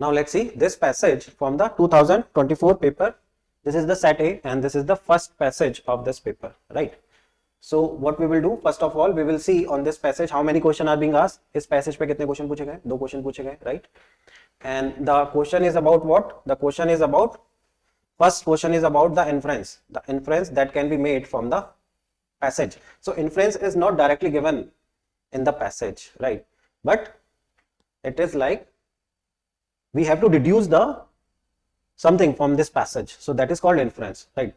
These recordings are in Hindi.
Now let's see this passage from the 2024 paper. This is the set A and this is the first passage of this paper, right? So what we will do, first of all, we will see on this passage how many question are being asked. इस passage पे कितने question पूछे गए? 2 question पूछे गए, right? And the question is about what? The question is about, first question is about the inference that can be made from the passage. So inference is not directly given in the passage, right? But it is like we have to deduce the something from this passage. So that is called inference, right?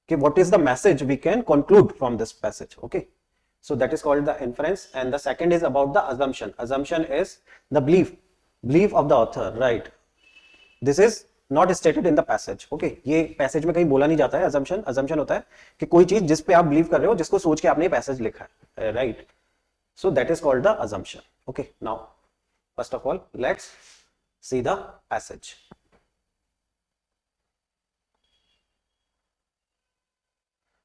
Okay, what is the message we can conclude from this passage? Okay, so that is called the inference. And the second is about the assumption. Assumption is the belief of the author, right? This is not stated in the passage. Okay, ये passage में कहीं बोला नहीं जाता है. assumption होता है कि कोई चीज जिस पे आप believe कर रहे हो, जिसको सोच के आपने passage लिखा है, right? So that is called the assumption. Okay, now first of all let's see the passage.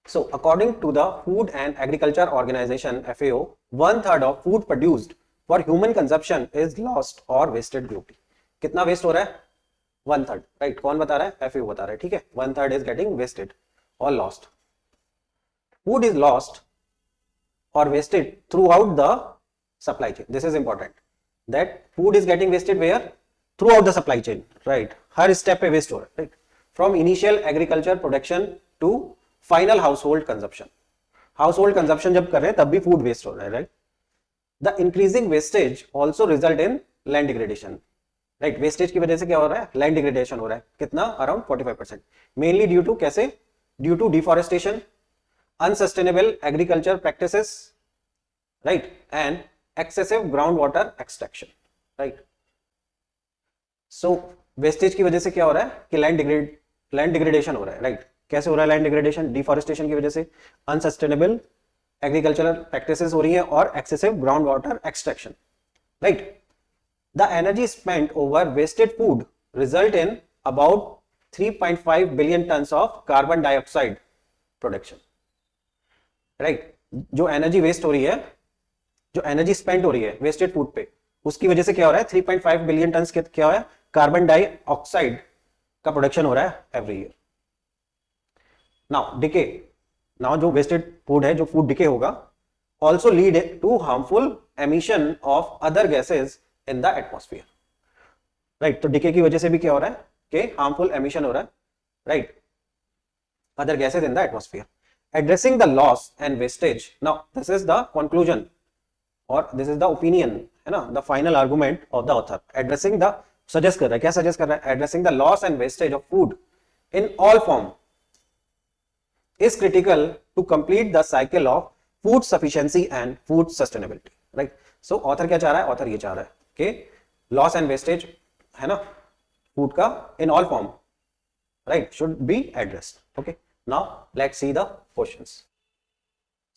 So according to the Food and Agriculture Organization FAO, 1/3 of food produced for human consumption is lost or wasted globally. कितना वेस्ट हो रहा है? 1/3, राइट? कौन बता रहा है? FAO बता रहा है, ठीक है? 1/3 is getting wasted or lost. Food is lost or wasted throughout the supply chain. This is important. That food is getting wasted where? Throughout the supply chain, right? Her step पे waste हो रहा है, right? From initial agriculture production to final house hold consumption जब कर रहे हैं तब भी फूड वेस्ट हो रहा है, right? The increasing wastage also result in land degradation, right? Wastage की वजह से क्या हो रहा है? लैंड डिग्रेडेशन हो रहा है. कितना? अराउंड 45%. मेनली ड्यू टू, कैसे? Due to deforestation, unsustainable agriculture practices, right? And excessive ground water extraction, right? So wastage की वजह से क्या हो रहा है कि लैंड डिग्रेडेशन हो रहा है, राइट? कैसे हो रहा है लैंड डिग्रेडेशन? डिफॉरेस्टेशन की वजह से, अनसस्टेनेबल एग्रीकल्चरल प्रैक्टिसेस हो रही है और excessive ground water extraction, right? The energy spent over wasted food result in about 3.5 billion tons of carbon dioxide production, right? जो एनर्जी वेस्ट हो रही है, जो एनर्जी स्पेंड हो रही है वेस्टेड फूड पे, उसकी वजह से क्या हो रहा है? 3.5 बिलियन टन्स क्या हो रहा है? कार्बन डाइऑक्साइड का प्रोडक्शन हो रहा है every year. Now decay, now जो वेस्टेड फूड है, जो फूड डिके होगा, also lead to harmful emission of other gases in the atmosphere, right? तो डिके की वजह से भी क्या हो रहा है कि हार्मफुल एमिशन हो रहा है, right? Other gases in the atmosphere. Addressing the loss and wastage, now this is the conclusion और दिस इज द ओपिनियन, है ना? The final argument of the author. Addressing the, suggest कर रहा है, क्या सजेस्ट कर रहा है? Addressing the loss and wastage of food in all form is critical to complete the cycle of food sufficiency and food sustainability, right? So author क्या चाह रहा है? author ये चाह रहा है कि loss and wastage, है ना, food का in all form, right, should be addressed. Okay, now let's see the questions.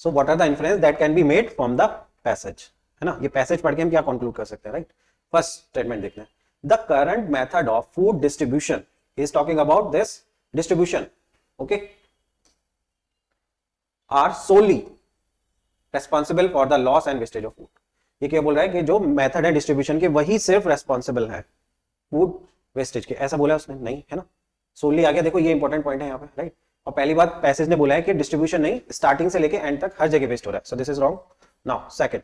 So what are the inference that can be made from the passage, है ना? ये passage पढ़ के हम क्या conclude कर सकते हैं, right? First statement देखते हैं. The current method of food distribution is talking about this distribution, okay, are solely responsible for the loss and wastage of food. ये क्या बोल रहा है कि जो मेथड है डिस्ट्रीब्यूशन के, वही सिर्फ रेस्पॉन्सिबल है फूड वेस्टेज के. ऐसा बोला उसने? नहीं, है ना? सोली आ गया. देखो ये इंपॉर्टेंट पॉइंट है यहाँ पे, राइट? और पहली बात पैसेज ने बोला है कि डिस्ट्रीब्यूशन नहीं, स्टार्टिंग से लेके एंड तक हर जगह वेस्ट हो रहा है. So this is wrong. Now second,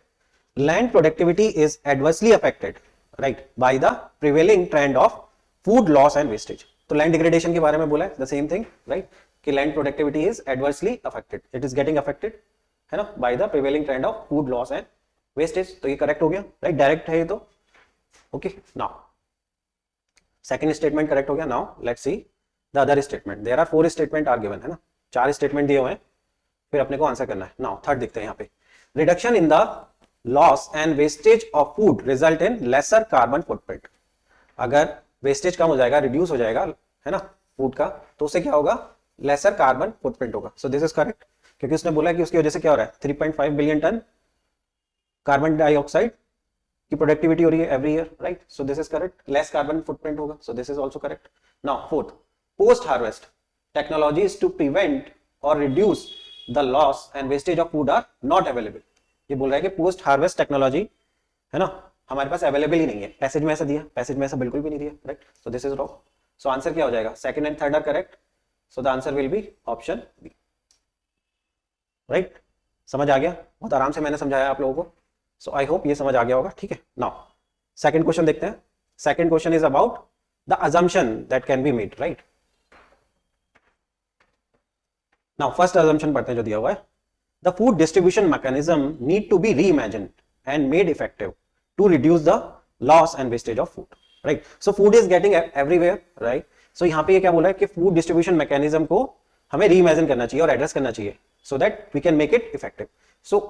land productivity is adversely affected, right, by the prevailing trend of food loss and wastage. तो लैंड डिग्रेडेशन के बारे में बोला है, द सेम थिंग, राइट? कि land productivity is adversely affected, it is getting affected, है ना, by the prevailing trend of food loss and wastage. तो ये करेक्ट हो गया, राइट? डायरेक्ट है ये तो. Okay, now second statement correct हो गया. Now let's see the other statement. There are 4 statement are given, है ना? 4 स्टेटमेंट दिए हुए हैं, फिर अपने को आंसर करना है. नाउ थर्ड देखते हैं यहाँ पे. Reduction in the loss and wastage of food result in laser carbon footprint. अगर वेस्टेज कम हो जाएगा, रिड्यूस हो जाएगा, है ना, फूड का, तो उससे क्या होगा? लेसर कार्बन फुटप्रिंट होगा. सो दिस इज करेक्ट, क्योंकि उसने बोला कि उसकी वजह से क्या हो रहा है? 3.5 बिलियन टन कार्बन डाइऑक्साइड की प्रोडक्टिविटी हो रही है every year, right? So this is correct. Less carbon footprint होगा. So this is also correct. Now fourth, post harvest technologies to prevent और reduce the loss and wastage of food are not available. ये बोल रहा है कि पोस्ट हार्वेस्ट टेक्नोलॉजी, है ना, हमारे पास अवेलेबल ही नहीं है, पैसेज में ऐसा दिया, पैसेज में ऐसा बिल्कुल भी नहीं दिया, right? So this is wrong. So answer क्या हो जाएगा? Second and third are correct, so the answer will be option B, right? समझ आ गया? बहुत आराम से मैंने समझाया आप लोगों को, सो आई होप ये समझ आ गया होगा, ठीक है? नाउ सेकंड क्वेश्चन देखते हैं। Second question is about the assumption that can be made, right? Now first assumption पढ़ते हैं जो दिया हुआ है, the food distribution mechanism need to be reimagined and made effective to reduce the loss and wastage of food, right? So food is getting everywhere, right? So यहाँ पे ये क्या बोला है कि food distribution mechanism को हमें reimagine करना चाहिए और एड्रेस करना चाहिए so that we can make it effective. So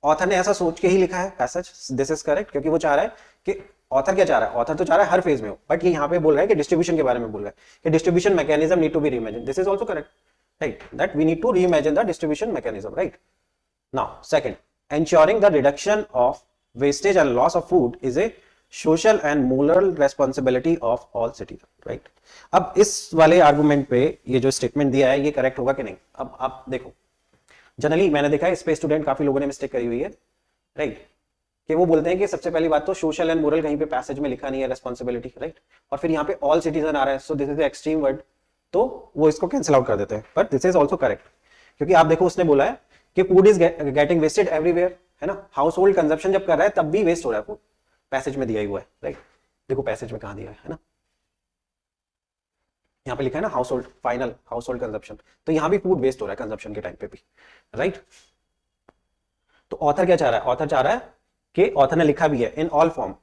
author ने ऐसा सोच के ही लिखा है पैसेज, दिस इज करेक्ट, क्योंकि वो चाह रहा है कि ऑथर क्या चाह रहा है, ऑथर तो चाह रहा है हर फेज में हो, बट ये यहाँ पे बोल रहा है कि डिस्ट्रीब्यूशन के बारे में बोल रहा है कि distribution mechanism need to be reimagine, this is also correct, right? That we need to reimagine the distribution mechanism, right? Now second, ensuring the reduction of wastage and loss of food is a social and moral responsibility of all citizens, right? अब इस वाले आर्गुमेंट पे ये जो स्टेटमेंट दिया है ये करेक्ट होगा कि नहीं? अब आप देखो, जनरली मैंने देखा है इस पे स्टूडेंट काफी लोगों ने मिस्टेक करी हुई है, राइट? कि वो बोलते हैं कि सबसे पहली बात तो सोशल एंड मोरल कहीं पे पैसेज में लिखा नहीं है, रेस्पॉन्सिबिलिटी, राइट? और फिर यहाँ पे ऑल सिटीजन आ रहा है, so this is extreme word, तो वो इसको कैंसिल आउट कर देते हैं, but this is also correct, क्योंकि आप देखो उसने बोला है कि food is getting wasted everywhere, है ना? हाउस होल्ड कंजप्शन जब कर रहा है तब भी वेस्ट हो रहा है फूड, पैसेज में दिया ही हुआ है, राइट? देखो पैसेज में कहाँ दिया है ना, यहाँ पे लिखा है ना house hold, final house hold consumption, तो यहाँ भी फूड वेस्ट हो रहा है कंजप्शन के टाइम पे भी, राइट? तो ऑथर क्या चाह रहा है? ऑथर चाह रहा है कि ऑथर ने लिखा भी है इन ऑल फॉर्म,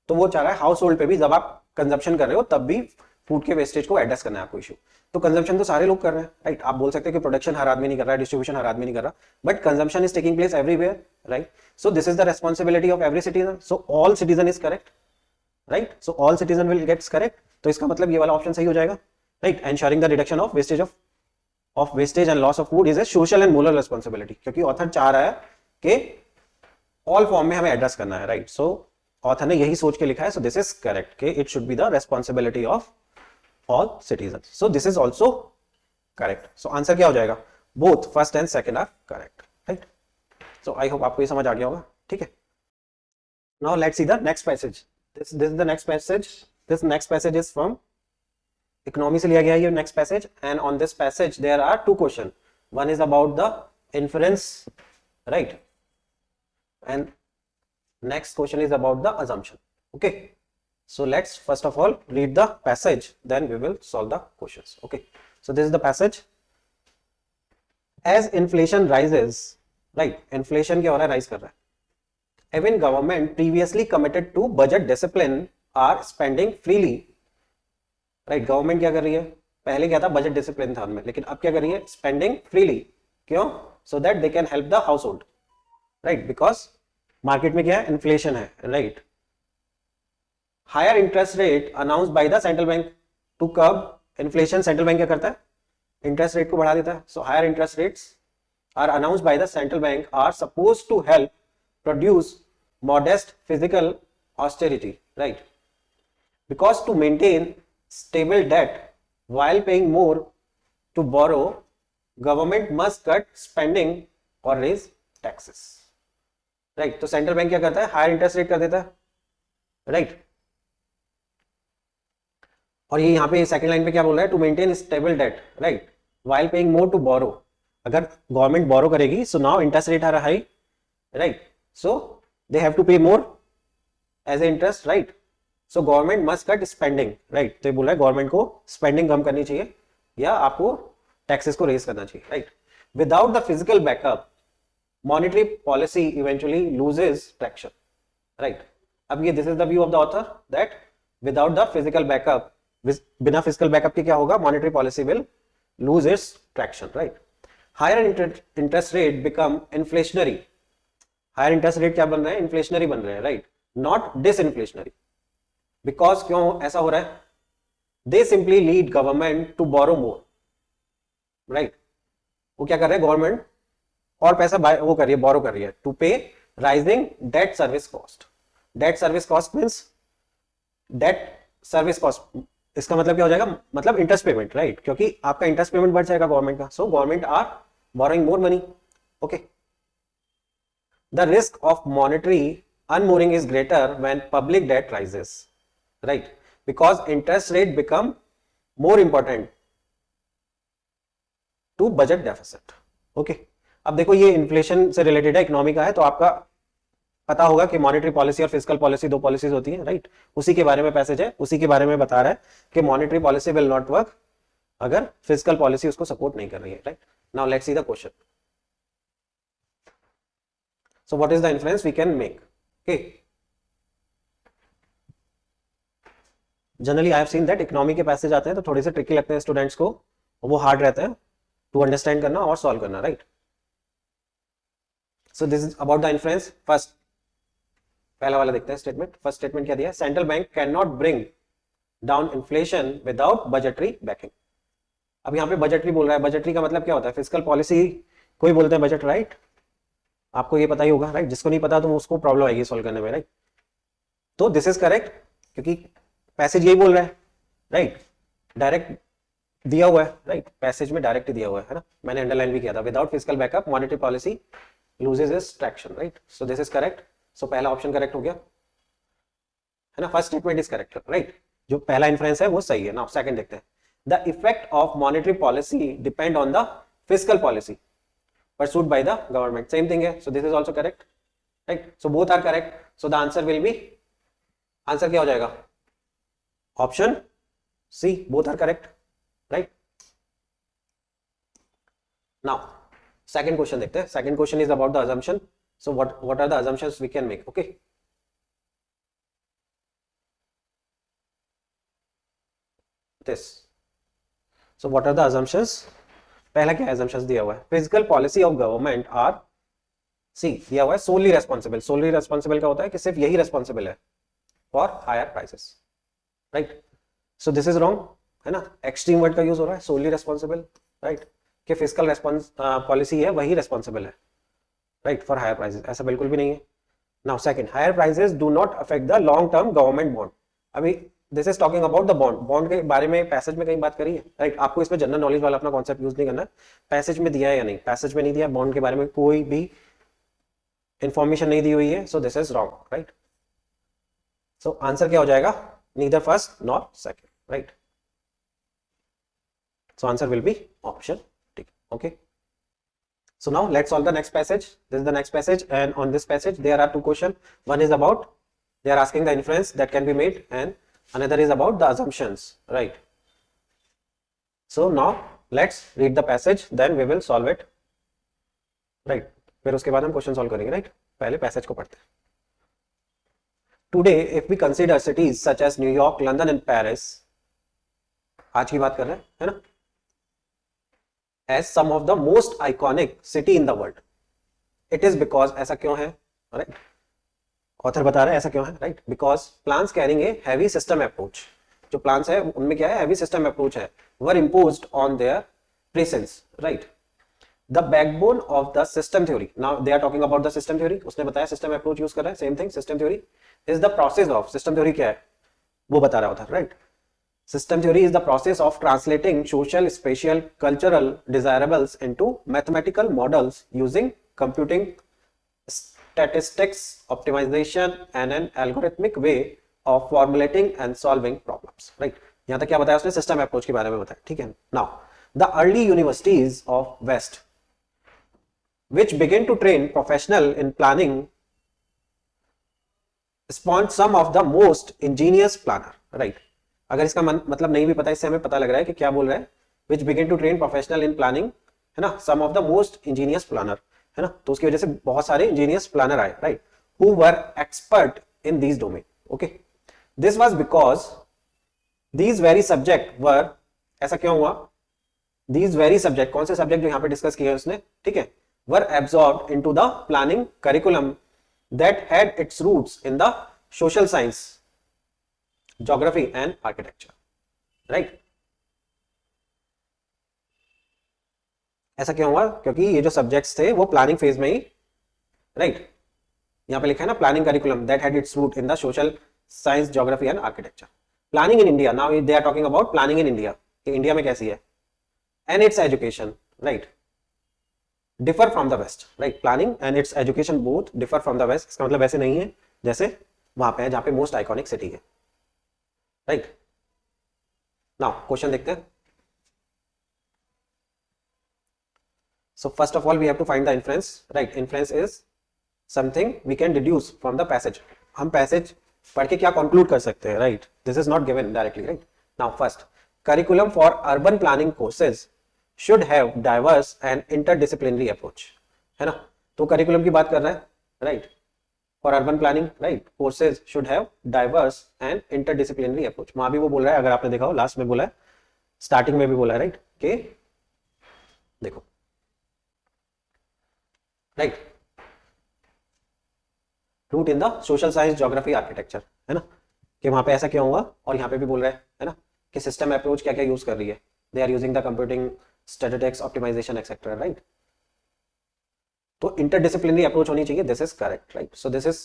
तो वो चाह रहा है हाउस होल्ड पे भी जब आप कंजप्शन कर रहे हो तब भी फूड के वेस्टेज को एड्रेस करना है आपको इशू। तो कंजप्शन तो सारे लोग कर रहे हैं, राइट? आप बोल सकते हैं कि प्रोडक्शन हर आदमी नहीं कर रहा है, डिस्ट्रीब्यूशन हर आदमी नहीं कर रहा, but consumption is taking place everywhere, right? So this is the responsibility of every citizen, so all citizen is correct, right? So all citizen will gets correct, तो इसका मतलब ये वाला ऑप्शन सही हो जाएगा, right? Ensuring the reduction of wastage and loss of food is a social and moral responsibility, क्योंकि ऑथर चाह रहा है कि ऑल फॉर्म में हमें एड्रेस करना है, राइट? सो ऑथर ने यही सोच के लिखा है, सो दिस इज करेक्ट कि it should be the responsibility of all citizen, so this is also correct. So answer क्या हो जाएगा? Both first and second are correct, right? So I hope आपको ये समझ आ गया होगा, ठीक है? Now let's see the next passage, this is the next passage, this next passage is from economy से लिया गया है ये next passage, and on this passage there are two question, one is about the inference, right? and next question is about the assumption, okay? So let's first of all read the passage, then we will solve the questions, okay? So this is the passage. As inflation rises, right? Inflation क्या हो रहा है? rise कर रहा है. Even government previously committed to budget discipline are spending freely, right? Government क्या कर रही है? पहले क्या था? budget discipline था उनमें, लेकिन अब क्या कर रही है? spending freely. क्यों? So that they can help the household, right? Because market में क्या है? इन्फ्लेशन है, right? Higher interest rate announce by the central bank to curb inflation, central bank क्या करता है? इंटरेस्ट रेट को बढ़ा देता है। So higher interest rates are announced by the central bank are suppose to help produce modest physical austerity, right? Because to maintain stable debt while paying more to borrow, government must cut spending or raise taxes, right? तो सेंट्रल बैंक क्या करता है? हायर इंटरेस्ट रेट कर देता है, राइट? और ये यहाँ पे सेकंड लाइन पे क्या बोल रहा है? To maintain stable debt, right? While paying more to borrow, अगर गवर्नमेंट बोरो करेगी so now interest rate are high, right? So they have to pay more as a interest, right? So government must cut spending, right? तो ये बोल रहा है गवर्नमेंट को स्पेंडिंग कम करनी चाहिए या आपको टैक्सेस को रेज करना चाहिए, right? Without the physical backup monetary policy eventually loses traction, right? अब ये this is the view of the author that without the physical backup, बिना physical backup के क्या होगा? monetary policy will lose its traction, right? higher interest rate become inflationary, higher interest rate क्या बन रहे हैं? inflationary बन रहे हैं, right? not disinflationary, because क्यों ऐसा हो रहा है? they simply lead government to borrow more, right? वो क्या कर रहे हैं? गवर्नमेंट और पैसा वो कर रही है, बोरो कर रही है टू पे rising debt service cost. Debt service cost means debt service cost, इसका मतलब क्या हो जाएगा? मतलब इंटरेस्ट पेमेंट, राइट? क्योंकि आपका इंटरेस्ट पेमेंट बढ़ जाएगा गवर्नमेंट का, so government are borrowing more money, okay? The risk of monetary unmooring is greater when public debt rises, right? Because interest rate become more important to budget deficit. Okay, अब देखो ये इन्फ्लेशन से रिलेटेड है, इकोनॉमी का है, तो आपका पता होगा कि मॉनेटरी पॉलिसी और फिस्कल पॉलिसी दो पॉलिसीज होती है, राइट? उसी के बारे में पैसेज है, उसी के बारे में बता रहा है कि monetary policy will not work अगर फिस्कल पॉलिसी उसको सपोर्ट नहीं कर रही है, right? Now let's see the question. So what is the influence we can make? Okay, generally I have seen that economy के पैसेज आते हैं तो थोड़े से ट्रिकी लगते हैं स्टूडेंट्स को, और वो हार्ड रहते हैं टू अंडरस्टैंड करना और सॉल्व करना, right? So this is about the influence. First पहला वाला देखते हैं स्टेटमेंट. फर्स्ट स्टेटमेंट क्या दिया है? Central bank can not bring down inflation without budgetary banking. अब यहाँ पे बजटरी बोल रहा है. बजटरी का मतलब क्या होता है? फिस्कल पॉलिसी कोई बोलते हैं बजट, राइट? आपको ये पता ही होगा, राइट? जिसको नहीं पता तो उसको प्रॉब्लम आएगी सॉल्व करने में, राइट? तो दिस इज करेक्ट क्योंकि पैसेज यही बोल रहा है, राइट? डायरेक्ट दिया हुआ है, राइट? पैसेज में डायरेक्ट दिया हुआ है ना, मैंने अंडरलाइन भी किया था. Without fiscal backup monetary policy loses its traction, right? So this is correct. So पहला ऑप्शन करेक्ट हो गया, है ना? First statement is correct, right? जो पहला इन्फ्लुएंस है वो सही है. नाउ सेकंड देखते हैं. The effect of monetary policy depend on the fiscal policy pursued by the government. Same thing है. So this is also correct, right? So both are correct. So the answer will be, answer क्या हो जाएगा? Option C. Both are correct, right? Now second question देखते हैं. Second question is about the assumption. So what are the assumptions we can make? Okay. This. So what are the assumptions? पहला क्या assumptions दिया हुआ है? Physical policy of government are C दिया हुआ है सोली रेस्पॉन्सिबल. सोली रेस्पॉन्सिबल का होता है कि सिर्फ यही रेस्पॉन्सिबल है for higher prices, right? So this is wrong, है ना? एक्सट्रीम वर्ड का यूज हो रहा है, सोली रेस्पॉन्सिबल, राइट? कि फिजिकल रेस्पॉन्स पॉलिसी है वही रेस्पॉन्सिबल है, राइट, फॉर हायर प्राइसेस. ऐसा बिल्कुल भी नहीं है. Now second, higher prices do not affect the long term government bond. अभी this is talking about the bond. Bond के बारे में पैसेज में कहीं बात करी है, राइट? आपको इसमें जनरल नॉलेज वाला अपना कॉन्सेप्ट यूज नहीं करना है. पैसेज में दिया है या नहीं? पैसेज में नहीं दिया. बॉन्ड के बारे में कोई भी इंफॉर्मेशन नहीं दी हुई है. So this is wrong, right? So answer क्या हो जाएगा? Neither first nor second, right? So answer will be option, ठीक, okay. So now let's solve the next passage. This is the next passage, and on this passage there are two questions. One is about, they are asking the inference that can be made, and another is about the assumptions, right? So now let's read the passage, then we will solve it, right? फिर उसके बाद हम क्वेश्चन सॉल्व करेंगे, राइट? पहले पैसेज को पढ़ते हैं. Today if we consider cities such as New York, London and Paris, आज की बात कर रहे हैं, है ना? As some of the most iconic city in the world, it is because, ऐसा क्यों है, right? ऑथर बता रहे हैं ऐसा क्यों है, right? Because plans carrying a heavy system approach. जो प्लान्स है उनमें क्या है? हैवी सिस्टम अप्रोच है. Were imposed on their presence, right? The backbone of the system theory. Now they are talking about the system theory. उसने बताया सिस्टम अप्रोच यूज कर रहा है. Same thing, system theory is the process of, system theory क्या है वो बता रहा था, right? System theory is the process of translating social, spatial, cultural desirables into mathematical models using computing, statistics, optimization and an algorithmic way of formulating and solving problems, right? यहाँ तक क्या बताया उसने? सिस्टम अप्रोच के बारे में बताया, ठीक है? Now, the early universities of West, which began to train professional in planning, spawned some of the most ingenious planner, right? अगर इसका मतलब नहीं भी पता, इससे हमें पता लग रहा है कि क्या बोल रहा है. which begin to train professional in planning, है ना? some of the most ingenious planner, है ना? तो उसकी वजह से बहुत सारे ingenious planner आए, right? who were expert in these domain. okay, this was because these very subject were, ऐसा क्यों हुआ? these very subject, कौन से सब्जेक्ट जो यहाँ पे डिस्कस किए उसने, ठीक है, were absorbed into the planning curriculum that had its roots in the social science, geography and architecture, right? ऐसा क्यों हुआ? क्योंकि ये जो सब्जेक्ट्स थे वो प्लानिंग फेज में ही, राइट? यहाँ पे लिखा है ना, planning curriculum that had its root in the social science, geography and architecture. Planning in India, now they are talking about planning in India, कि इंडिया में कैसी है, and its education, right, differ from the west, right? Planning and its education both differ from the west. इसका मतलब वैसे नहीं है जैसे वहां पे है जहां पे मोस्ट आइकॉनिक सिटी है, राइट। नाउ क्वेश्चन देखते हैं। So first of all, we have to find the inference, right? Inference is something we can deduce from the passage. हम passage पढ़ के क्या conclude कर सकते हैं, right? This is not given directly, right? Now first, curriculum for urban planning courses should have diverse and interdisciplinary approach, है ना? तो curriculum की बात कर रहा है, right? For urban planning, right? Courses should have diverse and interdisciplinary approach. वहां भी वो बोल रहा है, अगर आपने देखा हो लास्ट में बोला है, स्टार्टिंग में भी बोला है, राइट? कि देखो, right, root in the social science, geography, architecture, है ना, कि वहां पे ऐसा क्यों हुआ, और यहाँ पे भी बोल रहा है ना, कि सिस्टम अप्रोच क्या क्या यूज कर रही है, they are using the computing, statistics, optimization etcetera, right. तो इंटरडिसिप्लिनरी अप्रोच होनी चाहिए, this is correct, right. So this is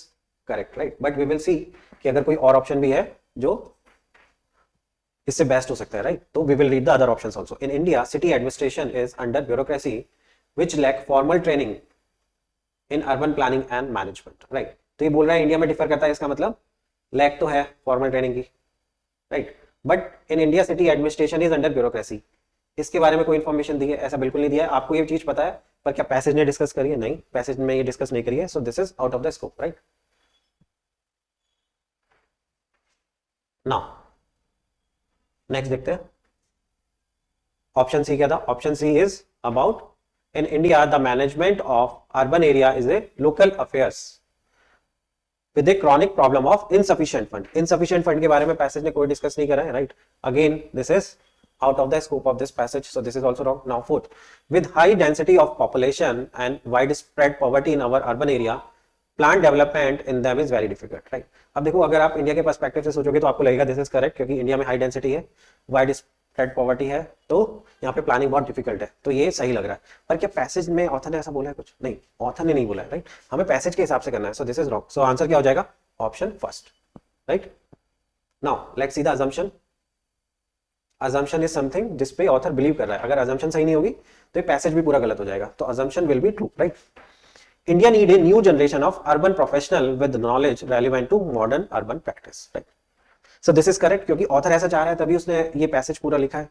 correct, right, but we will see कि अगर कोई और ऑप्शन भी है जो इससे बेस्ट हो सकता है, राइट, तो we will read the other options also. In India city administration is under bureaucracy which lack formal training in urban planning and management, right. तो ये बोल रहा है इंडिया में डिफर करता है, इसका मतलब लैक तो है फॉर्मल ट्रेनिंग की, right, but in India city administration is under bureaucracy. इसके बारे में कोई इन्फॉर्मेशन दी है? ऐसा बिल्कुल नहीं दिया है। आपको ये चीज पता है, पर क्या पैसेज ने डिस्कस करी है? नहीं, पैसेज में ये डिस्कस नहीं करी है, so this is out of the scope, right. Now next देखते हैं, ऑप्शन सी क्या था? Option C is about in India the management of urban area is a local affairs with a chronic problem of insufficient fund. Insufficient fund के बारे में पैसेज ने कोई डिस्कस नहीं करा है, right. Again this is out of the scope of this passage, so this is also wrong. Now fourth, with high density of population and widespread poverty in our urban area, plant development in them is very difficult, right? अब देखो, अगर आप इंडिया के पर्सपेक्टिव से सोचोगे तो आपको लगेगा दिस इज करेक्ट, क्योंकि इंडिया में हाई डेंसिटी है, वाइड स्प्रेड पॉवर्टी है, तो यहाँ पे प्लानिंग बहुत डिफिकल्ट है, तो ये सही लग रहा है। पर क्या पैसेज में ऑथर ने ऐसा बोला है? कुछ नहीं, ऑथर ने नहीं बोला है, राइट। हमें पैसेज के हिसाब से करना है, so this is wrong. So answer क्या हो जाएगा? Option first, right. Now let's see the assumption. Assumption is something जिस पे ऑथर बिलीव कर रहा है। अगर अजम्पशन सही नहीं होगी तो ये पैसेज भी पूरा गलत हो जाएगा, तो assumption will be true, right. India need a new generation of urban professional with knowledge relevant to modern urban practice, right? So this is correct, क्योंकि ऑथर ऐसा चाह रहा है तभी उसने ये पैसेज पूरा लिखा है,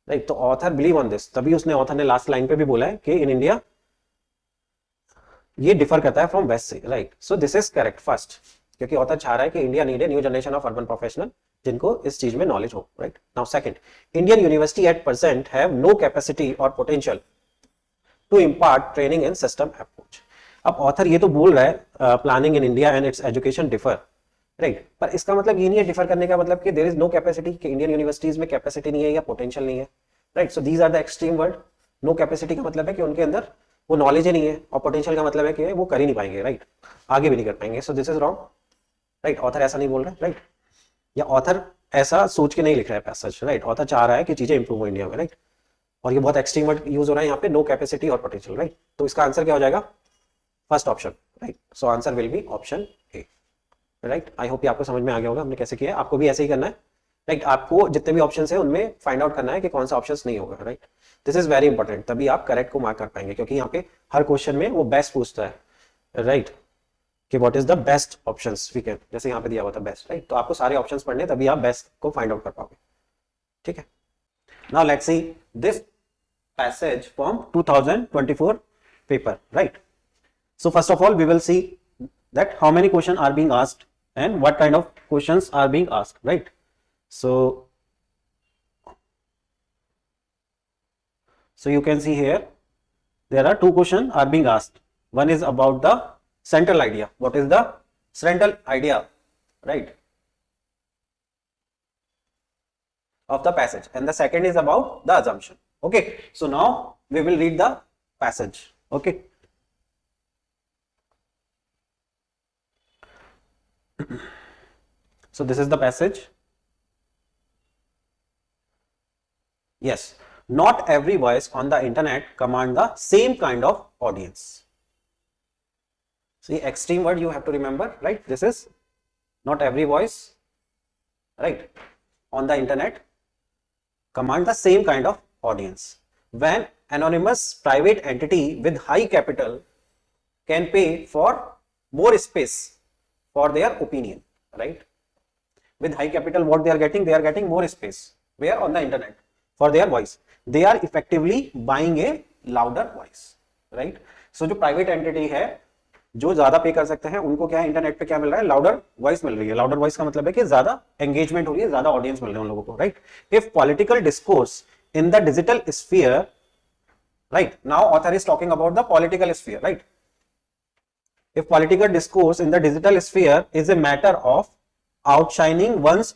राइट। तो ऑथर बिलीव ऑन दिस, तभी उसने, ऑथर ने लास्ट लाइन पे भी बोला है कि इन इंडिया ये डिफर करता है फ्रॉम वेस्ट से, right. So this is correct first, क्योंकि ऑथर चाह रहा है कि India need a new generation of urban professional जिनको इस चीज में नॉलेज हो, राइट। Now second, Indian university at present have no capacity और potential to impart training in system approach. अब ऑथर ये तो बोल रहा है planning in India and its education differ, right, पर इसका मतलब ये नहीं है डिफर करने का मतलब कि देयर इज नो कैपेसिटी, कि इंडियन यूनिवर्सिटीज में कैपेसिटी नहीं है या पोटेंशियल नहीं है, right. So these are the extreme word. No capacity का मतलब है कि उनके अंदर वो नॉलेज ही नहीं है, और पोटेंशियल का मतलब है कि वो कर ही नहीं पाएंगे, राइट, आगे भी नहीं कर पाएंगे। सो this is wrong, right. Author ऐसा नहीं बोल रहा है, राइट, या ऑथर ऐसा सोच के नहीं लिख रहा है पैसेज, राइट। ऑथर चाह रहा है कि चीजें इंप्रूव हो इंडिया में, राइट, और ये बहुत एक्सट्रीम वर्ड यूज हो रहा है यहाँ पे, नो कैपेसिटी और पोटेंशियल, राइट। तो इसका आंसर क्या हो जाएगा? First option, right. So answer will be option A, right. I hope आपको समझ में आ गया होगा हमने कैसे किया है। आपको भी ऐसे ही करना है, राइट। आपको जितने भी ऑप्शंस है उनमें फाइंड आउट करना है कि कौन सा ऑप्शन नहीं होगा, right. This is very important, तभी आप करेक्ट को मार्क कर पाएंगे, क्योंकि यहाँ पे हर क्वेश्चन में वो बेस्ट पूछता है, राइट, कि what is the best options we can, जैसे यहाँ पे दिया हुआ था बेस्ट, राइट। तो आपको सारे ऑप्शंस पढ़ने, तभी आप बेस्ट को फाइंड आउट कर पाओगे, ठीक है। Now let's see this passage from 2024 paper, right. So first of all, we will see that how many questions are being asked and what kind of questions are being asked, right? So you can see here there are two questions are being asked. One is about the central idea. What is the central idea, right, of the passage, and the second is about the assumption. Okay, so now we will read the passage. Okay. So this is the passage. Yes, not every voice on the internet command the same kind of audience. See, extreme word you have to remember, right? This is not every voice, right, on the internet command the same kind of audience. When anonymous private entity with high capital can pay for more space for their opinion, right? With high capital, what they are getting more space. Where? On the internet for their voice. They are effectively buying a louder voice, right? So जो private entity है, जो ज्यादा पे कर सकते हैं, उनको क्या है, इंटरनेट पे क्या मिल रहा है, लाउडर वॉइस मिल रही है. लाउडर वॉइस का मतलब है कि ज्यादा एंगेजमेंट हो रही है, ज्यादा ऑडियंस मिल रहे हैं उन लोगों को, right? If political discourse in the digital sphere, right, now author is talking about the political sphere, right? If political discourse in the digital sphere is a matter of outshining one's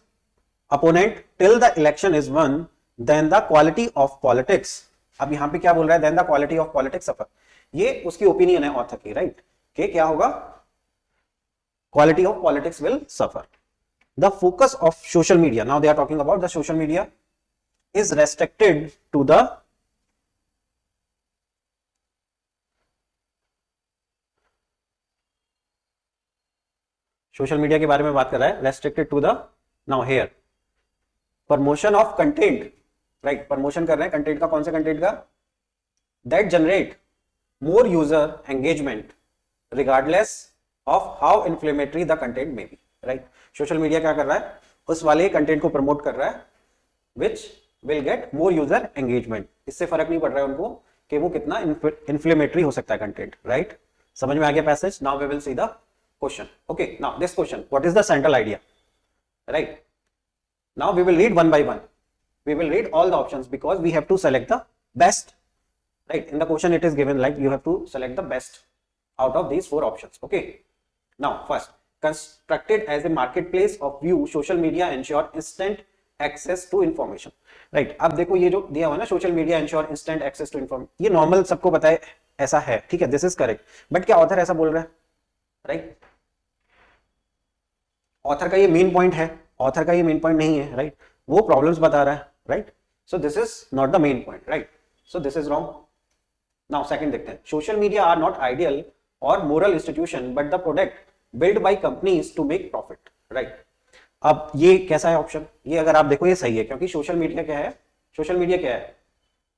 opponent till the election is won, then the quality of politics. अब यहां पे क्या बोल रहा है? Then the quality of politics suffer. ये उसकी ओपिनियन है ऑथर की, राइट? कि क्या होगा? Quality of politics will suffer. The focus of social media, now they are talking about the social media, is restricted to the social media के बारे में बात कर रहा है. Restricted to the, now here, promotion of content, right? Promotion कर रहे हैं कंटेंट का. कौन से कंटेंट का? That generate more user engagement regardless of how inflammatory the content में बी, राइट? सोशल मीडिया क्या कर रहा है? उस वाले कंटेंट को प्रमोट कर रहा है which will get more user engagement. इससे फर्क नहीं पड़ रहा है उनको कि वो कितना इन्फ्लेमेटरी हो सकता है कंटेंट, राइट? समझ में आ गया passage? Now we will see the question. Okay, now this question, what is the central idea, right? Now we will read one by one. We will read all the options because we have to select the best, right? In the question it is given like you have to select the best out of these four options. Okay, now first, constructed as a marketplace of view, social media ensure instant access to information, right? अब देखो ये जो दिया हुआ ना, social media ensure instant access to information, ये नॉर्मल सबको पता है ऐसा है, ठीक है? This is correct. बट क्या ऑथर ऐसा बोल रहा है, राइट? ऑथर का ये मेन पॉइंट है? ऑथर का ये मेन पॉइंट नहीं है, राइट? वो प्रॉब्लम्स बता रहा है, right? So this is not the main point, right? So this is wrong. Now second देखते हैं. Social media are not ideal और moral institution but the product build by companies to make profit, right? अब ये कैसा है ऑप्शन? ये अगर आप देखो ये सही है, क्योंकि सोशल मीडिया क्या है? सोशल मीडिया क्या है?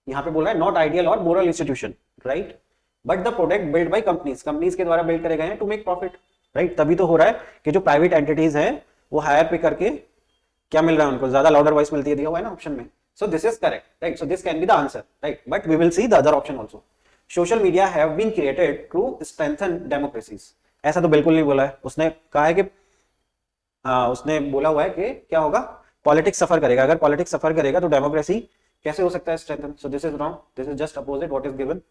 यहाँ पे बोल रहा है नॉट आइडियल और moral institution, right? But the product build by companies, companies के द्वारा बिल्ड करे गए हैं टू मेक प्रॉफिट, राइट? तभी तो हो रहा है कि जो प्राइवेट एंटिटीज हैं वो हायर पे करके क्या मिल रहा है उनको? ज्यादा लाउडर वॉइस मिलती है, दिया हुआ है ना ऑप्शन में. So this is correct, right? So this can be the answer, right? But we will see the other option also. Social media have been created to strengthen democracies. ऐसा तो बिल्कुल नहीं बोला है. उसने कहा है कि उसने बोला हुआ है कि क्या होगा? पॉलिटिक्स सफर करेगा. अगर पॉलिटिक्स सफर करेगा तो डेमोक्रेसी कैसे हो सकता है strengthen? So this is wrong. This is just opposite what is given,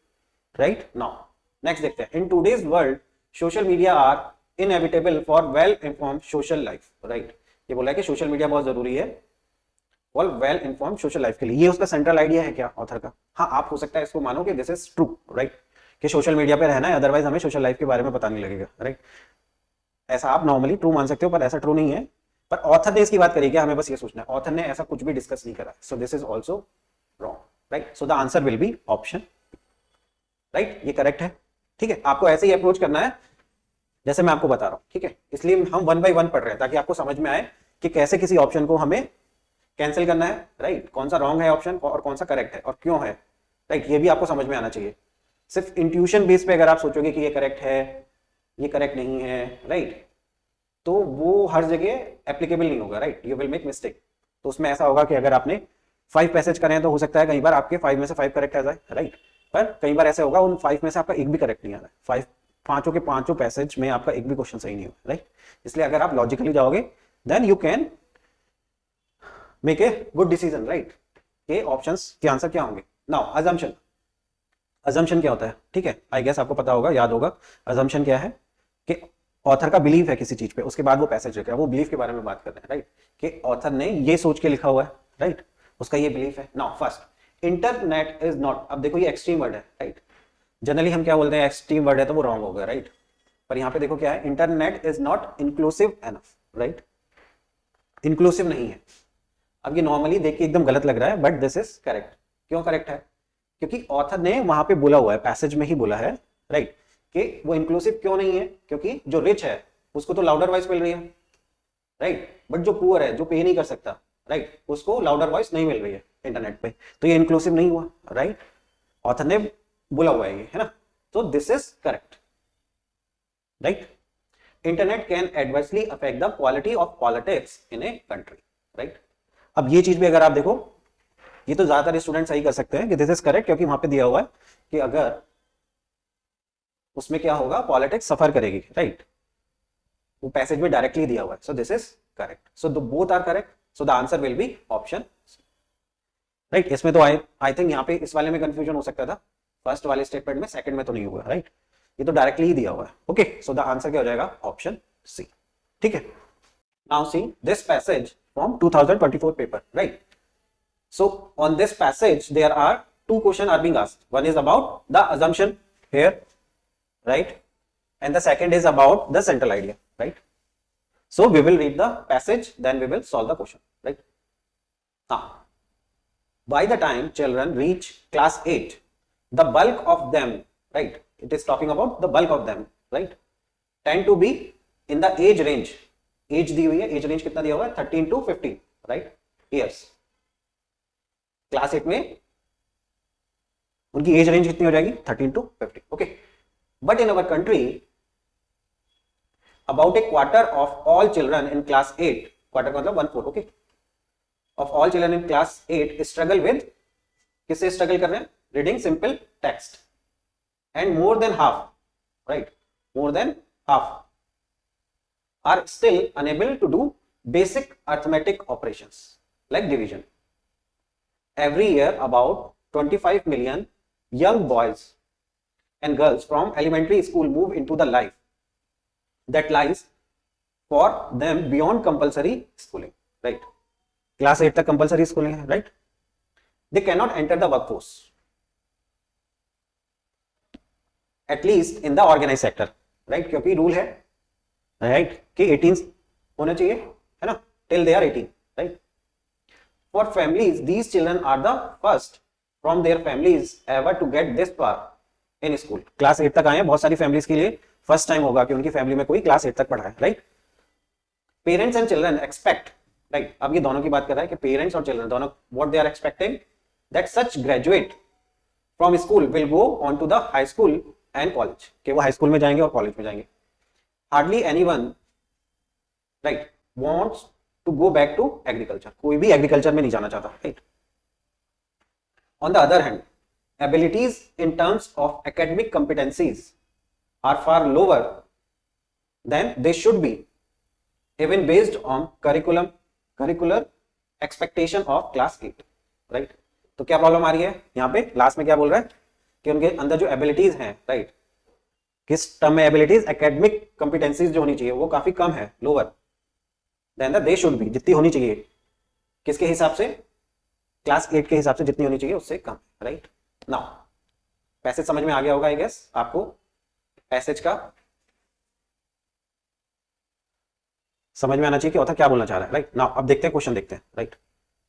right? Now next देखते हैं. In today's world social media are inevitable for well informed social life, right? ये बोला है कि सोशल मीडिया बहुत जरूरी है for well informed social life के लिए. ये उसका सेंट्रल आइडिया है क्या ऑथर का? हाँ, आप हो सकता है इसको मानो कि दिस इज ट्रू, राइट? कि सोशल मीडिया पे रहना है, अदरवाइज हमें सोशल लाइफ के बारे में पता नहीं लगेगा, राइट? ऐसा आप नॉर्मली ट्रू मान सकते हो, पर ऐसा ट्रू नहीं है. पर ऑथर ने इसकी बात करी क्या? हमें बस ये सोचना है. ऑथर ने ऐसा कुछ भी डिस्कस नहीं करा. सो this is also wrong, right? So the answer will be option, right? ये करेक्ट है, ठीक है? आपको ऐसे ही अप्रोच करना है जैसे मैं आपको बता रहा हूं, ठीक है? इसलिए हम वन बाय वन पढ़ रहे हैं ताकि आपको समझ में आए कि कैसे किसी ऑप्शन को हमें कैंसिल करना है, राइट? कौन सा रॉन्ग है ऑप्शन और कौन सा करेक्ट है और क्यों है, राइट? ये भी आपको समझ में आना चाहिए. सिर्फ इंट्यूशन बेस पे अगर आप सोचोगे कि ये करेक्ट है, ये करेक्ट नहीं है, राइट, तो वो हर जगह एप्लीकेबल नहीं होगा, right? You will make mistake. तो उसमें ऐसा होगा कि अगर आपने 5 पैसेज करें तो हो सकता है कई बार आपके 5 में से 5 करेक्ट आ जाए, राइट? पर कई बार ऐसे होगा उन 5 में से आपका एक भी करेक्ट नहीं आ रहा है. 5 के 5 पैसेज में आपका एक भी क्वेश्चन सही नहीं हुआ, राइट? इसलिए अगर आप लॉजिकली जाओगे then you can make a good decision, right? के ऑप्शंस के आंसर क्या होंगे. Now assumption. अजम्पशन क्या होता है? ठीक है, आई गेस आपको पता होगा, याद होगा. अजम्पशन क्या है? कि ऑथर का बिलीव है किसी चीज पे, उसके बाद वो पैसेज लिख रहा है, वो बिलीव के बारे में बात कर रहे हैं, राइट? कि ऑथर ने ये सोच के लिखा हुआ है, राइट? उसका ये बिलीफ है. Now first, internet is not. अब देखो ये एक्सट्रीम वर्ड है, राइट? जनरली हम क्या बोलते हैं? एक्सट्रीम वर्ड है तो वो रॉन्ग होगा, राइट? पर यहाँ पे देखो क्या है? Internet is not inclusive enough, right? Inclusive नहीं है. अब ये नॉर्मली देख के एकदम गलत लग रहा है, बट दिस इज करेक्ट. क्यों करेक्ट है? क्योंकि ऑथर ने वहां पे बोला हुआ है, पैसेज में ही बोला है, राइट? कि वो इंक्लूसिव क्यों नहीं है? क्योंकि जो रिच है उसको तो लाउडर वॉइस मिल रही है, राइट? बट जो पुअर है, जो पे नहीं कर सकता, राइट, उसको लाउडर वॉइस नहीं मिल रही है इंटरनेट पे, तो ये इंक्लूसिव नहीं हुआ, राइट? ऑथर ने बोला हुआ है ये, है ना? तो this is correct, right? Internet can adversely affect the quality of politics in a country, right. अब ये चीज भी अगर आप देखो, ये तो ज्यादातर स्टूडेंट सही कर सकते हैं कि दिस इज करेक्ट, क्योंकि वहां पे दिया हुआ है कि अगर उसमें क्या होगा, पॉलिटिक्स सफर करेगी, राइट। वो पैसेज में डायरेक्टली दिया हुआ है, so this is correct, so both are correct, so the answer will be option, right. इसमें तो आई थिंक यहाँ पे इस वाले में कंफ्यूजन हो सकता था, फर्स्ट वाले स्टेटमेंट में, सेकंड में तो नहीं हुआ, राइट। ये तो डायरेक्टली ही दिया हुआ है, ओके, सो द आंसर क्या हो जाएगा, ऑप्शन सी, ठीक है। Now see this passage from 2024 paper, right. So on this passage there are two questions are being asked. One is about the assumption here, right, and the second is about the central idea, right. So we will read the passage, then we will solve the question, right. Now by the time children reach class 8, the bulk of them, right, it is talking about the bulk of them, right, tend to be in the age range, age दी हुई है, age range कितना दिया हुआ है, 13 to 15, right, years। क्लास 8 में उनकी एज रेंज कितनी हो जाएगी, 13 to 15, okay. But in our country about a quarter of all children in class 8, quarter का मतलब 1/4, okay, of all children in class 8 struggle with, किससे स्ट्रगल कर रहे हैं, reading simple text, and more than half, right, more than half are still unable to do basic arithmetic operations like division. Every year about 25 million young boys and girls from elementary school move into the life that lies for them beyond compulsory schooling, right, class 8 तक compulsory schooling है, right, they cannot enter the workforce at least in the organized sector, right, क्योंकि रूल है, right, कि 18 होना चाहिए, है ना, till they are 18, right। For families, these children are the first from their families ever to get this far in school. Class 8 तक आए हैं, बहुत सारी families के लिए first time होगा कि उनकी family में कोई class 8 तक पढ़ा है, right? Parents and children expect, right? अब ये दोनों की बात कर रहा है कि parents और children दोनों what they are expecting that such graduate from school will go on to the high school and college, कि वो high school में जाएंगे और college में जाएंगे। Hardly anyone, right, wants to go back to agriculture, कोई भी agriculture में नहीं जाना चाहता, right? On the other hand, abilities in terms of academic competencies are far lower than they should be, even based on curricular expectation of class 8, right? तो क्या प्रॉब्लम आ रही है यहाँ पे, लास्ट में क्या बोल रहा है कि उनके अंदर जो एबिलिटीज हैं, राइट, किस टर्म में एबिलिटीज, एकेडमिक कॉम्पिटेंसीज जो होनी चाहिए वो काफी कम है, lower than the they should be, जितनी होनी चाहिए, किसके हिसाब से, क्लास 8 के हिसाब से जितनी होनी चाहिए उससे कम, राइट। नाउ पैसेज समझ में आ गया होगा आई गेस आपको, पैसेज का समझ में आना चाहिए कि ऑथर क्या बोलना चाह रहा है, राइट। नाउ अब देखते हैं क्वेश्चन, देखते हैं, राइट।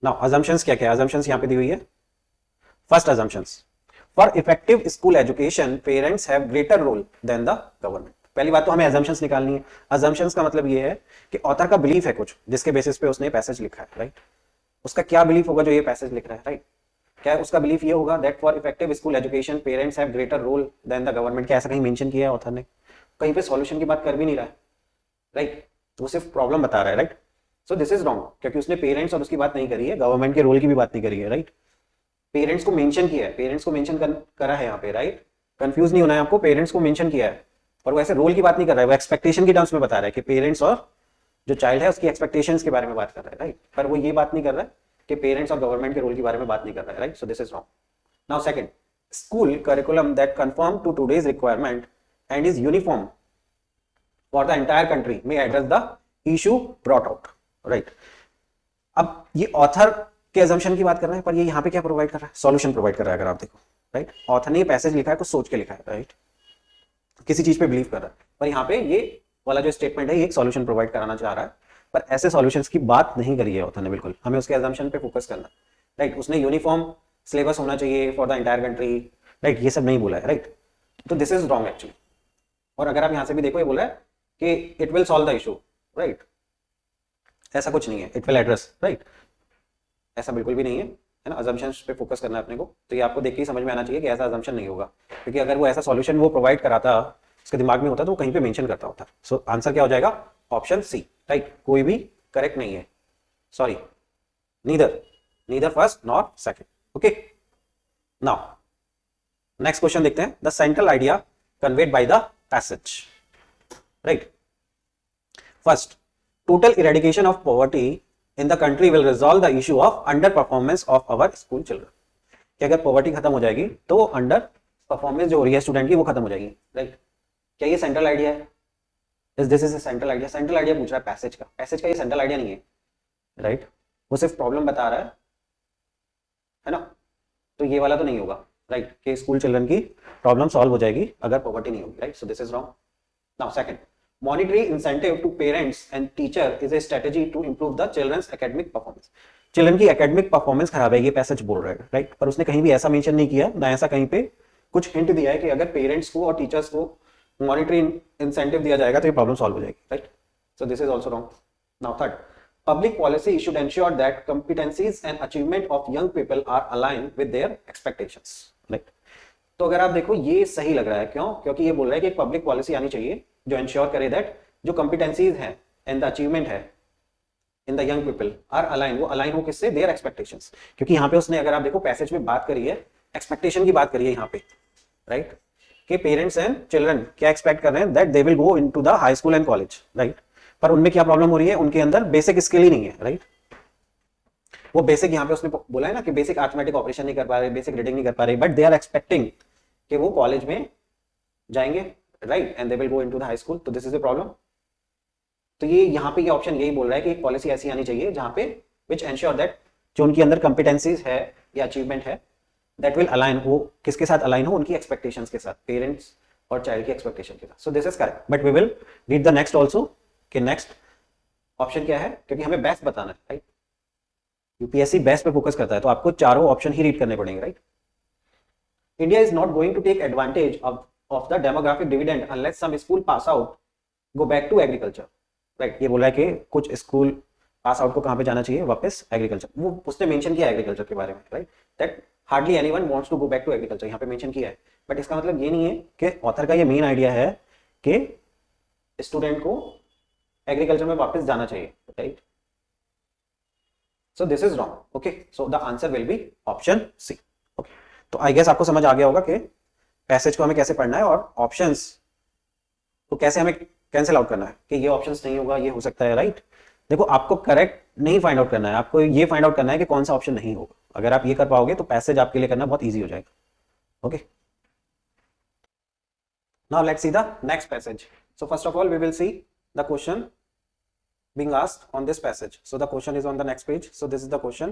नाउ अजम्पशंस क्या क्या है, अजम्पशंस यहाँ पे दी हुई है। First assumptions, for effective school education parents have greater role than the government. पहली बात तो हमें अजम्पशंस निकालनी है। अजम्पशंस का मतलब ये है कि ऑथर का बिलीफ है कुछ जिसके बेसिस पे उसने पैसेज लिखा है, राइट। उसका क्या बिलीफ होगा जो ये पैसेज लिख रहा है, राइट। क्या उसका बिलीफ ये होगा that for effective school education parents have greater role than the government. क्या ऐसा कहीं मेंशन किया है ऑथर ने? कहीं पे सॉल्यूशन की बात कर भी नहीं रहा है, राइट। वो सिर्फ प्रॉब्लम बता रहा है, right. So this is wrong, क्योंकि उसने पेरेंट्स और उसकी बात नहीं करी है, गवर्नमेंट के रोल की भी बात नहीं करी है, राइट। पेरेंट्स को मेंशन किया है, पेरेंट्स को मेंशन करा है यहाँ पे, राइट। कंफ्यूज नहीं होना है आपको, पेरेंट्स को मेंशन किया है और वो ऐसे रोल की बात नहीं कर रहा है, वो एक्सपेक्टेशन की टर्म्स में बता रहा है कि पेरेंट्स और जो चाइल्ड है उसकी एक्सपेक्टेशंस के बारे में बात कर रहा है, राइट। पर वो ये बात नहीं कर रहा है कि पेरेंट्स और गवर्नमेंट के रोल के बारे में बात नहीं कर रहा है, right. So this is wrong. Now second, school curriculum that conform to today's requirement and is uniform for the entire country में address the issue brought out, right. अब ये ऑथर के अजम्पशन की बात कर रहे हैं, पर ये यहाँ पे क्या प्रोवाइड कर रहा है? सॉल्यूशन प्रोवाइड कर रहा है। अगर आप देखो, राइट, ऑथर ने ये पैसेज लिखा है कुछ सोच के लिखा है, राइट, किसी चीज पे बिलीव कर रहा है, पर यहाँ पे ये वाला जो स्टेटमेंट है ये एक सॉल्यूशन प्रोवाइड कराना चाह रहा है, पर ऐसे सॉल्यूशंस की बात नहीं करी है ऑथर ने। बिल्कुल हमें उसके अजम्पशन पे फोकस करना, राइट। उसने यूनिफॉर्म सिलेबस होना चाहिए for the entire country, right, ये सब नहीं बोला है, राइट। तो दिस इज रॉन्ग एक्चुअली। और अगर आप यहाँ से भी देखो, ये बोला है कि it will solve the issue, right. ऐसा कुछ नहीं है, इट विल एड्रेस, राइट, ऐसा बिल्कुल भी नहीं है, है ना। अजम्पशंस पे फोकस करना है अपने को। तो ये आपको देख के ही समझ में आना चाहिए कि ऐसा अजम्पशन नहीं होगा, क्योंकि अगर वो ऐसा सॉल्यूशन वो प्रोवाइड कराता उसके दिमाग में होता है तो वो कहीं पे मेंशन करता होता है। सो आंसर क्या हो जाएगा? Option C, right. कोई भी करेक्ट नहीं है, sorry, neither neither first not second. Okay, now next question देखते हैं। The central idea conveyed by the passage, right. First, total eradication of poverty in the country will resolve the issue of under performance of our school children. कि अगर पॉवर्टी खत्म हो जाएगी तो अंडर परफॉर्मेंस जो हो रही है स्टूडेंट की वो खत्म हो जाएगी, राइट। क्या ये सेंट्रल आइडिया है? This is central idea. Central idea पूछ रहा है पैसेज का, पैसेज का ये सेंट्रल आइडिया नहीं है, राइट। वो सिर्फ प्रॉब्लम बता रहा है ना। तो ये वाला तो नहीं होगा, राइट, कि स्कूल चिल्ड्रन की प्रॉब्लम सॉल्व हो जाएगी अगर पॉवर्टी नहीं होगी, right. So this is wrong. Now second, monetary incentive to parents and teacher is a strategy to improve the children's academic performance. Children की एकेडमिक परफॉर्मेंस खराब है, ये पैसेज बोल रहा है, राइट। पर उसने कहीं भी ऐसा मेंशन नहीं किया, ना ऐसा कहीं पे कुछ हिंट दिया है कि अगर पेरेंट्स को और टीचर्स को मॉनिटरी इंसेंटिव दिया जाएगा तो ये प्रॉब्लम सॉल्व हो जाएगी, right. So this is also wrong. Now third, public policy should ensure that competencies and achievement of young people are aligned with their expectations, right? तो अगर आप देखो ये सही लग रहा है, क्यों? क्योंकि ये बोल रहा है कि एक पब्लिक पॉलिसी आनी चाहिए जो इंश्योर करे दैट जो कंपिटेंसीज हैं एंड द अचीवमेंट है in the young people are align, वो अलाइन हो किससे? Their expectations. क्योंकि यहाँ पे उसने, अगर आप देखो पैसेज में बात करी है, एक्सपेक्टेशन की बात करी है यहाँ पे, राइट, कि पेरेंट्स एंड चिल्ड्रन क्या एक्सपेक्ट कर रहे हैं? That they will go into the high school and college, right. पर उनमें क्या प्रॉब्लम हो रही है? उनके अंदर बेसिक स्किल ही नहीं है, राइट। वो बेसिक, यहाँ पे उसने बोला है ना कि बेसिक अरिथमेटिक ऑपरेशन नहीं कर पा रहे, बेसिक रीडिंग नहीं कर पा रहे, बट दे आर एक्सपेक्टिंग कि वो कॉलेज में जाएंगे, right, and they will go into the high school. तो दिस इज अ प्रॉब्लम। तो ये यहाँ पे ये ऑप्शन यही बोल रहा है कि एक पॉलिसी ऐसी आनी चाहिए जहां पे विच एंश्योर दैट जो उनके अंदर कंपिटेंसीज है या अचीवमेंट है दैट विल अलाइन, वो किसके साथ अलाइन हो? उनकी एक्सपेक्टेशंस के साथ, पेरेंट्स और चाइल्ड की एक्सपेक्टेशन के साथ। So this is correct, but we will read the next also कि नेक्स्ट ऑप्शन क्या है, क्योंकि हमें बेस्ट बताना है, राइट। यूपीएससी बेस्ट पे फोकस करता है, तो आपको चारों ऑप्शन ही रीड करने पड़ेंगे, right. India is not going to take advantage of the demographic dividend unless some school pass out go back to agriculture, right. ये बोला है कि कुछ स्कूल पास आउट को कहां पे जाना चाहिए? वापस एग्रीकल्चर। वो उसने मेंशन किया एग्रीकल्चर के बारे में, right, that hardly anyone wants to go back to agriculture, यहाँ पे मेंशन किया है। बट इसका मतलब ये नहीं है कि ऑथर का ये मेन आइडिया है कि स्टूडेंट को एग्रीकल्चर में वापस जाना चाहिए, right. So this is wrong. Okay, so the answer will be option C. Okay, तो आई गेस आपको समझ आ गया होगा कि पैसेज को हमें कैसे पढ़ना है और ऑप्शंस को कैसे हमें कैंसिल आउट करना है कि ये ऑप्शंस नहीं होगा, ये हो सकता है, राइट। देखो, आपको करेक्ट नहीं फाइंड आउट करना है, आपको ये फाइंड आउट करना है कि कौन सा ऑप्शन नहीं होगा। अगर आप ये कर पाओगे तो पैसेज आपके लिए करना बहुत ईजी हो जाएगा। Okay, now let's see the next passage. So first of all we will see the question being asked on this passage. So the question is on the next page. So this is the question.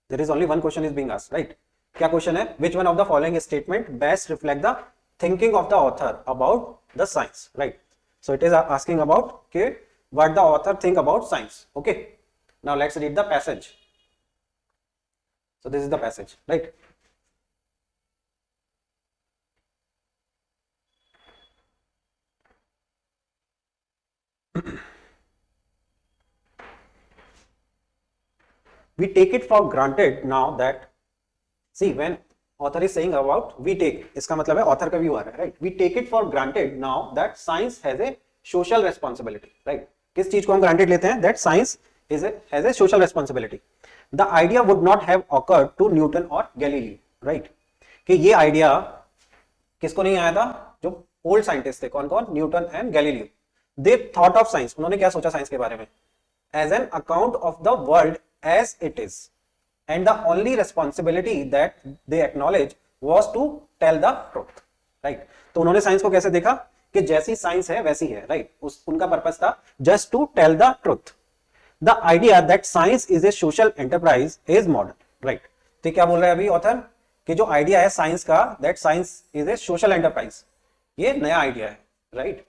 There is only one question is being asked, right? क्या question है? Which one of the following statement best reflect the thinking of the author about the science, right? So it is asking about okay, what the author think about science. Okay. Now let's read the passage. So this is the passage, right? We take it for granted now that, see, when author is saying about we take, इसका मतलब है author का view आ रहा है, right? We take it for granted now that science has a social responsibility, right? किस चीज को हम granted लेते हैं? That science has a social responsibility. The idea would not have occurred to Newton or Galileo, right? कि ये आइडिया किसको नहीं आया था? जो ओल्ड साइंटिस्ट थे, कौन कौन? Newton and Galileo. They thought of science, उन्होंने क्या सोचा साइंस के बारे में? As an account of the world as it is, and the only responsibility that they acknowledge was to tell the truth, right? तो उन्होंने साइंस को कैसे देखा कि जैसी साइंस है वैसी है, right? उनका पर्पस था just to tell the truth. The idea that science is a social enterprise is modern, right? तो क्या बोल रहा है अभी ऑथर कि जो आइडिया है साइंस का, that science is a social enterprise, ये नया आइडिया है, right?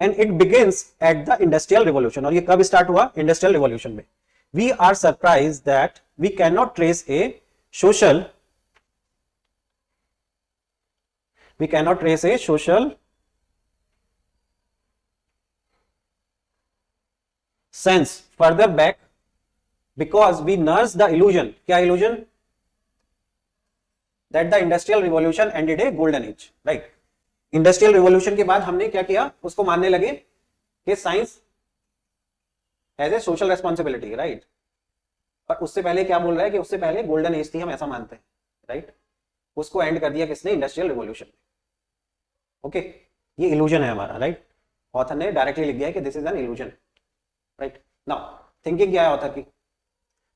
And it begins at the industrial revolution. और ये कब स्टार्ट हुआ? इंडस्ट्रियल रिवॉल्यूशन में। We are surprised that we cannot trace a social sense further back because we nurse the illusion. क्या illusion? That the industrial revolution ended a golden age, right? Industrial revolution के बाद हमने क्या किया, उसको मानने लगे कि science as a social responsibility, right. पर उससे पहले क्या बोल रहा है कि उससे पहले गोल्डन एज थी, हम ऐसा मानते हैं, राइट। उसको एंड कर दिया किसने, इंडस्ट्रियल रिवॉल्यूशन। ओके, ये इल्यूजन है हमारा, राइट। ऑथर ने डायरेक्टली लिख दिया है कि this is an illusion, right. Now thinking क्या है ऑथर की,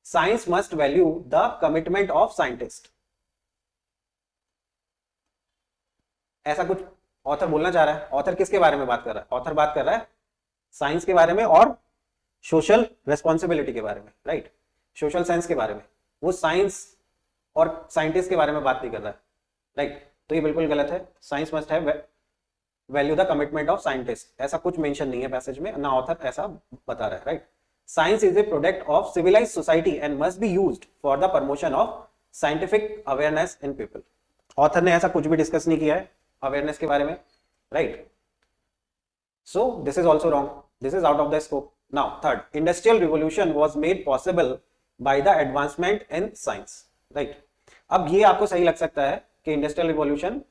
science must value the commitment of scientist. ऐसा कुछ ऑथर बोलना चाह रहा है। ऑथर किसके बारे में बात कर रहा है, ऑथर बात कर रहा है साइंस के बारे में और सोशल रेस्पॉन्सिबिलिटी के बारे में, राइट। सोशल साइंस के बारे में, वो साइंस और साइंटिस्ट के बारे में बात नहीं कर रहा है, राइट। तो ये बिल्कुल गलत है। Science must have value the commitment of scientist, ऐसा कुछ मेंशन नहीं है पैसेज में, ना ऑथर ऐसा बता रहा है, right. Science is a product of civilized society and must be used for the promotion of scientific awareness in people. Author ने ऐसा कुछ भी डिस्कस नहीं किया है अवेयरनेस के बारे में, right. So this is also wrong, this is out of the scope. Now third, industrial revolution was made possible by the advancement in science, right. अब ये आपको सही लग सकता है कि इंडस्ट्रियल रिवॉल्यूशन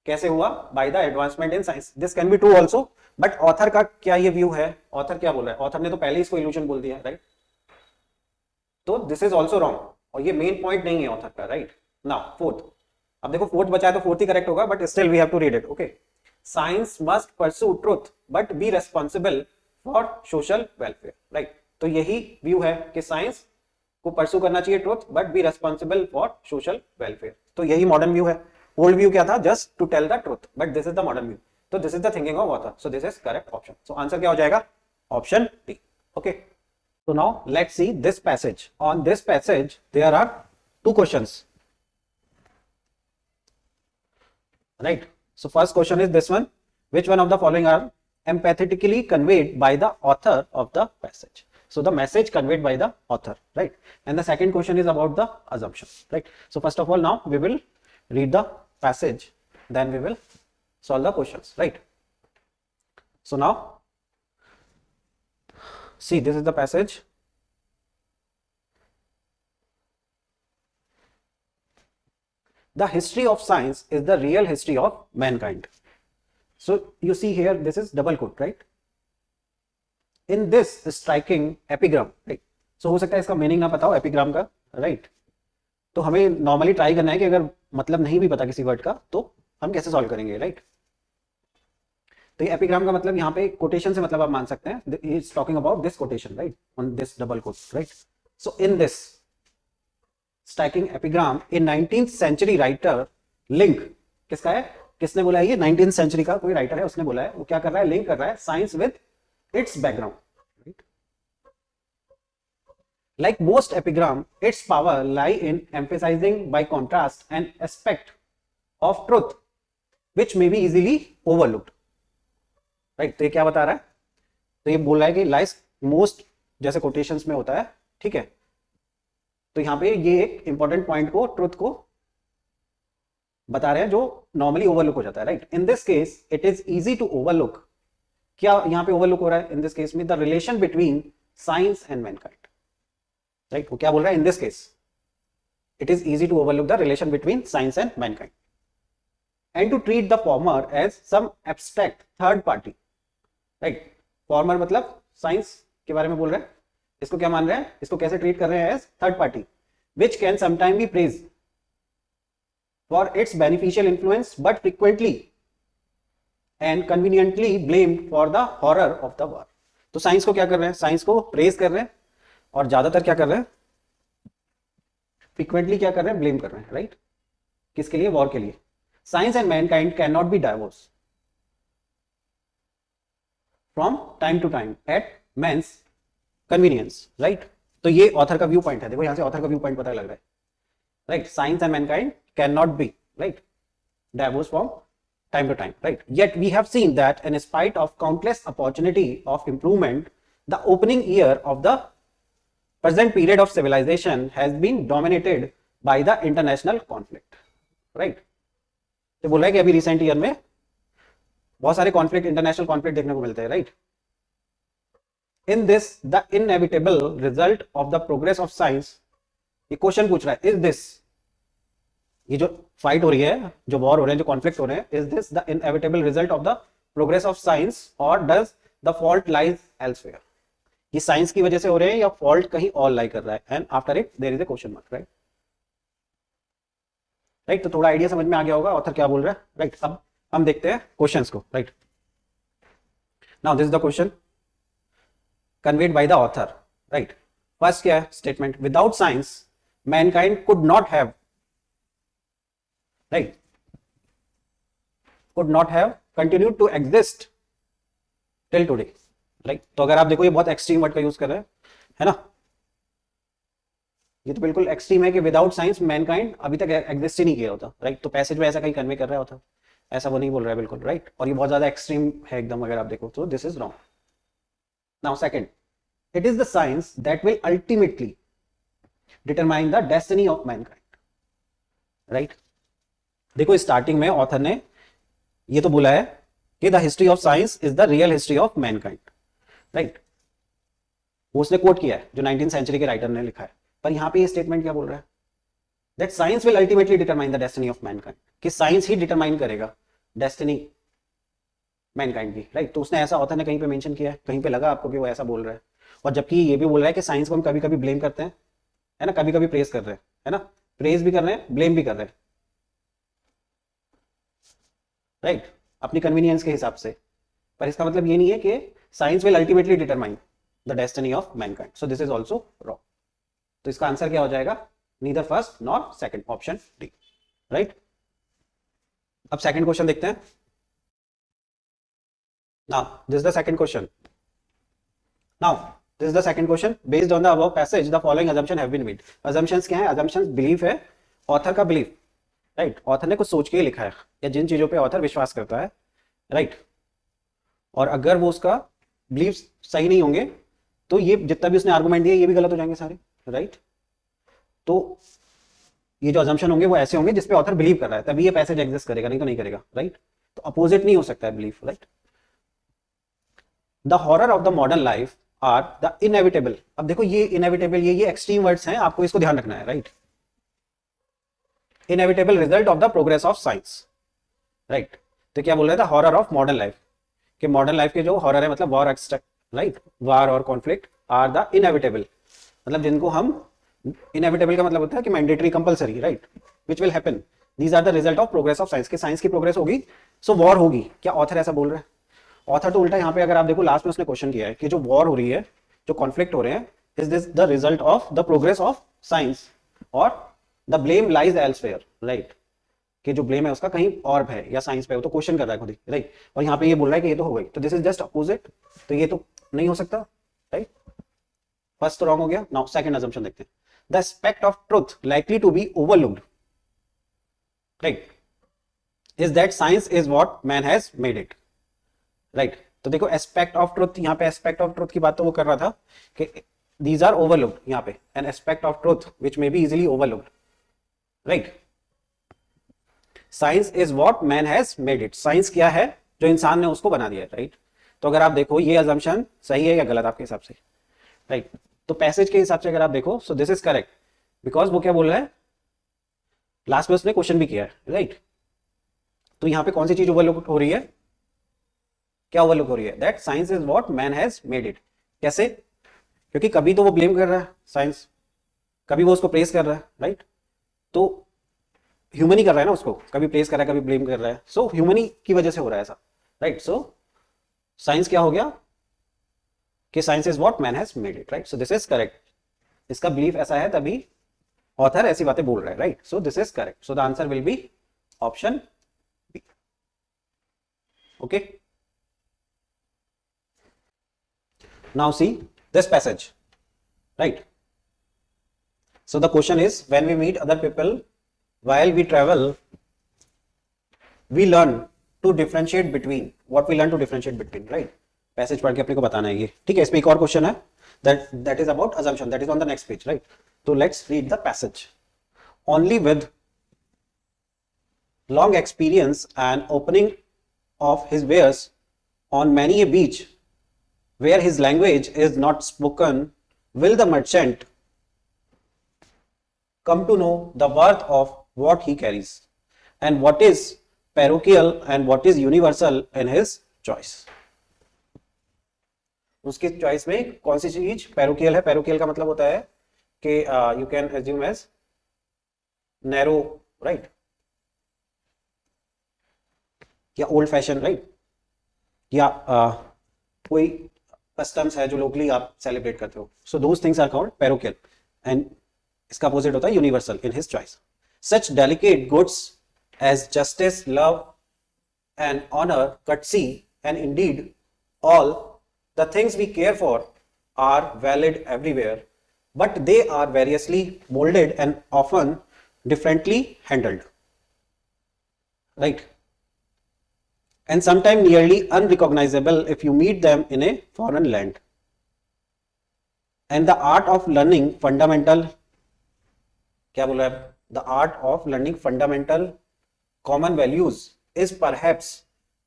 कैसे हुआ, by the advancement in science. This can be true also, but author का क्या ये व्यू है, ऑथर क्या बोल रहा है, ऑथर ने तो पहले ही इसको इल्यूजन बोल दिया है, राइट। तो दिस इज ऑल्सो रॉन्ग, और ये मेन पॉइंट नहीं है ऑथर का, राइट। नाउ फोर्थ, अब देखो फोर्थ बचा है तो फोर्थ ही करेक्ट होगा, but still we have to read it, okay. Science must pursue truth but be responsible for social welfare, right. तो यही व्यू है कि साइंस को परस्यू करना चाहिए truth but be responsible for social welfare. तो यही मॉडर्न व्यू है। ओल्ड व्यू क्या था, just to tell the truth, but this is the modern view. तो this is the thinking of author, so this is correct option. So answer क्या हो जाएगा, option D, okay. So now let's see this passage. On this passage there are two questions, right? So first question is this one, which one of the following are empathetically conveyed by the author of the passage? So the message conveyed by the author, right? And the second question is about the assumption, right? So first of all, now we will read the passage, then we will solve the questions, right? So now see, this is the passage. The history of science is the real history of mankind. So you see here, this is double quote, right? In this striking epigram, right? So हो सकता है इसका मीनिंग ना पता हो एपिग्राम का, राइट। तो हमें नॉर्मली ट्राई करना है कि अगर मतलब नहीं भी पता किसी वर्ड का तो हम कैसे सॉल्व करेंगे, राइट। तो ये एपिग्राम का मतलब यहाँ पे कोटेशन से मतलब आप मान सकते हैं, is talking about this quotation, right, on this double quote, right. So in this striking epigram a 19th century writer link, किसका है, किसने बोला है, ये 19th सेंचुरी का कोई राइटर है, उसने बोला है। वो क्या कर रहा है, लिंक कर रहा है science with its background, right. Like most epigram, it's power lie in emphasizing bye contrast an aspect of truth which may be easily overlooked, right. तो ये क्या बता रहा है, तो ये बोल रहा है कि लाइस मोस्ट जैसे कोटेशंस में होता है, ठीक है। तो यहां पे ये एक इंपॉर्टेंट पॉइंट को, ट्रुथ को बता रहे हैं जो नॉर्मली ओवरलुक हो जाता है, right. In this case it is easy to overlook, क्या यहां पे ओवरलुक हो रहा है इन दिस केस में, the relation between science and mankind, right. वो क्या बोल रहा है, in this case it is easy to overlook the relation between science and mankind and to treat the former as some abstract third party, right. Former मतलब साइंस के बारे में बोल रहे हैं, इसको क्या मान रहे हैं, इसको कैसे ट्रीट कर रहे हैं, as third party, which can sometime be praise for its beneficial influence but frequently and conveniently blamed for the horror of the war. तो साइंस को क्या कर रहे हैं, साइंस को प्रेज कर रहे हैं और ज्यादातर क्या कर रहे हैं, फ्रीक्वेंटली क्या कर रहे हैं, ब्लेम कर रहे हैं, राइट। किसके लिए, वॉर के लिए। Science and mankind can not be divorce from time to time at men's convenience, right. तो ये ऑथर का व्यू पॉइंट है, देखो यहां से ऑथर का व्यू पॉइंट पता लग रहा है, right. Science and mankind can not B, right, divorce from time to time, right. Yet we have seen that in spite of countless opportunity of improvement, the opening year of the present period of civilization has been dominated by the international conflict, right. तो बोल रहा है कि अभी रिसेंट ईयर में बहुत सारे कॉन्फ्लिक्ट, इंटरनेशनल कॉन्फ्लिक्ट देखने को मिलते हैं, right. In this the inevitable result of the progress of science, ये क्वेश्चन पूछ रहा है, इज दिस, ये जो फाइट हो रही है, जो वॉर हो रहे हैं, जो कॉन्फ्लिक्ट हो रहे हैं, is this the inevitable result of the progress of science और does the fault lies elsewhere? ये साइंस की वजह से हो रहे हैं या फॉल्ट कहीं और लाई कर रहा है? And after it there is a question mark, right? Right, तो थोड़ा आइडिया समझ में आ गया होगा ऑथर क्या बोल रहा है, राइट? अब हम देखते हैं क्वेश्चंस को, right? Now this is the question conveyed by the author, right? First क्या है statement? Without science Mankind could not have, right, could not have continued to exist till today, right? तो अगर आप देखो ये बहुत एक्सट्रीम वर्ड का यूज कर रहे हैं, है ना? ये तो बिल्कुल एक्सट्रीम है कि विदाउट साइंस मैनकाइंड अभी तक एग्जिस्ट ही नहीं किया होता, राइट? तो पैसेज में ऐसा कहीं कन्वे कर रहा होता, ऐसा वो नहीं बोल रहा है बिल्कुल, राइट? और ये बहुत ज्यादा एक्सट्रीम है एकदम, अगर आप देखो तो this is wrong. Now second, it is the science that will ultimately determine the destiny of Mankind, right? देखो स्टार्टिंग में ऑथर ने ये तो बोला है कि the history of science is the real history of Mankind, right? वो उसने कोट किया है जो 19th सेंचुरी के राइटर ने लिखा है. पर यहां पे ये स्टेटमेंट क्या बोल रहा है? That science will ultimately determine the destiny of Mankind, कि साइंस ही डिटरमाइन करेगा डेस्टिनी मैनकाइंड की, राइट? तो उसने ऐसा ऑथर ने कहीं पे मेंशन किया है, कहीं पे लगा आपको कि वो ऐसा बोल रहा है? और जबकि ये भी बोल रहा है कि साइंस को हम कभी कभी ब्लेम करते हैं, है ना? कभी कभी प्रेज कर रहे हैं, है ना? प्रेज भी कर रहे हैं, ब्लेम भी कर रहे हैं, राइट? अपनी कन्वीनियंस के हिसाब से. पर इसका मतलब ये नहीं है कि science will ultimately determine the destiny of Mankind. So this is also wrong. तो इसका आंसर क्या हो जाएगा? Neither first nor second, option D, right? अब सेकंड क्वेश्चन देखते हैं. Now this is the second question. Now this is the second question. Based on the above passage the following assumption have been made. assumptions क्या है? assumptions बिलीफ है, ऑथर का बिलीफ, राइट? ऑथर ने कुछ सोच के लिखा है या जिन चीजों पे ऑथर विश्वास करता है, राइट? और अगर वो उसका बिलीफ सही नहीं होंगे तो ये जितना भी उसने आर्गुमेंट दिया ये भी गलत हो जाएंगे सारे, राइट? तो ये जो अजम्पशन होंगे वो ऐसे होंगे जिसपे ऑथर बिलीव कर रहा है, तभी ये पैसेज एग्जिस्ट करेगा, नहीं तो नहीं करेगा, राइट? तो अपोजिट नहीं हो सकता है belief, right? The horror of the modern life are the inevitable. अब देखो ये इनएविटेबल, ये एक्सट्रीम वर्ड्स हैं, आपको इसको ध्यान रखना है, right? Inevitable result of the progress of science, right? तो क्या बोल रहा था? हॉरर ऑफ मॉडर्न लाइफ, कि मॉडर्न लाइफ के जो हॉरर है, मतलब वॉर एक्सट्रैक्ट, राइट? वार और कॉन्फ्लिक्ट आर द इनएविटेबल, मतलब जिनको हम, इनएविटेबल का मतलब होता है कि mandatory, compulsory, right? Which will happen, these are the result of progress of science, के साइंस की प्रोग्रेस होगी सो वॉर होगी. क्या ऑथर ऐसा बोल रहा है? ऑथर तो उल्टा यहाँ पे, अगर आप देखो लास्ट में उसने क्वेश्चन किया है कि जो वॉर हो रही है, जो कॉन्फ्लिक्ट हो रहे हैं, is this the result of the progress of science और the blame lies elsewhere, right? कि जो ब्लेम है उसका कहीं और है या साइंस पे, वो तो क्वेश्चन कर रहा है खुद ही, राइट? और यहाँ पे ये बोल रहा है कि ये तो हो गई, तो दिस इज जस्ट अपोजिट, तो ये तो नहीं हो सकता, राइट? फर्स्ट तो रॉन्ग हो गया. नाउ सेकंड assumption देखते हैं. The aspect of truth likely to be overlooked, right, is that science is what man has made it, right? तो देखो एस्पेक्ट ऑफ ट्रुथ, यहाँ पे एस्पेक्ट ऑफ ट्रुथ की बात तो वो कर रहा था कि दीज आर ओवरलुक्ड, यहाँ पे an aspect of truth which may be easily overlooked, right? Science is what man has made it. Science क्या है? जो इंसान ने उसको बना दिया है, राइट? तो अगर आप देखो ये assumption सही है या गलत आपके हिसाब से, राइट? तो पैसेज के हिसाब से अगर आप देखो, सो दिस इज करेक्ट, बिकॉज वो क्या बोल रहा है, लास्ट में उसने क्वेश्चन भी किया है, राइट? तो यहाँ पे कौन सी चीज ओवरलुक हो रही है? क्या ओवरलुक हो रही है? That science is what man has made it. कैसे? क्योंकि कभी तो वो ब्लेम कर रहा है साइंस, कभी वो उसको प्रेस कर रहा है, राइट? तो ह्यूमन ही कर रहा है ना उसको, कभी प्रेस कर रहा है, कभी ब्लेम कर रहा है, सो ह्यूमन ही की वजह से हो रहा है ऐसा, राइट? सो साइंस क्या हो गया कि science is what man has made it, right? So this is correct. इसका बिलीफ ऐसा है तभी ऑथर ऐसी बातें बोल रहा है, right? So this is correct. So the answer will be option B. Okay, now see this passage, right? So the question is, when we meet other people while we travel, we learn to differentiate between, what we learn to differentiate between, right? Passage पढ़ के अपने को बताना है ये, ठीक है? इस पे एक और क्वेश्चन है, that is about assumption, that is on the next page, right? So let's read the passage. Only with long experience and opening of his wares on many a beach where his language is not spoken will the merchant come to know the worth of what he carries, and what is parochial and what is universal in his choice. उसके चॉइस में कौन सी चीज पैरोकियल है? पैरोकियल का मतलब होता है कि you can assume as narrow, right, या ओल्ड फैशन, राइट, या कोई कस्टम्स है जो लोकली आप सेलिब्रेट करते हो. So those things are called parochial, and इसका अपोजिट होता है universal in his choice. Such delicate goods as justice, love and honour, courtesy, and indeed all the things we care for are valid everywhere, but they are variously molded and often differently handled, right, and sometimes nearly unrecognizable if you meet them in a foreign land. And the art of learning fundamental, क्या बोला है? The art of learning fundamental common values is perhaps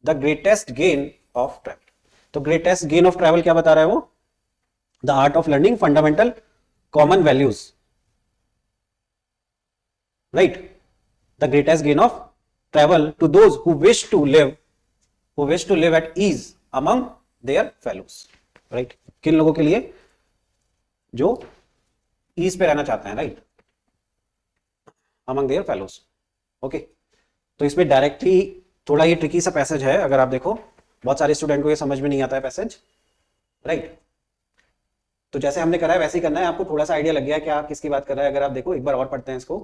the greatest gain of travel. तो ग्रेटेस्ट गेन ऑफ ट्रैवल क्या बता रहा है वो? The art of learning fundamental common values, right. The greatest gain of travel to those who wish to live at ease among their fellows, right. किन लोगों के लिए? जो ईज पे रहना चाहते हैं, right, among their fellows. Okay, तो इसमें डायरेक्टली थोड़ा ये ट्रिकी सा पैसेज है. अगर आप देखो, बहुत सारे स्टूडेंट को ये समझ में नहीं आता है पैसेज, राइट. तो जैसे हमने करा है वैसे ही करना है. आपको थोड़ा सा आइडिया लग गया है कि आप किसकी बात कर रहा है. अगर आप देखो एक बार और पढ़ते हैं इसको,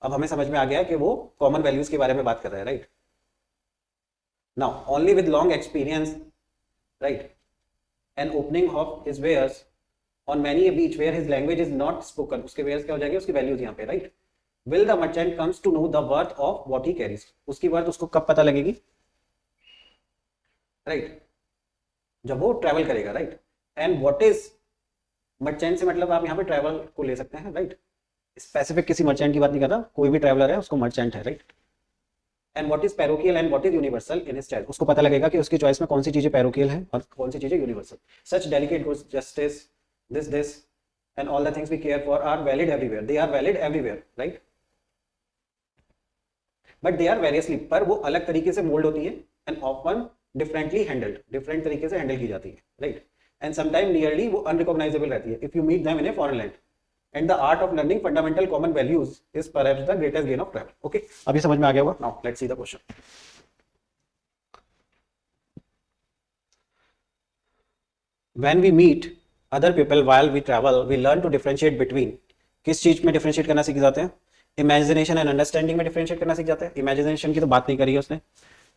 अब हमें समझ में आ गया है कि वो कॉमन वैल्यूज के बारे में बात कर रहा है, right. Now only with long experience, right, and opening of his wares on many a beach where his language is not spoken, उसके वेयर्स क्या हो जाएंगे? उसकी वैल्यूज यहाँ पे, right. Will the merchant comes to know the worth of what he carries, उसकी वर्थ उसको कब पता लगेगी? राइट, जब वो ट्रैवल करेगा, right. And what is merchant से मतलब आप यहाँ पे ट्रैवल को ले सकते हैं, राइट. स्पेसिफिक किसी मर्चेंट की बात नहीं कर रहा, कोई भी ट्रैवलर है उसको मर्चेंट है, right. And what is parochial and what is universal in his choice, उसको पता लगेगा कि उसकी चॉइस में कौन सी चीजें पैरोकियल है और कौन सी चीजें universal. Such delicate goods, justice, this and all the things we care for are valid everywhere, they are valid everywhere, right. But they are variously, पर वो अलग तरीके से मोल्ड होती है, and often differently handled, different तरीके से हैंडल की जाती है, राइट. एंड समटाइम नियरली वो अनरिकॉग्नाइजेबल रहती है if you meet them in a foreign land. And the art of learning fundamental common values is perhaps the greatest gain of travel. Okay, अभी समझ में आ गया होगा. Now let's see the question. When we meet other people while we travel we learn to differentiate between, किस चीज में डिफरेंशिएट करना सीख जाते हैं? इमेजिनेशन एंड अंडरस्टैंडिंग में डिफरेंशिएट करना सीख जाते हैं. इमेजिनेशन की तो बात नहीं करी है उसने,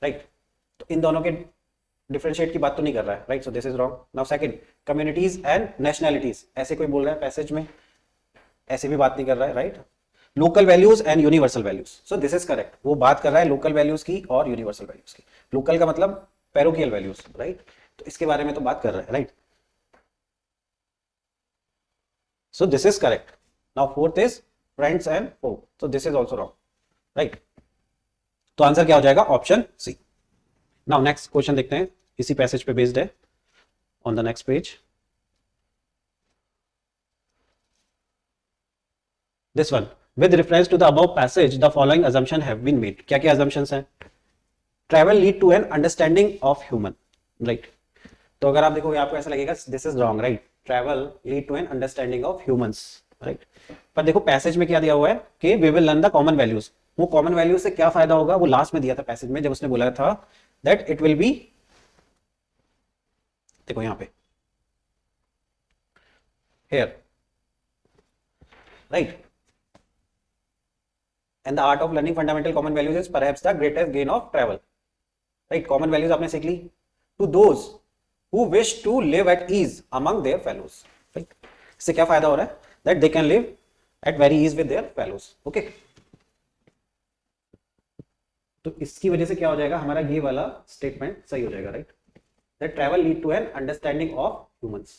राइट. तो इन दोनों के डिफरेंशिएट की बात तो नहीं कर रहा है, right. So this is wrong. Now second, communities and nationalities, ऐसे कोई बोल रहा है पैसेज में, ऐसे भी बात नहीं कर रहा है, right. Local values and universal values, so this is correct. वो बात कर रहा है लोकल वैल्यूज की और यूनिवर्सल वैल्यूज की. लोकल का मतलब पैरोकियल वैल्यूज, राइट. तो इसके बारे में तो बात कर रहा है, right. So this is correct. Now fourth is friends and foe, so this is also wrong, right. तो आंसर क्या हो जाएगा? Option C. Now next question देखते हैं, इसी पैसेज पे बेस्ड है. On the next page, this one, with reference to the above passage the following assumption have been made. क्या क्या assumptions हैं? Travel lead to an understanding of human, right. तो अगर आप देखोगे आपको ऐसा लगेगा this is wrong, right. Travel lead to an understanding of humans, right. पर देखो पैसेज में क्या दिया हुआ है कि we will learn the common values. वो कॉमन वैल्यूज से क्या फायदा होगा वो लास्ट में दिया था पैसेज में, जब उसने बोला था दैट इट विल बी, देखो यहां पे here, right. And the art of learning fundamental common values is perhaps the greatest gain of travel, right. Common values आपने सीख ली. To those who wish to live at ease among their fellows, right. इससे क्या फायदा हो रहा है? That they can live at very ease with their fellows. Okay, तो इसकी वजह से क्या हो जाएगा? हमारा ये वाला स्टेटमेंट सही हो जाएगा, right. That travel lead to an understanding of humans,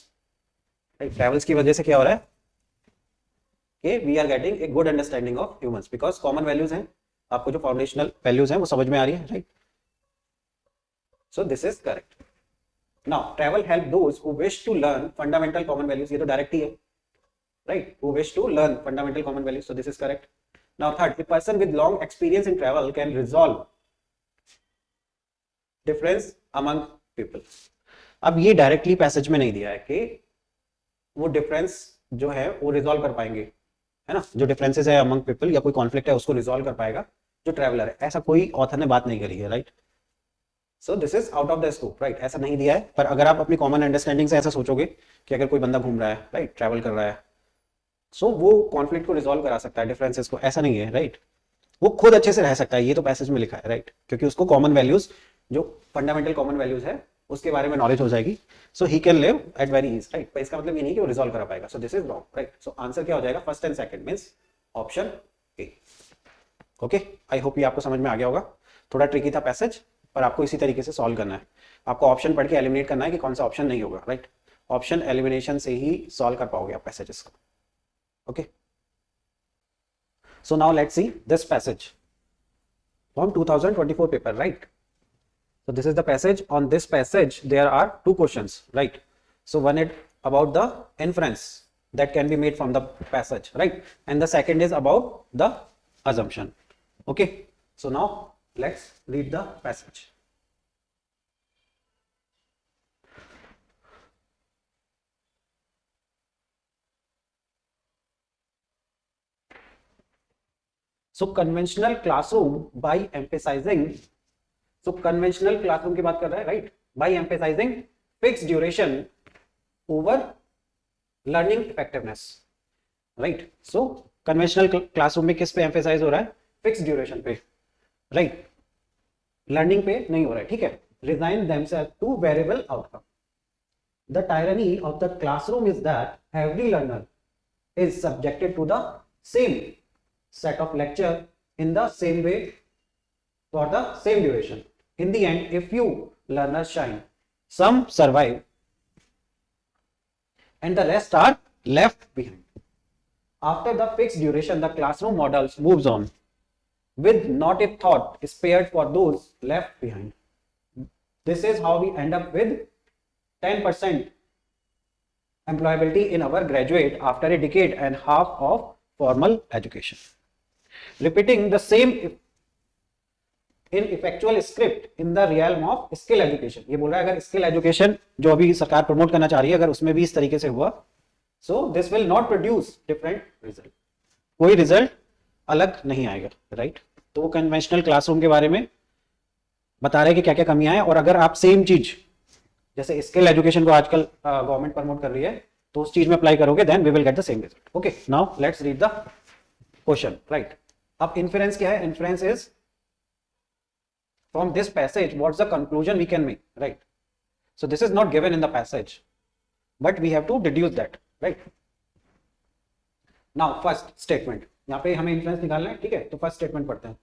right. Travels की वजह से क्या हो रहा है कि we are getting a good understanding of humans, because common values हैं. आपको जो फाउंडेशनल वैल्यूज हैं वो समझ में आ रही है, right. So this is correct. Now travel help those who wish to learn fundamental common values, ये तो डायरेक्ट ही है, right. Who wish to learn fundamental common values, so this is correct. Now third, a person with long experience in travel can resolve difference among people. अब ये डायरेक्टली पैसेज में नहीं दिया है कि वो डिफरेंस जो है वो रिजॉल्व कर पाएंगे, है ना, जो डिफरेंसेस है अमंग पीपल या कोई कॉन्फ्लिक्ट है उसको रिजॉल्व कर पाएगा जो ट्रैवलर है, ऐसा कोई ऑथर ने बात नहीं करी है, right. So this is out of the scope, right, ऐसा नहीं दिया है. पर अगर आप अपनी कॉमन अंडरस्टैंडिंग से ऐसा सोचोगे कि अगर कोई बंदा घूम रहा है, राइट, ट्रैवल कर रहा है, सो वो कॉन्फ्लिक्ट को रिजॉल्व करा सकता है, डिफरेंसेस को, ऐसा नहीं है, राइट. वो खुद अच्छे से रह सकता है, ये तो पैसेज में लिखा है, राइट, क्योंकि उसको कॉमन वैल्यूज, जो फंडामेंटल कॉमन वैल्यूज है उसके बारे में नॉलेज हो जाएगी. So he can live at very ease, right. पर इसका मतलब ये नहीं कि वो रिजॉल्व करा पाएगा. सो this is wrong, right. So answer क्या हो जाएगा, first and second means option A. Okay, I hope ये आपको समझ में आ गया होगा. थोड़ा ट्रिकी था पैसेज, पर आपको इसी तरीके से सॉल्व करना है. आपको ऑप्शन पढ़ के एलिमिनेट करना है कि कौन सा ऑप्शन नहीं होगा, राइट. ऑप्शन एलिमिनेशन से ही सॉल्व कर पाओगे आप पैसेजेस को. Okay, so now let's see this passage from 2024 paper, right. So this is the passage. On this passage there are two questions, right. So one is about the inference that can be made from the passage, right, and the second is about the assumption. Okay, so now let's read the passage. So conventional classroom by emphasizing, so conventional classroom की बात कर रहा है, right, by emphasizing fixed duration over learning effectiveness, right. So conventional classroom में किस पे emphasize हो रहा है, fixed duration पे, right, learning पे नहीं हो रहा है, ठीक है. resign themselves to variable outcome. The tyranny of the classroom is that every learner is subjected to the same set of lecture in the same way for the same duration. In the end, if few learners shine, some survive and the rest are left behind. After the fixed duration, the classroom models moves on with not a thought spared for those left behind. This is how we end up with 10% employability in our graduate after a decade and half of formal education. Repeating the same ineffectual script in the realm of skill education. ये बोल रहा है अगर skill education जो अभी सरकार प्रमोट करना चाह रही है, अगर उसमें भी इस तरीके से हुआ, so this will not produce different result. कोई रिजल्ट अलग नहीं आएगा, राइट. तो वो कन्वेंशनल क्लासरूम के बारे में बता रहे हैं कि क्या क्या कमियां हैं, और अगर आप सेम चीज जैसे स्किल एजुकेशन को आजकल गवर्नमेंट प्रमोट कर रही है तो उस चीज में अप्लाई करोगे, then we will get the same result. Okay, now let's read the question, right. अब इन्फरेंस क्या है, inference is from this passage what's the conclusion we can make, right. So this is not given in the passage but we have to deduce that, right. Now first statement, यहाँ पे हमें इन्फ्लुएंस निकालना है, ठीक है. तो फर्स्ट स्टेटमेंट पढ़ते हैं,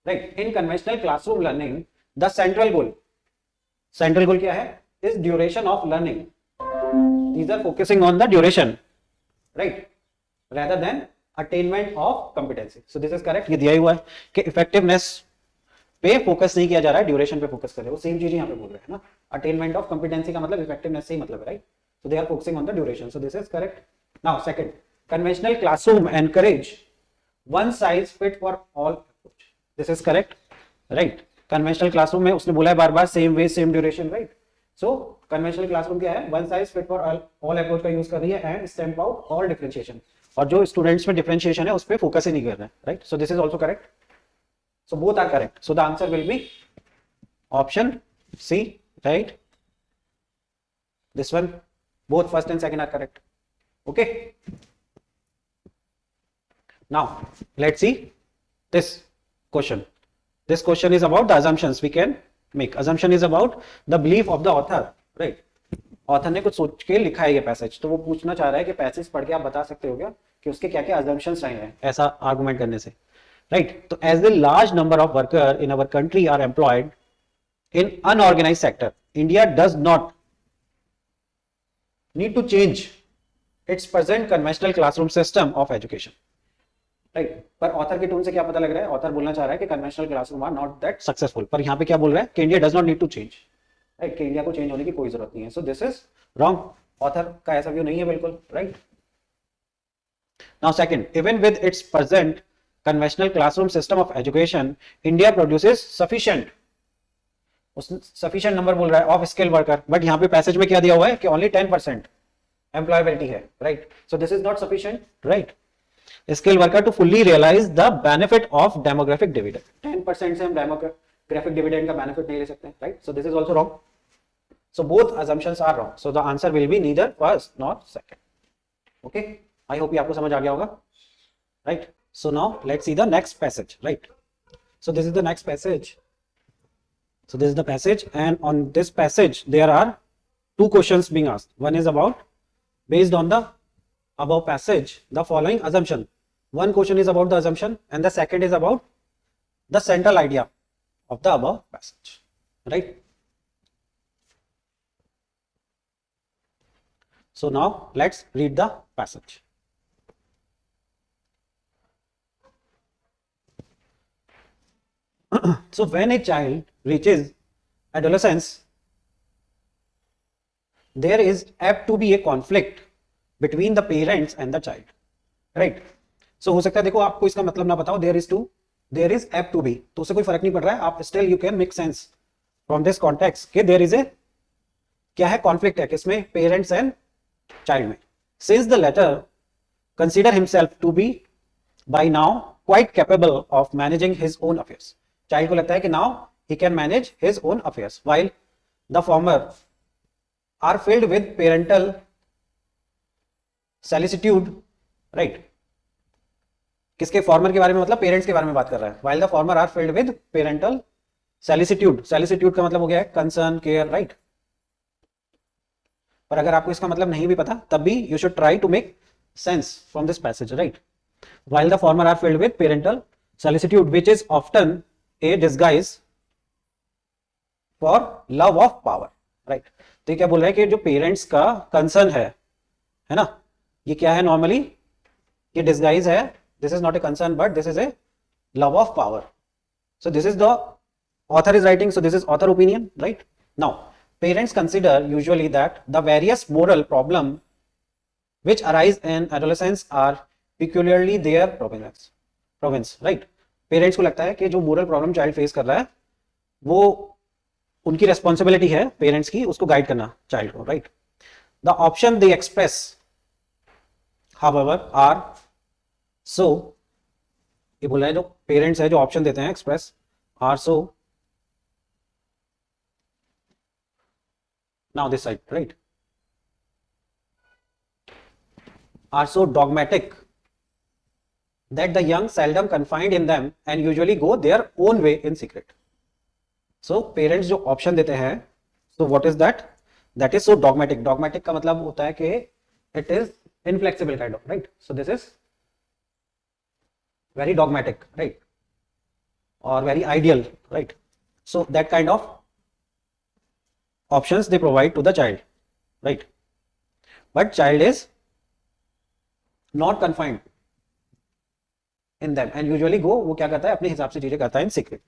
right. In conventional classroom learning the central goal क्या है, is duration of learning. These are focusing on the duration, right, rather than attainment of competency. So this is correct. ये दिया ही हुआ है कि effectiveness पे फोकस नहीं किया जा रहा है, ड्यूरेशन पे फोकस कर रहे हैं. वो सेम चीज यहाँ पे बोल रहे हैं ना. अटेनमेंट ऑफ कॉम्पिटेंसी का मतलब इफेक्टिवनेस से ही मतलब है, right. So they are focusing on the duration. So this is correct. Now second, conventional classroom encourage one size fit for all approach. This is correct, right. Conventional classroom में उसने बोला है बार बार same way same duration, right. So conventional classroom क्या है, one size fit for all approach का यूज कर रही है and stamp out all differentiation. और जो स्टूडेंट्स में डिफरेंशिएशन है उस पर फोकस ही नहीं कर रहे हैं, right. So this is also correct. So both are correct. So the answer will be option C, right. This one, both first and second are correct. Okay, now let's see this question. This question is about the assumptions we can make. Assumption is about the belief of the author, right? Author ने कुछ सोच के लिखा है ये पैसेज, तो वो पूछना चाह रहा है कि पैसेज पढ़ के आप बता सकते हो क्या कि उसके क्या क्या assumptions रहे हैं ऐसा आर्गुमेंट करने से, right? तो as the large number of workers in our country are employed in unorganized sector, India does not need to change its present conventional classroom system of education. Right. पर ऑथर के टोन से क्या पता लग रहा है, ऑथर बोलना चाह रहा है कि conventional classroom are not that successful. पर यहाँ पे क्या बोल रहा है कि India does not need to change, right, कि इंडिया को चेंज होने की कोई जरूरत नहीं है. So this is wrong. Author का ऐसा व्यू नहीं है बिल्कुल, right. Now second, even with its present conventional classroom system of education, India produces sufficient, sufficient number बोल रहा है of skilled worker, but यहाँ पे पैसेज में क्या दिया हुआ है कि only 10% employability है, right? So this is not sufficient, right? Skilled worker to fully realize the benefit of demographic dividend. 10% से हम demographic dividend का benefit नहीं ले सकते, right? So this is also wrong. So both assumptions are wrong. So the answer will be neither first nor second. Okay? I hope ये आपको समझ आ गया होगा, right? So now let's see the next passage, right? So this is the next passage. So this is the passage, and on this passage there are two questions being asked. One is about, based on the above passage, the following assumption. One question is about the assumption, and the second is about the central idea of the above passage, right? So now let's read the passage. So when a child reaches adolescence, there is apt to be a conflict between the parents and the child, right? So हो सकता है, देखो आपको इसका मतलब ना बताओ, there is apt to be, तो उससे कोई फर्क नहीं पड़ रहा है, आप still you can make sense from this context कि there is a, क्या है, conflict है किसमें, parents and child में. Since the latter consider himself to be by now quite capable of managing his own affairs. Child को लगता है कि now he can manage his own affairs, while the former are filled with parental solicitude, right? किसके, फॉर्मर के बारे में, मतलब पेरेंट्स के बारे में बात कर रहा है. while the former are filled with parental solicitude. solicitude का मतलब हो गया है concern, care, right? पर अगर आपको इसका मतलब नहीं भी पता तब भी you should try to make sense from this passage, right? while the former are filled with parental solicitude, which is often a disguise for love of power, right? तो ये क्या बोल रहा है कि जो पेरेंट्स का कंसर्न है ना, ये क्या है, नॉर्मली ये डिस्गाइज है. This is not a concern but this is A love of power. So this is the author is writing, so this is author opinion, right? Now parents consider usually that the various moral problem which arise in adolescence are peculiarly their province, right? Parents को लगता है कि जो मोरल प्रॉब्लम चाइल्ड फेस कर रहा है वो उनकी रेस्पॉन्सिबिलिटी है, पेरेंट्स की, उसको गाइड करना चाइल्ड को, right? The option they express however are so, ये बोला है जो पेरेंट्स है जो ऑप्शन देते हैं express are so, now this side, right, are so dogmatic that the young seldom confide in them and usually go their own way in secret. So parents जो option देते हैं, so what is that? That is so dogmatic. Dogmatic का मतलब होता है कि it is inflexible kind of, right? So this is very dogmatic, right? Or very ideal, right? So that kind of options they provide to the child, right? But child is not confined in them and usually go, वो क्या करता है, अपने हिसाब से चीजें करता है in secret,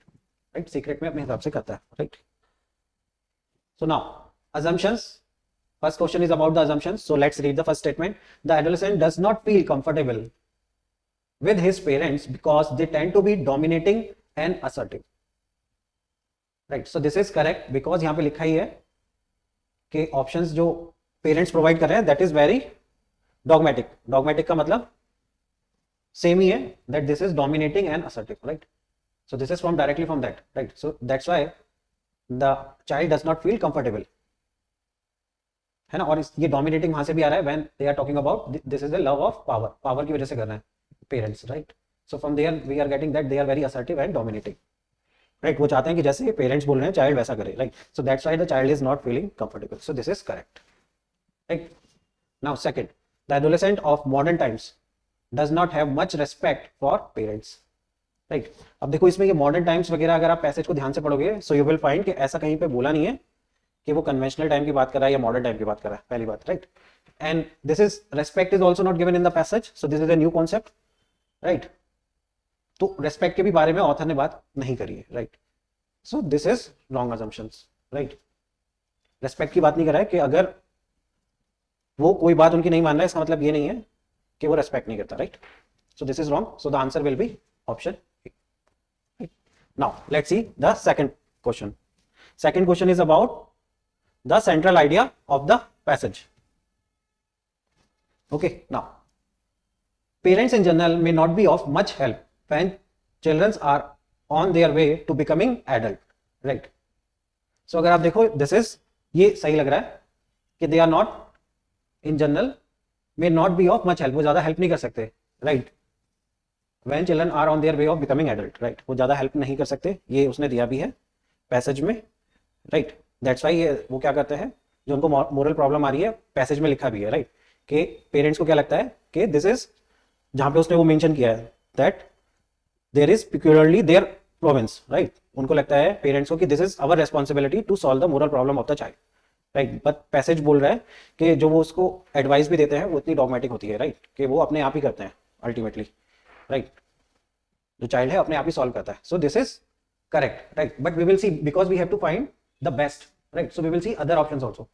right? secret में अपने हिसाब से करता है, right? So now assumptions. First question is about the assumptions. So let's read the first statement. The adolescent does not feel comfortable with his parents because they tend to be dominating and assertive, right? So this is correct because यहाँ पे लिखा ही है कि options जो parents provide कर रहे हैं that is very dogmatic. Dogmatic का मतलब सेम ही है, that this is dominating and assertive, right? So this is from directly from that, right? So that's why the child does not feel comfortable, है ना? और ये dominating वहां से भी आ रहा है when they are talking about this is the love of power. Power की वजह से कर रहे हैं parents, right? So from there we are getting that they are very assertive and dominating, right? वो चाहते हैं कि जैसे parents बोल रहे हैं child वैसा करे, right? So that's why the child is not feeling comfortable. So this is correct, right? Now second, the adolescent of modern times does not have much respect for parents, right? अब देखो इसमें ये मॉडर्न टाइम्स वगैरह अगर आप पैसेज को ध्यान से पढ़ोगे सो यू विल फाइंड कि ऐसा कहीं पे बोला नहीं है कि वो कन्वेंशनल टाइम की बात कर रहा है या मॉडर्न टाइम की बात कर रहा है, पहली बात, right? And this is respect is also not given in the passage, so this is a new concept, right? तो रेस्पेक्ट के भी बारे में ऑथर ने बात नहीं करी है, right? So this is wrong assumptions, right? Respect की बात नहीं कर रहा है कि अगर वो कोई बात उनकी नहीं मान रहा है इसका मतलब ये नहीं है कि वो रेस्पेक्ट नहीं करता, right? So this is wrong, so the answer will be option A. Now let's see the second question. Second question is about the central idea of the passage. Okay, now parents in general may not be of much help when children are on their way to becoming adult, right? So अगर आप देखो this is, ये सही लग रहा है कि they are not in general may not be of much help, वो ज्यादा हेल्प नहीं कर सकते, right? When children are on their way of becoming adult, right? वो ज्यादा हेल्प नहीं कर सकते, ये उसने दिया भी है पैसेज में, राइट. दैट्स वाई वो क्या करते हैं, जो उनको मोरल प्रॉब्लम आ रही है पैसेज में लिखा भी है, राइट, कि पेरेंट्स को क्या लगता है कि दिस इज, जहां पे उसने वो मेंशन किया है that there is peculiarly their province, right. उनको लगता है पेरेंट्स को कि this is our responsibility to solve the moral problem of the child, right. But passage बोल रहा है कि जो वो उसको एडवाइस भी देते हैं वो इतनी डॉगमेटिक होती है, राइट, कि वो अपने आप ही करते हैं अल्टीमेटली, राइट. जो चाइल्ड है अपने आप ही सॉल्व करता है. So this is correct, right, but we will see, because we have to find the best, right, so we will see other options also.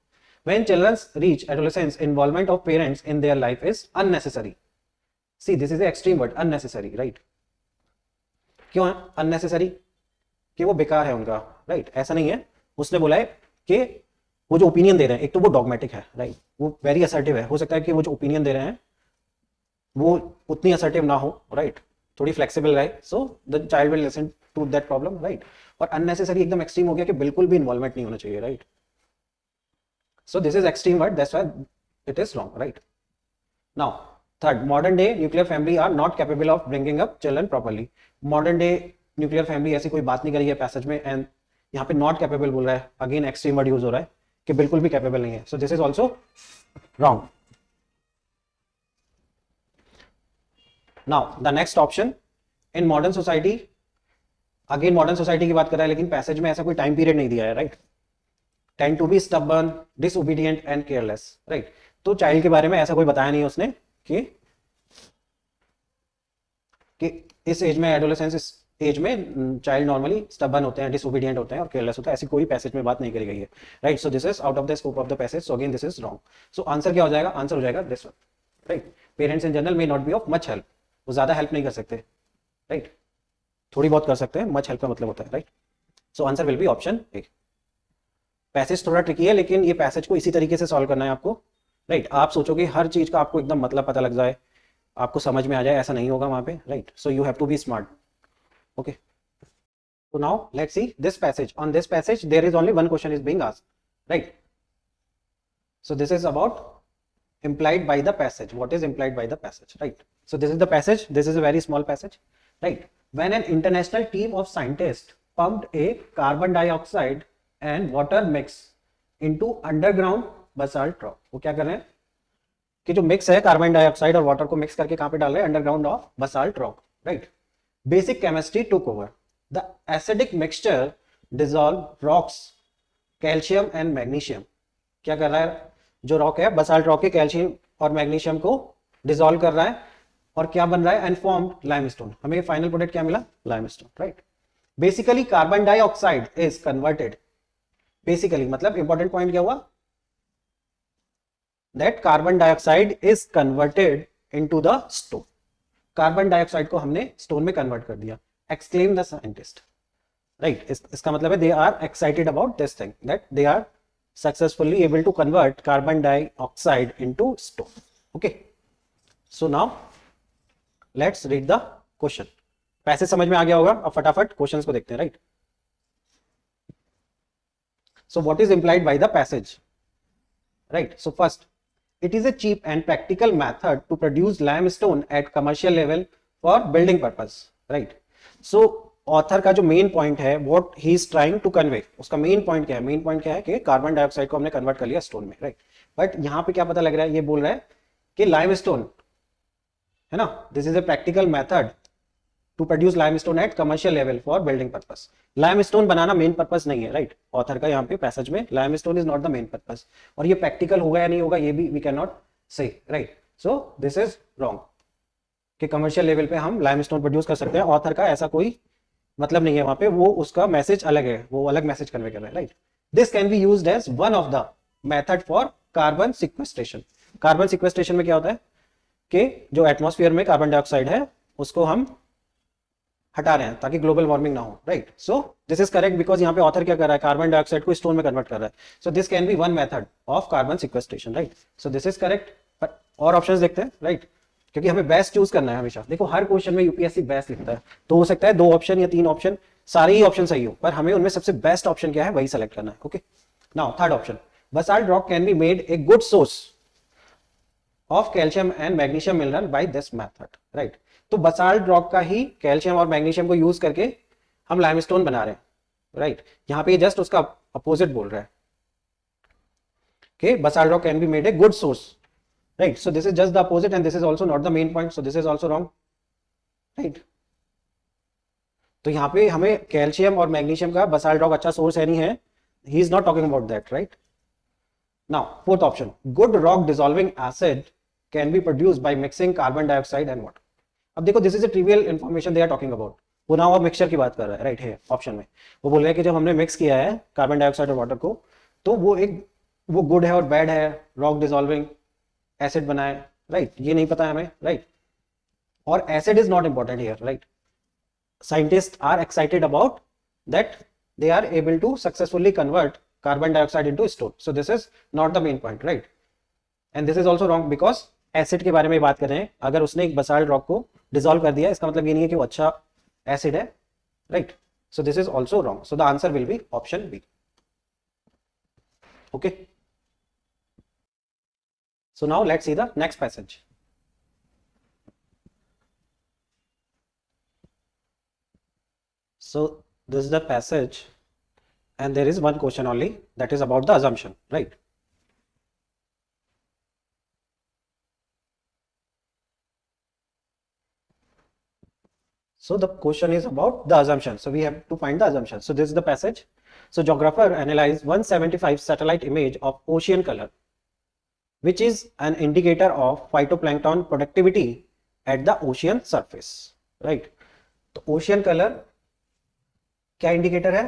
When children reach adolescence, involvement of parents in their life is unnecessary. See, this is the extreme word, unnecessary, right. क्यों है unnecessary? कि वो बेकार है उनका, right. ऐसा नहीं है, उसने बोला है कि वो जो ओपिनियन दे रहे हैं, एक तो वो डॉगमेटिक है, राइट, वो वेरी असर्टिव है, हो सकता है कि वो जो ओपिनियन दे रहे हैं वो उतनी असर्टिव ना हो, राइट, थोड़ी फ्लेक्सिबल रहे, so the child will listen to that problem, right. और अननेसेसरी एकदम एक्सट्रीम हो गया कि बिल्कुल भी इन्वॉल्वमेंट नहीं होना चाहिए, right. So this is extreme word, that's why it is wrong, right. Now third, modern day nuclear family are not capable of bringing up children properly. Modern day nuclear family ऐसी कोई बात नहीं करी है पैसेज में, एंड यहाँ पे नॉट कैपेबल बोल रहा है, अगेन एक्सट्रीम वर्ड यूज हो रहा है कि बिल्कुल भी कैपेबल नहीं है. So this is also wrong. Now the next option, in modern society, again modern society की बात कर रहा है, लेकिन पैसेज में ऐसा कोई टाइम पीरियड नहीं दिया है, right. Tend to be stubborn, disobedient and careless, right. तो चाइल्ड के बारे में ऐसा कोई बताया नहीं है उसने कि इस एज में, एडोलेसेंस इस एज में चाइल्ड नॉर्मली स्टबर्न होते हैं, डिसओबीडिएंट होते हैं और केयरलेस होता है, ऐसी कोई पैसेज में बात नहीं करी गई है, right. So this is out of the scope of the passage, so again this is wrong. So answer क्या हो जाएगा, आंसर हो जाएगा this one, right. Parents in general may not be of much help, वो ज्यादा हेल्प नहीं कर सकते, राइट, थोड़ी बहुत कर सकते हैं, मच हेल्प का मतलब होता है, right. So answer will be option A. Passage थोड़ा ट्रिकी है, लेकिन ये पैसेज को इसी तरीके से सॉल्व करना है आपको, राइट. आप सोचोगे हर चीज का आपको एकदम मतलब पता लग जाए, आपको समझ में आ जाए, ऐसा नहीं होगा वहां पे, right. So you have to be smart, okay. So now let's see this passage. On this passage there is only one question is being asked, right. So this is about implied by the passage. What is implied by the passage, right? So this is the passage, this is a very small passage, right. When an international team of scientists pumped a carbon dioxide and water mix into underground basalt rock, वो क्या कर रहे हैं कि जो मिक्स है कार्बन डाइऑक्साइड और वाटर को मिक्स करके कहां पे डाल रहे हैं, underground of basalt rock, right. Basic chemistry took over. The acidic mixture dissolve rocks, calcium and magnesium. क्या कर रहा है, जो रॉक है बसाल्ट रॉक के कैल्शियम और मैग्नीशियम को डिसॉल्व कर रहा है और क्या बन रहा है, एंड फॉर्म्ड लाइमस्टोन. हमें फाइनल प्रोडक्ट क्या मिला, limestone, right. Basically carbon dioxide is converted, basically मतलब इंपॉर्टेंट पॉइंट क्या हुआ, that carbon dioxide is converted into the stone. Carbon dioxide को हमने स्टोन में कन्वर्ट कर दिया. Exclaim the scientist, right. इसका मतलब है they are excited about this thing, that they are successfully able to convert carbon dioxide into stone. Okay, so now let's read the question. Passage समझ में आ गया होगा, अब फटाफट क्वेश्चंस को देखते हैं, right. So what is implied by the passage, right. So first, it is a cheap and practical method to produce limestone at commercial level for building purpose, right. So author का जो मेन पॉइंट है, what he is trying to convey, उसका मेन पॉइंट क्या है, मेन पॉइंट क्या है कि कार्बन डाइऑक्साइड को हमने कन्वर्ट कर लिया स्टोन में, राइट. बट यहां पे क्या पता लग रहा है, ये बोल रहा है कि लाइमस्टोन है ना, this is a practical method to produce limestone at commercial level for building purpose. Limestone बनाना मेन पर्पस नहीं है, राइट. ऑथर का यहाँ पे पैसेज में limestone is not the main purpose, और ये प्रैक्टिकल होगा या नहीं होगा ये भी we can not say, right. So this is wrong कि कमर्शियल लेवल पे हम लाइमस्टोन प्रोड्यूस कर सकते हैं. ऑथर का ऐसा कोई मतलब नहीं है वहां पे, वो उसका मैसेज अलग है, वो अलग मैसेज कन्वे कर रहा है, right. This can be used as one of the method for carbon sequestration. Carbon sequestration में क्या होता है कि जो एटमॉस्फेयर में कार्बन डाइऑक्साइड है उसको हम हटा रहे हैं ताकि ग्लोबल वार्मिंग ना हो, right. So this is correct because यहाँ पे ऑथर क्या कर रहा है, कार्बन डाइऑक्साइड को स्टोन में कन्वर्ट कर रहा है। So this can B one method of carbon sequestration, right. So this is correct. और ऑप्शंस देखते हैं, राइट, क्योंकि हमें बेस्ट चूज करना है हमेशा। देखो हर क्वेश्चन में यूपीएससी बेस्ट लिखता है, तो हो सकता है 2 ऑप्शन या 3 ऑप्शन सारे ही ऑप्शन सही हो, पर हमें उनमें सबसे बेस्ट ऑप्शन क्या है वही सेलेक्ट करना है। Okay, now third option, basalt rock can be made a good source of calcium and magnesium mineral by this method, right। तो basalt rock का ही कैल्शियम और मैग्नीशियम को यूज करके हम लाइमस्टोन बना रहे हैं, राइट। यहाँ पे जस्ट उसका अपोजिट बोल रहा है कि basalt rock can be made a good source, right। so this is just the opposite and this is also not the main point, so this is also wrong, right। तो यहाँ पे हमें कैल्शियम और मैग्नीशियम का basalt rock अच्छा सोर्स है नहीं है, he is not talking about that, right। Now, fourth option, good rock dissolving acid can be produced by mixing carbon dioxide and water. अब देखो, this is a trivial information they are talking about. वो ना वो मिक्सचर की बात कर रहा है, राइट है ऑप्शन में। वो बोल रहे हैं कि जब हमने मिक्स किया है कार्बन डाइऑक्साइड और वाटर को, तो वो गुड है और बैड है, रॉक डिसॉल्विंग एसिड बना है, राइट। ये नहीं पता है हमें, राइट। और acid is not important here, right. Scientist are excited about that they are able to successfully convert carbon dioxide into stone, so this is not the main point, right। and this is also wrong because acid के बारे में बात कर रहे हैं। अगर उसने एक basalt rock को dissolve कर दिया, इसका मतलब ये नहीं है कि वो अच्छा acid है, right। so this is also wrong, so the answer will be option B। okay, so now let's see the next passage। so this is the passage and there is one question only, that is about the assumption, right। so the question is about the assumption, so we have to find the assumption। so this is the passage। so geographer analyzed 175 satellite image of ocean color, which is an indicator of phytoplankton productivity at the ocean surface, right। तो ocean color क्या इंडिकेटर है,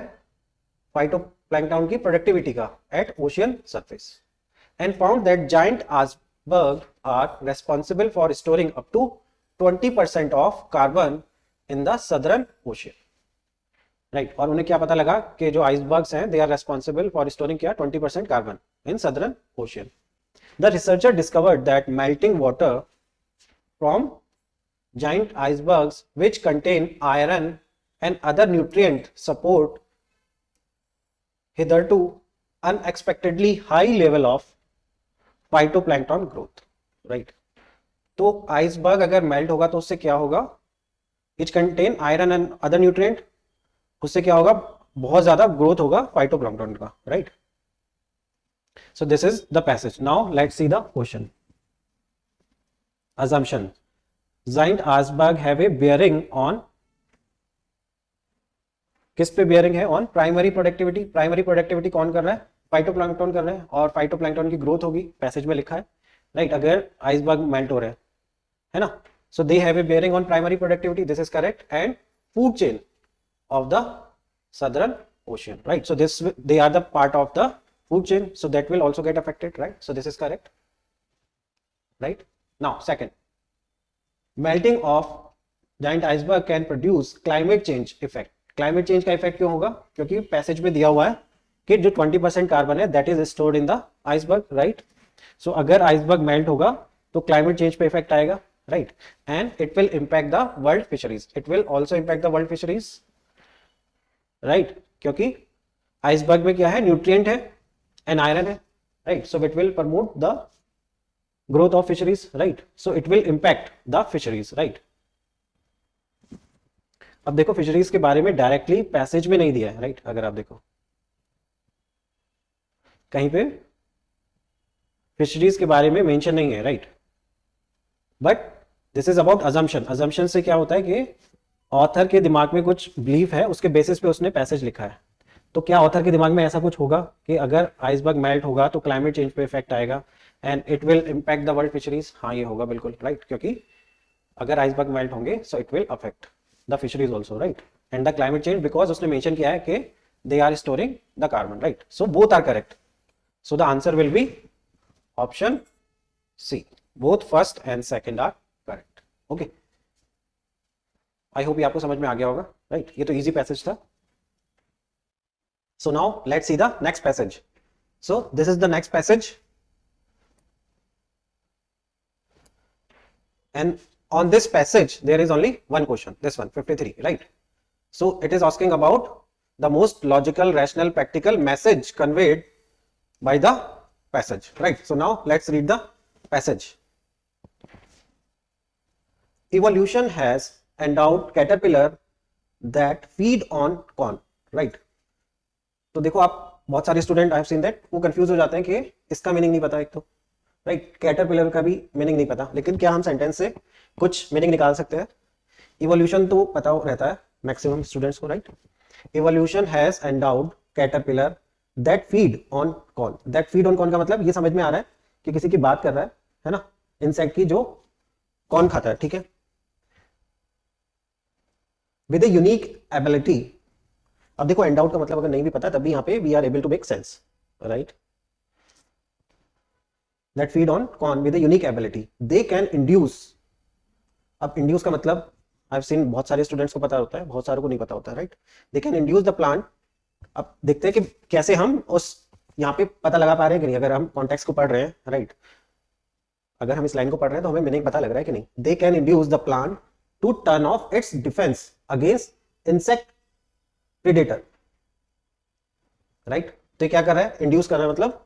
फाइटोप्लैंक्टन की प्रोडक्टिविटी का at ocean surface, and found that giant iceberg are responsible for storing up to 20% of carbon in the southern ocean, right. और उन्हें क्या पता लगा कि जो आइसबर्ग्स हैं they are responsible for storing क्या 20% carbon in southern ocean. The researcher discovered that melting water from giant icebergs which contain iron and other nutrient support hitherto unexpectedly high level of phytoplankton growth, right। तो आइसबर्ग अगर मेल्ट होगा तो उससे क्या होगा, it contain iron and other nutrient, उससे क्या होगा, बहुत ज्यादा ग्रोथ होगा फाइटोप्लैंक्टन का, right. So this is the passage. Now let's see the question. assumption, giant iceberg have a bearing on, किस पे बियरिंग है, on primary productivity. Primary productivity कौन कर रहा है, फाइटोप्लैंक्टन कर रहे हैं, और फाइटोप्लैंक्टन की ग्रोथ होगी, पैसेज में लिखा है, राइट। अगर आइसबर्ग मेल्ट हो रहे हैं, है ना, so they have a bearing on primary productivity, this is correct, and food chain of the southern ocean, right. So this they are the part of the food chain, so that will also get affected, right. So this is correct, right. Now second, melting of giant iceberg can produce climate change effect. Climate change का इफेक्ट क्यों होगा, क्योंकि पैसेज में दिया हुआ है कि जो 20% कार्बन है that is stored in the iceberg, right. So अगर आइसबर्ग मेल्ट होगा तो क्लाइमेट चेंज पे इफेक्ट आएगा, right, and it will impact the world fisheries, it will also impact the world fisheries, right, क्योंकि आइसबर्ग में क्या है, न्यूट्रिएंट है एंड आयरन है, right. So it will promote the growth of fisheries, right. So it will impact the fisheries, right. अब देखो फिशरीज के बारे में डायरेक्टली पैसेज में नहीं दिया है, राइट। अगर आप देखो कहीं पे फिशरीज के बारे में मेंशन नहीं है, right, but this is about assumption. Assumption से क्या होता है कि ऑथर के दिमाग में कुछ बिलीफ है, उसके बेसिस पे उसने पैसेज लिखा है। तो क्या ऑथर के दिमाग में ऐसा कुछ होगा कि अगर आइसबर्ग मेल्ट होगा तो क्लाइमेट चेंज पे इफेक्ट आएगा and it will impact the world fisheries? हाँ, ये होगा बिल्कुल, राइट, क्योंकि अगर आइसबर्ग मेल्ट होंगे so it will affect the fisheries also, right, and the climate change, because उसने मेंशन किया है कि they are storing the carbon, right. So both are correct, so the answer will be option C, both first and second are correct, okay. I hope ये आपको समझ में आ गया होगा, राइट? ये तो इजी पैसेज था. So now let's see the next passage. So this is the next passage, and on this passage there is only one question, this one 53, right? So it is asking about the most logical, rational, practical message conveyed by the passage, right? So now let's read the passage. Evolution has endowed caterpillar that feed on corn, right? तो देखो आप बहुत सारे student I have seen that वो कंफ्यूज हो जाते हैं कि इसका मीनिंग नहीं पता एक तो, राइट? कैटरपिलर का भी मीनिंग नहीं पता, लेकिन क्या हम सेंटेंस से कुछ मीनिंग निकाल सकते हैं? इवोल्यूशन तो पता रहता है मैक्सिमम स्टूडेंट्स को, right? Evolution has endowed caterpillar that feed on corn. That feed on corn का मतलब ये समझ में आ रहा है कि किसी की बात कर रहा है ना, इंसेक्ट की जो कॉर्न खाता है, ठीक है? With a unique ability. अब देखो एंडाउट का मतलब अगर नहीं भी पता तब भी यहाँ पे we are able to make sense, right? That feed on corn with a unique ability, they can induce. अब इंड्यूस का मतलब आई हैव सीन बहुत सारे स्टूडेंट्स को पता होता है, बहुत सारों को नहीं पता होता, right? They can induce the plant. अब देखते हैं कि कैसे हम उस यहाँ पे पता लगा पा रहे हैं कि नहीं, अगर हम कॉन्टेक्स्ट को पढ़ रहे हैं, राइट? अगर हम इस लाइन को पढ़ रहे हैं तो हमें मीनिंग पता लग रहा है कि नहीं. They can induce the plant to turn off its defence against insect predator, right? तो क्या कर रहा है? इंड्यूस कर रहा है मतलब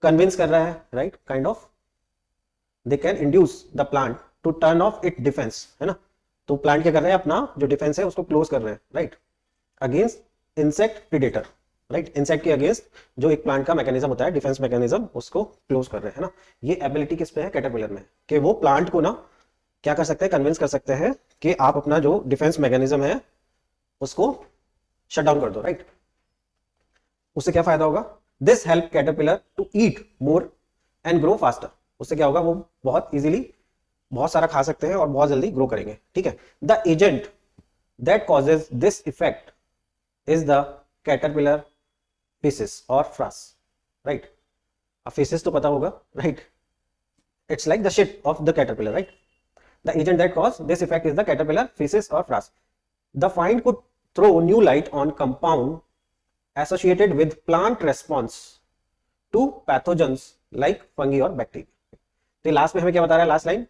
कन्विंस कर रहा है, right? Kind of. They can induce the plant to turn off it defence, है ना? तो प्लांट क्या कर रहे हैं? अपना जो डिफेंस है उसको क्लोज कर रहे हैं, right? Against insect predator, right? Insect के अगेंस्ट जो एक प्लांट का मैकेनिज्म होता है, डिफेंस मैकेनिज्म, उसको क्लोज कर रहे हैं, है ना? ये एबिलिटी किस पे है? कैटरपिलर में, कि वो प्लांट को ना क्या कर सकते हैं? कन्विंस कर सकते हैं कि आप अपना जो डिफेंस मैकेनिज्म है उसको शट डाउन कर दो, राइट? उससे क्या फायदा होगा? This help caterpillar to eat more and grow faster. उससे क्या होगा? वो बहुत इजीली बहुत सारा खा सकते हैं और बहुत जल्दी ग्रो करेंगे, ठीक है? The agent that causes this effect is the caterpillar faces और फ्रास, राइट? अब फेसिस तो पता होगा, right? It's like the shit of the caterpillar, right? The agent that cause this effect is the caterpillar faces और France. The find could throw new light on compound associated with plant response to pathogens like fungi और bacteria. तो लास्ट में हमें क्या बता रहा है लास्ट लाइन,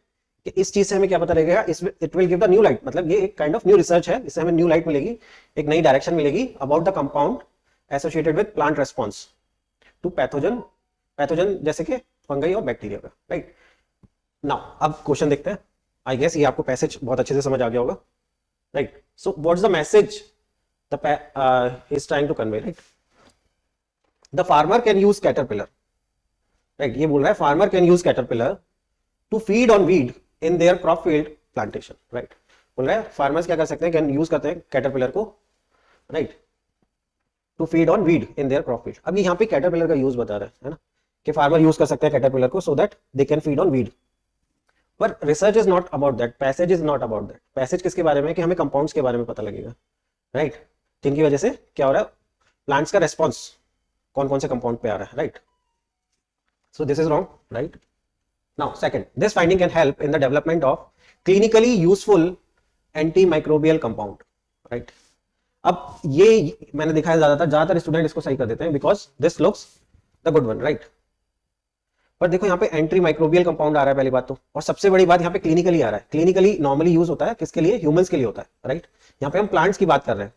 कि इस चीज से हमें क्या पता लगेगा? It will give the new light, मतलब ये एक काइंड ऑफ न्यू रिसर्च है, इससे हमें न्यू लाइट मिलेगी, एक नई डायरेक्शन मिलेगी about the compound associated with plant response to pathogen. Pathogen जैसे कि फंगई और बैक्टीरिया का, राइट? नाउ अब क्वेश्चन देखते हैं. आई गेस ये आपको पैसेज बहुत अच्छे से समझ आ गया होगा, right? So what's the message he's trying to convey, right? The farmer can use caterpillar, right? ये बोल रहा है farmer can use caterpillar to feed on weed in their crop field plantation, right? बोल रहा है farmers क्या कर सकते हैं? can use करते हैं caterpillar को, right? to feed on weed in their crop field. अब यहाँ पे caterpillar का use बता रहा है ना, कि farmer use कर सकते हैं caterpillar को so that they can feed on weed. पर research is not about that, passage is not about that. Passage किसके बारे में? कि हमें कंपाउंड्स के बारे में पता लगेगा, राइट? जिनकी वजह से क्या हो रहा है? प्लांट्स का रेस्पॉन्स कौन कौन से कंपाउंड पे आ रहा है, right? So this is wrong, right? Now second, this finding can help in the development of clinically useful anti microbial compound, right? अब ये मैंने देखा है ज्यादातर स्टूडेंट इसको सही कर देते हैं because this looks the good one, right? पर देखो यहाँ पे एंटी माइक्रोबियल कंपाउंड आ रहा है पहली बात तो, और सबसे बड़ी बात यहाँ पे क्लिनिकली आ रहा है. क्लिनिकली नॉर्मली यूज होता है किसके लिए? ह्यूमंस के लिए होता है, राइट? यहाँ पे हम प्लांट्स की बात कर रहे हैं,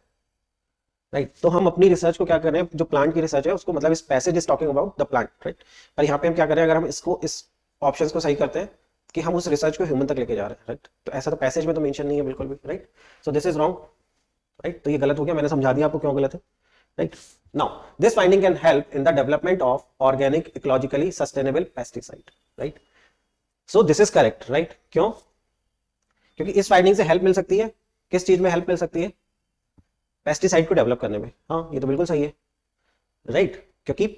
राइट? तो हम अपनी रिसर्च को क्या कर रहे हैं? जो प्लांट की रिसर्च है उसको, मतलब इस passage is talking about the plant, right? पर यहाँ पे हम क्या कर रहे हैं? अगर हम इसको इस ऑप्शंस को सही करते हैं कि हम उस रिसर्च को ह्यूमन तक लेके जा रहे हैं, राइट? तो ऐसा तो पैसेज में तो मेंशन नहीं है बिल्कुल भी, right? So this is wrong, right? तो ये गलत हो गया, मैंने समझा दिया आपको क्यों गलत है, right? Now, this finding can help in the development of organic, ecologically sustainable pesticide, right? So this is correct, right? क्यों? क्योंकि इस फाइंडिंग से हेल्प मिल सकती है. किस चीज में हेल्प मिल सकती है? पेस्टिसाइड को डेवलप करने में. हाँ, ये तो बिल्कुल सही है, राइट? क्योंकि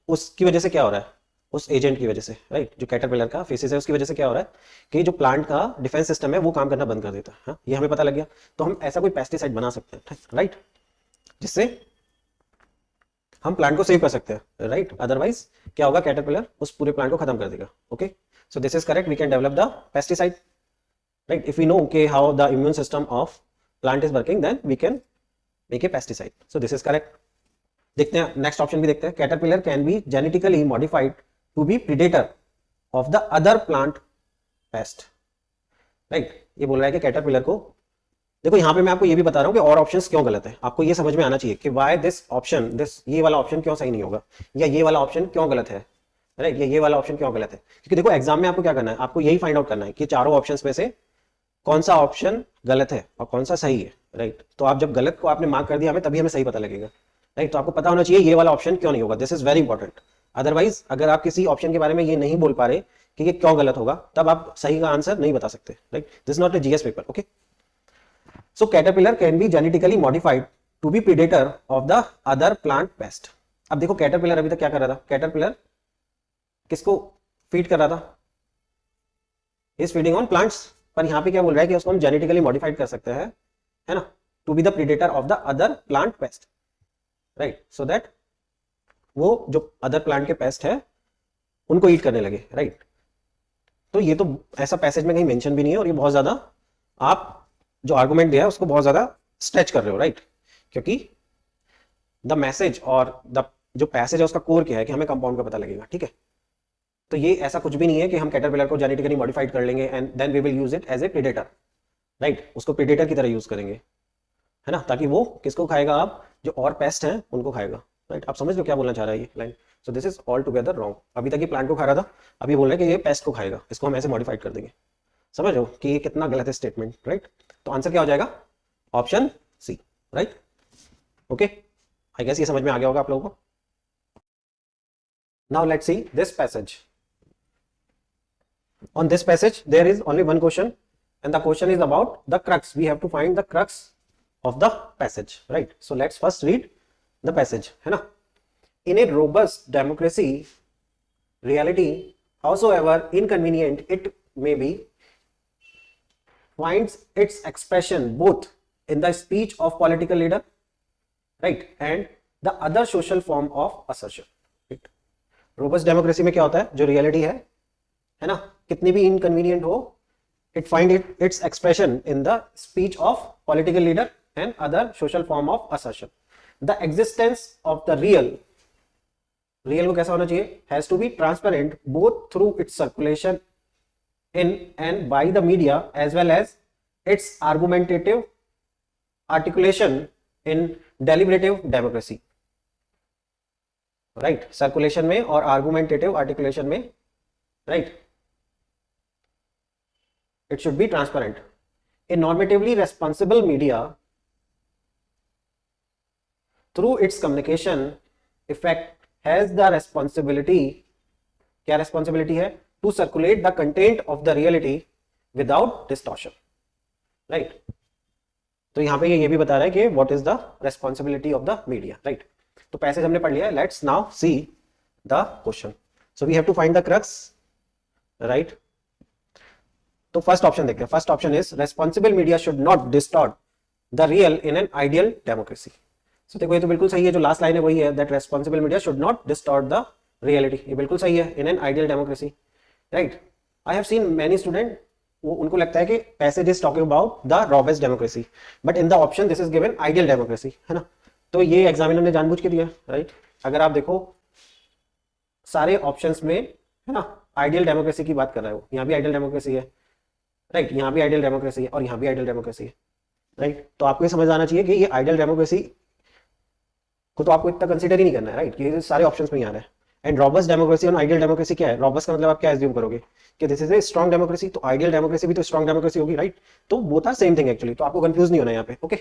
उसकी वजह से क्या हो रहा है? उस एजेंट की वजह से, राइट? जो कैटरपिलर का फेसिस है उसकी वजह से क्या हो रहा है कि जो प्लांट का डिफेंस सिस्टम है वो काम करना बंद कर देता है. हाँ, ये हमें पता लग गया. तो हम ऐसा कोई पेस्टिसाइड बना सकते हैं, राइट? जिससे हम प्लांट को सेव कर सकते हैं, राइट? अदरवाइज क्या होगा? कैटरपिलर उस पूरे प्लांट को खत्म कर देगा. Okay, so this is correct. We can develop the pesticide. Right. If we know के how the immune system of plant is working, then we can make a pesticide. So this is correct. देखते हैं नेक्स्ट ऑप्शन भी देखते हैं. Caterpillar can be genetically modified to be predator of the other plant pest. Right. ये बोल रहा है कि कैटरपिलर को, देखो यहाँ पे मैं आपको ये भी बता रहा हूँ कि और ऑप्शंस क्यों गलत है. आपको ये समझ में आना चाहिए कि व्हाई दिस ऑप्शन, ये वाला ऑप्शन क्यों सही नहीं होगा, या ये वाला ऑप्शन क्यों गलत है. राइट. ये वाला ऑप्शन क्यों गलत है, क्योंकि देखो एग्जाम में आपको क्या करना है, आपको यही फाइंड आउट करना है कि चारों ऑप्शंस में से कौन सा ऑप्शन गलत है और कौन सा सही है. राइट. तो आप जब गलत को आपने मार्क कर दिया हमें, तभी हमें सही पता लगेगा. राइट. तो आपको पता होना चाहिए ये वाला ऑप्शन क्यों नहीं होगा. This is very important. Otherwise अगर आप किसी ऑप्शन के बारे में ये नहीं बोल पा रहे कि ये क्यों गलत होगा, तब आप सही का आंसर नहीं बता सकते. Right. This not a GS paper. Okay. So caterpillar can be genetically modified to be predator of the other plant pest. अब देखो कैटरपिलर अभी तक क्या कर रहा था, कैटरपिलर किसको फीड कर रहा था, इज फीडिंग ऑन प्लांट्स. पर यहाँ पे क्या बोल रहा है कि उसको हम जेनेटिकली मॉडिफाइड कर सकते हैं, है ना, to be the predator of the other plant pest. Right. So that वो जो अदर प्लांट के पेस्ट है उनको ईट करने लगे. राइट. तो ये तो ऐसा पैसेज में कहीं मेंशन भी नहीं है, और ये बहुत ज्यादा आप जो आर्गुमेंट दिया है उसको बहुत ज्यादा स्ट्रेच कर रहे हो. राइट. क्योंकि द मैसेज और द जो पैसेज है उसका कोर क्या है कि हमें कंपाउंड का पता लगेगा. ठीक है. तो ये ऐसा कुछ भी नहीं है कि हम कैटरपिलर को जेनेटिकली मॉडिफाइड कर लेंगे and then we will use it as a predator. Right. उसको प्रीडेटर की तरह यूज करेंगे, है ना, ताकि वो किसको खाएगा, आप जो और पेस्ट हैं उनको खाएगा. राइट. आप समझ लो क्या बोलना चाह रहा है ये line. So this is all together wrong. अभी तक ये प्लांट को खा रहा था, अभी बोल रहे हैं कि ये पेस्ट को खाएगा, इसको हम ऐसे मॉडिफाइड कर देंगे. समझ लो कि ये कितना गलत है स्टेटमेंट. राइट. तो आंसर क्या हो जाएगा, option C. Right. Okay. I guess ये समझ में आ गया होगा आप लोगों को. Now let's see this passage. On this passage there is only one question, and the question is about the crux. We have to find the crux of the passage. Right. So let's first read the passage, है ना. In a robust democracy, reality, howsoever inconvenient it may be, finds its expression both in the speech of political leader, right, and the other social form of assertion. Right. Robust democracy में क्या होता है, जो reality है ना, कितनी भी इनकन्वीनियंट हो, it find its expression in the speech of political leader and other social form of assertion. The existence of the real को कैसा होना चाहिए, has to be transparent both through its circulation in and by the media as well as its argumentative articulation in deliberative democracy. Right. Circulation में और आर्गुमेंटेटिव आर्टिकुलेशन में. Right. It should be transparent. A normatively responsible media, through its communication effect, has the responsibility, क्या responsibility है, to circulate the content of the reality without distortion. Right. तो यहाँ पे ये भी बता रहा है कि what is the responsibility of the media. Right. तो पैसेज हमने पढ़ लिया है. Let's now see the question. So we have to find the crux. Right. तो फर्स्ट ऑप्शन देखते हैं. First option is responsible media should not distort the real in an ideal democracy. So देखो ये तो बिल्कुल सही है, जो लास्ट लाइन है वही है, that responsible media should not distort the reality. ये बिल्कुल सही है, इन an ideal democracy. Right. I have seen many student, वो उनको लगता है कि passage is talking about the robust democracy, but in the option this is given ideal democracy, है ना. तो ये एग्जामिनर ने जानबूझ के दिया. राइट. अगर आप देखो सारे ऑप्शंस में, है ना, आइडियल डेमोक्रेसी की बात कर रहा है वो. यहाँ भी आइडियल डेमोक्रेसी है. राइट. यहाँ भी आइडियल डेमोक्रेसी है और यहाँ भी आइडियल डेमोक्रेसी है. राइट. तो आपको ये समझ आना चाहिए कि ये आइडियल डेमोक्रेसी को तो आपको इतना कंसीडर ही नहीं करना है. राइट. ये सारे ऑप्शंस में ही आ रहा है. एंड रॉबस्ट डेमोक्रेसी और आइडियल डेमोक्रेसी क्या है, रॉबस्ट का मतलब आप क्या एज्यूम करोगे कि this is a strong democracy, तो आइडियल डेमोक्रेसी भी तो स्ट्रॉन्ग डेमोक्रेसी होगी. राइट. तो both are same thing actually. तो आपको कंफ्यूज नहीं होना यहाँ पे. ओके.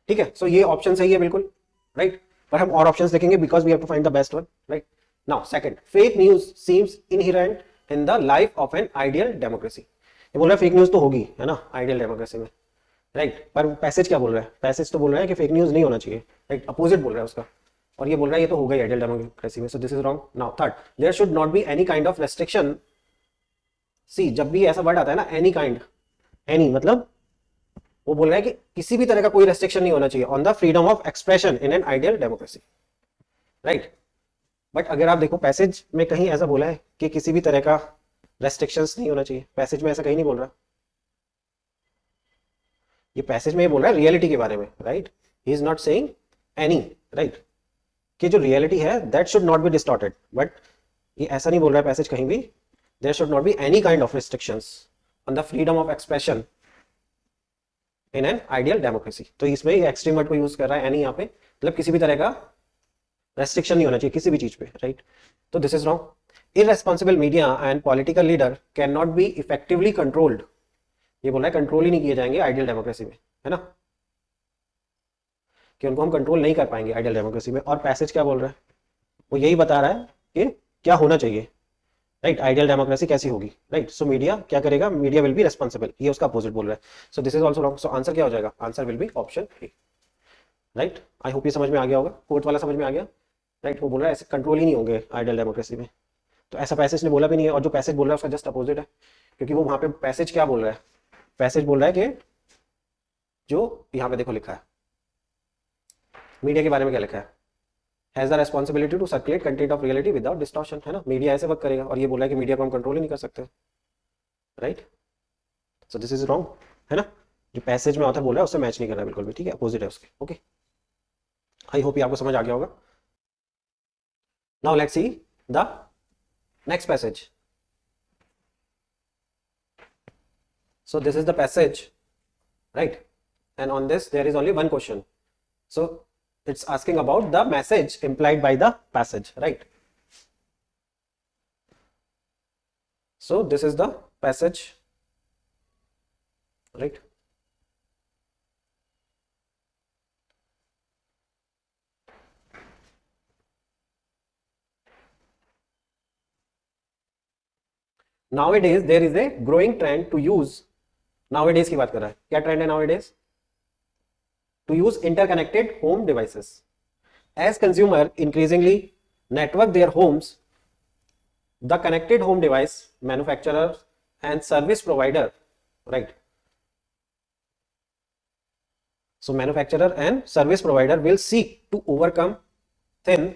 ठीक है. सो ये ऑप्शन सही है बिल्कुल. राइट. पर हम और ऑप्शंस देखेंगे because we have to find the best one. Right. Now second, fake news seems inherent in the life of an ideal democracy. ये बोल रहा है फेक न्यूज तो होगी, है ना, आइडियल डेमोक्रेसी में. राइट. पर पैसेज क्या बोल रहा है, पैसेज तो बोल रहा है कि फेक न्यूज नहीं होना चाहिए. राइट. अपोजिट बोल रहा है उसका, और ये बोल रहा है ये तो होगा ही आइडियल डेमोक्रेसी में. So this is wrong. Now third, there should not be any kind of restriction. See, जब भी ऐसा वर्ड आता है ना, एनी काइंड, एनी मतलब वो बोल रहा है कि किसी भी तरह का कोई रेस्ट्रिक्शन नहीं होना चाहिए on the freedom of expression in an ideal democracy. Right. But अगर आप देखो पैसेज में कहीं ऐसा बोला है कि किसी भी तरह का रेस्ट्रिक्शंस नहीं होना चाहिए, पैसेज में ऐसा कहीं नहीं बोल रहा. ये पैसेज में ये बोल रहा है रियलिटी के बारे में, right, he is not saying any, right, कि जो रियलिटी है that should not be distorted, but ये ऐसा नहीं बोल रहा है पैसेज कहीं भी, there should not be any kind of restrictions on the freedom of expression in an ideal democracy. तो इसमें ये एक्सट्रीम वर्ड को यूज कर रहा है एनी यहाँ पे, मतलब किसी भी तरह का रेस्ट्रिक्शन नहीं होना चाहिए किसी भी चीज पे, राइट। तो this is wrong. Irresponsible media and political leader can not B effectively controlled, ये बोल रहा है कंट्रोल ही नहीं किए जाएंगे आइडियल डेमोक्रेसी में, है ना, कि उनको हम कंट्रोल नहीं कर पाएंगे आइडियल डेमोक्रेसी में। और पैसेज क्या बोल रहा है, वो यही बता रहा है कि क्या होना चाहिए, राइट, आइडियल डेमोक्रेसी कैसी होगी, राइट। सो मीडिया क्या करेगा, मीडिया विल बी रेस्पॉन्सिबल, ये उसका अपोजिट बोल रहा है। So this is also wrong. So answer क्या हो जाएगा, answer will be option A, right. I hope ये समझ में आ गया होगा, फोर्थ वाला समझ में आ गया, राइट। वो बोल रहा है ऐसे कंट्रोल ही नहीं होंगे आइडियल डेमोक्रेसी में, तो ऐसा पैसेज ने बोला भी नहीं है, और जो पैसेज बोल रहा है उसका जस्ट अपोजिट है, क्योंकि वो वहां पे पैसेज क्या बोल रहा है, पैसेज बोल रहा है कि जो यहाँ पे देखो लिखा है मीडिया के बारे में क्या लिखा है, has the responsibility to circulate content of reality without distortion, है ना, मीडिया ऐसे वर्क करेगा, और ये बोला है कि मीडिया को हम कंट्रोल ही नहीं कर सकते, right. So this is wrong, है ना, जो पैसेज में ऑथर बोल रहा है उससे मैच नहीं कर रहा है बिल्कुल भी, ठीक है, अपोजिट है उसके, ओके। आई होप ये आपको समझ आ गया होगा। Now let's see the next passage. So this is the passage, right, and on this there is only one question, so it's asking about the message implied by the passage, right. So this is the passage, right. Nowadays there is a growing trend to use, nowadays की बात कर रहा है, क्या ट्रेंड है nowadays, to use interconnected home devices. As consumer increasingly network their homes, the connected home device manufacturer and service provider, right. So manufacturer and service provider will seek to overcome thin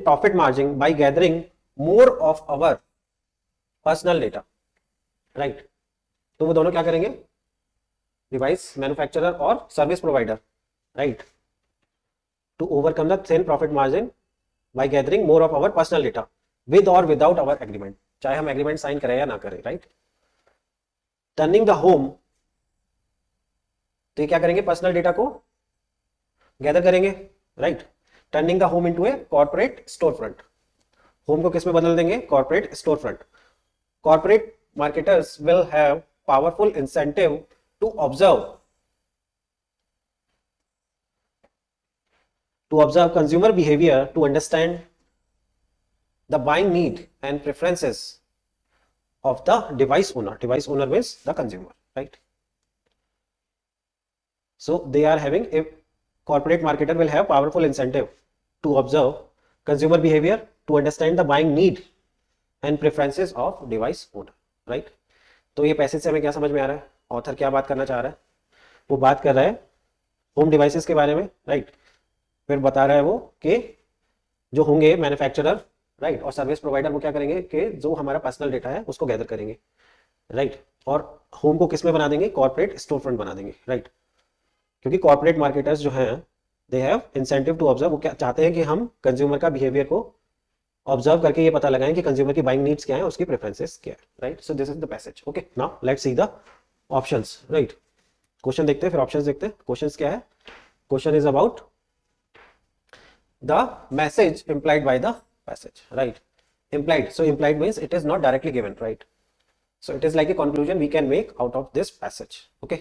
profit margin by gathering more of our personal data, right. तो वो दोनों क्या करेंगे, डिवाइस मैन्युफैक्चरर और service provider, right, to overcome the thin profit margin by gathering more of our personal data with और विदाउट आवर एग्रीमेंट, चाहे हम एग्रीमेंट साइन करें या ना करें, राइट। टर्निंग द होम, तो ये क्या करेंगे, पर्सनल डेटा को गैदर करेंगे, right. Turning the home into a corporate store front, home को किस में बदल देंगे, corporate store front. Corporate marketers will have powerful incentive to observe consumer behavior to understand the buying need and preferences of the device owner. Device owner means the consumer, right. So they are having a corporate marketer will have powerful incentive to observe consumer behavior to understand the buying need and preferences of device owner, right. तो ये पैसेज से हमें क्या समझ में आ रहा है, ऑथर क्या बात करना चाह रहा है, वो बात कर रहा है होम डिवाइसेस के बारे में, राइट। फिर बता रहा है वो कि जो होंगे मैन्युफैक्चरर, राइट, और सर्विस प्रोवाइडर वो क्या करेंगे कि जो हमारा पर्सनल डेटा है उसको गैदर करेंगे, राइट, और होम को किस में बना देंगे, कॉर्पोरेट स्टोर फ्रंट बना देंगे, राइट। क्योंकि कॉर्पोरेट मार्केटर्स जो हैं they have incentive to observe, वो क्या चाहते हैं कि हम कंज्यूमर का बिहेवियर को ऑब्जर्व करके ये पता लगाएं कि कंज्यूमर की बाइंग नीड्स क्या है, उसकी प्रेफरेंसेस क्या है, right. So this is the passage, okay. Now let's see the options, right. Question देखते हैं फिर ऑप्शंस देखते हैं। क्वेश्चंस क्या है, question is about the message implied by the passage, right. Implied, so implied means it is not directly given, right. So it is like a conclusion we can make out of this passage, okay.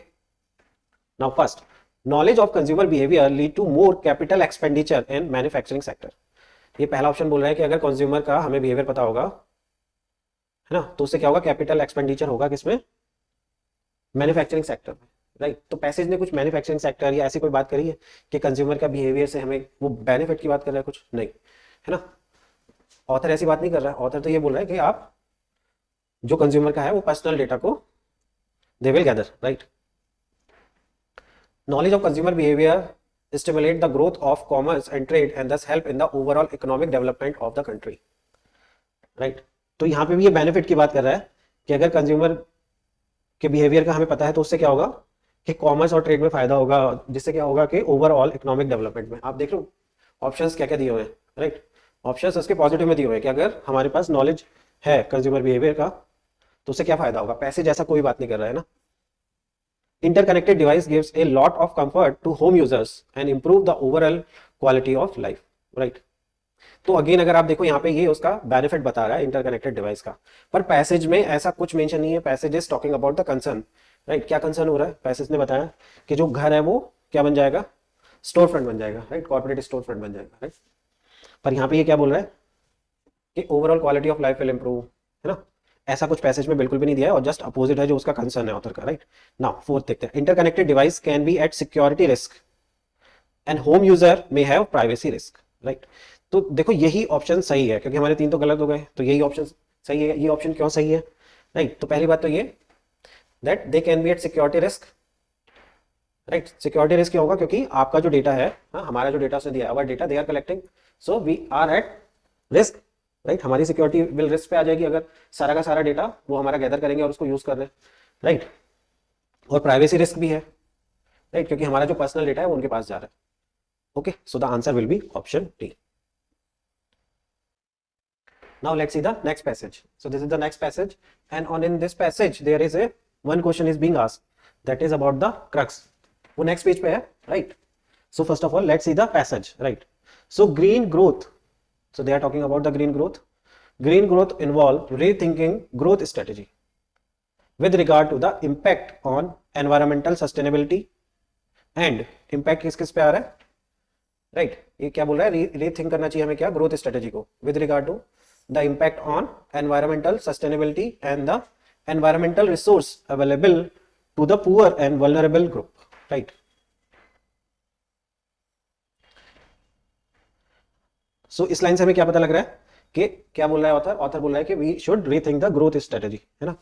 Now first, knowledge of consumer behavior lead to more capital expenditure in manufacturing sector. ये पहला ऑप्शन बोल रहा है कि अगर कंज्यूमर का हमें बिहेवियर पता होगा, है ना, तो उससे क्या होगा, कैपिटल एक्सपेंडिचर होगा किसमें, मैन्युफैक्चरिंग सेक्टर में, राइट। तो पैसेज ने कुछ मैन्युफैक्चरिंग सेक्टर या ऐसी कोई बात करी है कि कंज्यूमर का बिहेवियर से हमें वो बेनिफिट की बात कर रहा है, कुछ नहीं, है ना। ऑथर ऐसी बात नहीं कर रहा है, ऑथर तो ये बोल रहा है कि आप जो कंज्यूमर का है वो पर्सनल डेटा को they will gather, right. Knowledge of consumer behaviour stimulate the growth of commerce and trade and thus help in the overall economic development of the country. Right तो यहाँ पे भी ये बेनिफिट की बात कर रहा है कि अगर कंज्यूमर के बिहेवियर का हमें पता है तो उससे क्या होगा कि कॉमर्स और ट्रेड में फायदा होगा, जिससे क्या होगा कि ओवरऑल इकोनॉमिक डेवलपमेंट में। आप देख लो ऑप्शंस क्या क्या दिए हुए हैं, राइट। ऑप्शंस उसके पॉजिटिव में दिए हुए हैं कि अगर हमारे पास नॉलेज है कंज्यूमर बिहेवियर का तो उससे क्या फायदा होगा। पैसे जैसा कोई बात नहीं कर रहा है ना। Interconnected device gives a lot of comfort to home users and improve the overall quality of life, right? तो अगेन अगर आप देखो यहाँ पे ये उसका बेनिफिट बता रहा है इंटरकनेक्टेड डिवाइस का, पर पैसेज में ऐसा कुछ मेंशन नहीं है। Passage is talking about the concern, right. क्या कंसर्न हो रहा है? पैसेज ने बताया कि जो घर है वो क्या बन जाएगा, स्टोर फ्रंट बन जाएगा, राइट। कॉर्पोरेट स्टोर फ्रंट बन जाएगा, राइट। पर यहाँ पे ये क्या बोल रहा है कि overall quality of life will improve, है ना। ऐसा कुछ पैसेज में बिल्कुल भी नहीं दिया है और जस्ट अपोजिट है जो उसका कंसर्न है ऑथर का, राइट। नाउ फोर्थ देखते हैं, interconnected device can be at security risk and home user may have privacy risk, right. तो देखो यही ऑप्शन सही है क्योंकि हमारे तीन तो गलत हो गए, तो यही ऑप्शन सही है। ये ऑप्शन क्यों सही है, राइट। तो पहली बात तो ये that they can be at security risk, right. Security risk क्या होगा क्योंकि आपका जो डेटा है, हाँ, हमारा जो डेटा उसने दिया, our data they are collecting, so we are at risk, right. हमारी सिक्योरिटी विल रिस्क पे आ जाएगी अगर सारा का सारा डेटा वो हमारा गैदर करेंगे और उसको यूज कर रहे हैं, राइट। और प्राइवेसी रिस्क भी है, राइट, क्योंकि हमारा जो पर्सनल डेटा है वो उनके पास जा रहा है। Okay, so the answer will be option D. Now let's see the next passage. So this is the next passage, and on in this passage there is a one question is being asked, that is about the crux. वो next page पे है, right? So first of all let's see the passage, right? So green growth. So they are talking about the green growth. Green growth involve rethinking growth strategy with regard to the impact on environmental sustainability and impact किस पे आ रहा है, right? ये क्या बोल रहा है, रीथिंक करना चाहिए हमें क्या, ग्रोथ स्ट्रेटेजी को, with regard to the impact on environmental sustainability and the environmental resource available to the poor and vulnerable group, right? So इस लाइन से हमें क्या पता लग रहा है कि क्या बोल रहा है ऑथर, ऑथर बोल रहा है कि we should rethink the growth strategy, है ना।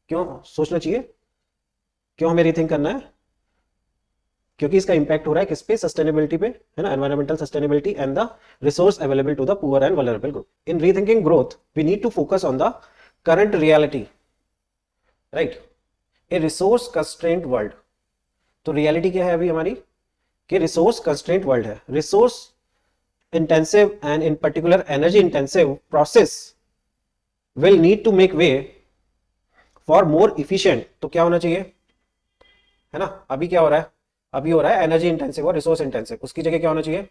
क्यों सोचना चाहिए, क्यों हमें रीथिंक करना है, क्योंकि इसका इंपैक्ट हो रहा है किस पे, सस्टेनेबिलिटी पे, है ना, environmental sustainability and the resource available to the poor and vulnerable group. In rethinking growth we need to focus on the current reality, right, a resource constraint world. तो रियलिटी क्या है अभी हमारी कि रिसोर्स कंस्ट्रेंट वर्ल्ड है, resource intensive and in particular energy intensive process will need to make way for more efficient. तो क्या होना चाहिए, है ना, अभी क्या हो रहा है, अभी हो रहा है एनर्जी इंटेंसिव और रिसोर्स इंटेंसिव, उसकी जगह क्या होना चाहिए,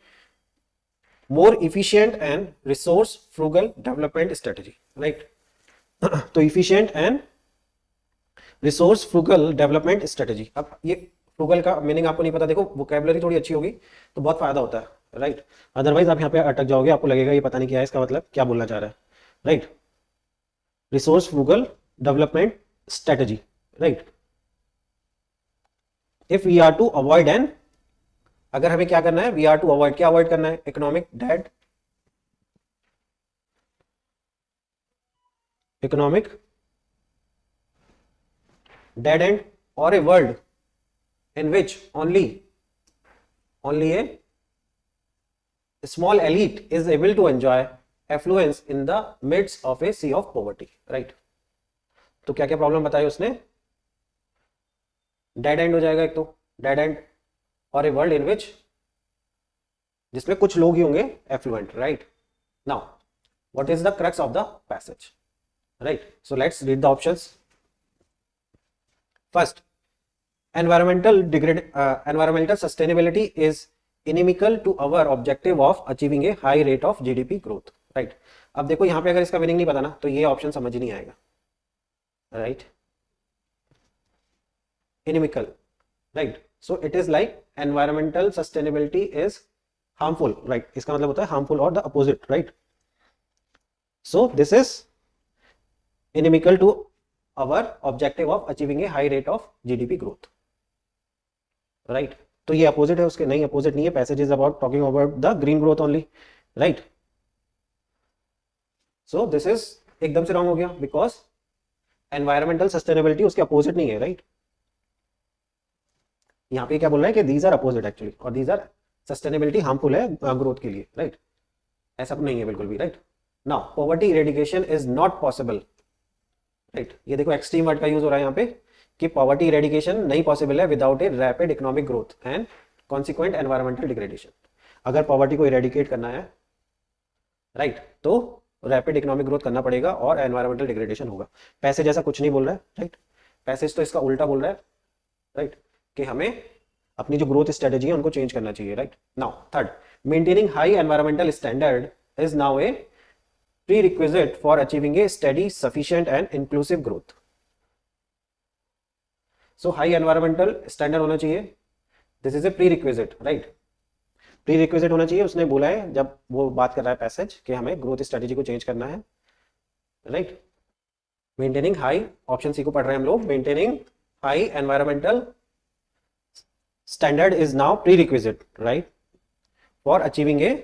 more efficient and resource frugal development strategy, right. तो efficient and resource frugal development strategy. अब ये फ्रूगल का मीनिंग आपको नहीं पता, देखो वोकैबुलरी थोड़ी अच्छी होगी तो बहुत फायदा होता है, राइट। अदरवाइज आप यहाँ पे अटक जाओगे, आपको लगेगा ये पता नहीं क्या है, इसका मतलब क्या बोलना चाह रहा है, right. Resource frugal development strategy, right. If we are to avoid an, अगर हमें क्या करना है, वी आर टू अवॉइड, क्या अवॉइड करना है, economic dead, economic dead and और a world in which only a small elite is able to enjoy affluence in the midst of a sea of poverty, right. तो क्या क्या प्रॉब्लम बताई उसने, डेड एंड हो जाएगा एक तो, डेड एंड और ए वर्ल्ड इन विच, जिसमें कुछ लोग ही होंगे affluent, right. Now what is the crux of the passage, right. So let's read the options. First, environmental sustainability is inimical to our objective of achieving a high rate of GDP growth, right। अब देखो यहाँ पे अगर इसका मीनिंग नहीं पता ना तो ये ऑप्शन समझ ही नहीं आएगा, right. inimical, right, so it is like environmental sustainability is harmful, right, इसका मतलब होता है harmful or the opposite, right। so this is inimical to our objective of achieving a high rate of GDP growth, right। तो ये अपोजिट है उसके, नहीं अपोजिट नहीं है, passage is about talking about the green growth only, right. So this is एकदम से रॉन्ग हो गया बिकॉज एनवायरमेंटल सस्टेनेबिलिटी उसके अपोजिट नहीं है, राइट। यहाँ पे क्या बोल रहा है कि दीज आर अपोजिट एक्चुअली, और दीज आर सस्टेनेबिलिटी हार्मफुल है ग्रोथ के लिए, राइट? ऐसा नहीं है बिल्कुल भी, right? Now poverty eradication is not possible, right? ये देखो एक्सट्रीम वर्ड का यूज हो रहा है यहाँ पे कि पॉवर्टी इरेडिकेशन नहीं पॉसिबल है without a rapid economic growth and consequent environmental degradation. अगर पॉवर्टी को इरेडिकेट करना है, राइट, तो रैपिड इकोनॉमिक ग्रोथ करना पड़ेगा और एनवायरमेंटल डिग्रेडेशन होगा। पैसे जैसा कुछ नहीं बोल रहा है, राइट? पैसेज तो इसका उल्टा बोल रहा है, राइट, कि हमें अपनी जो ग्रोथ स्ट्रेटेजी है उनको चेंज करना चाहिए, right? Now third, maintaining high environmental standard is now A prerequisite for achieving a steady, sufficient and inclusive growth. So high environmental standard होना चाहिए, this is a prerequisite, right? prerequisite होना चाहिए, उसने बोला है जब वो बात कर रहा है पैसेज कि हमें ग्रोथ स्ट्रेटेजी को चेंज करना है, right? Maintaining high, option C को पढ़ रहे हैं हम लोग, maintaining high environmental standard is now prerequisite, right, for achieving a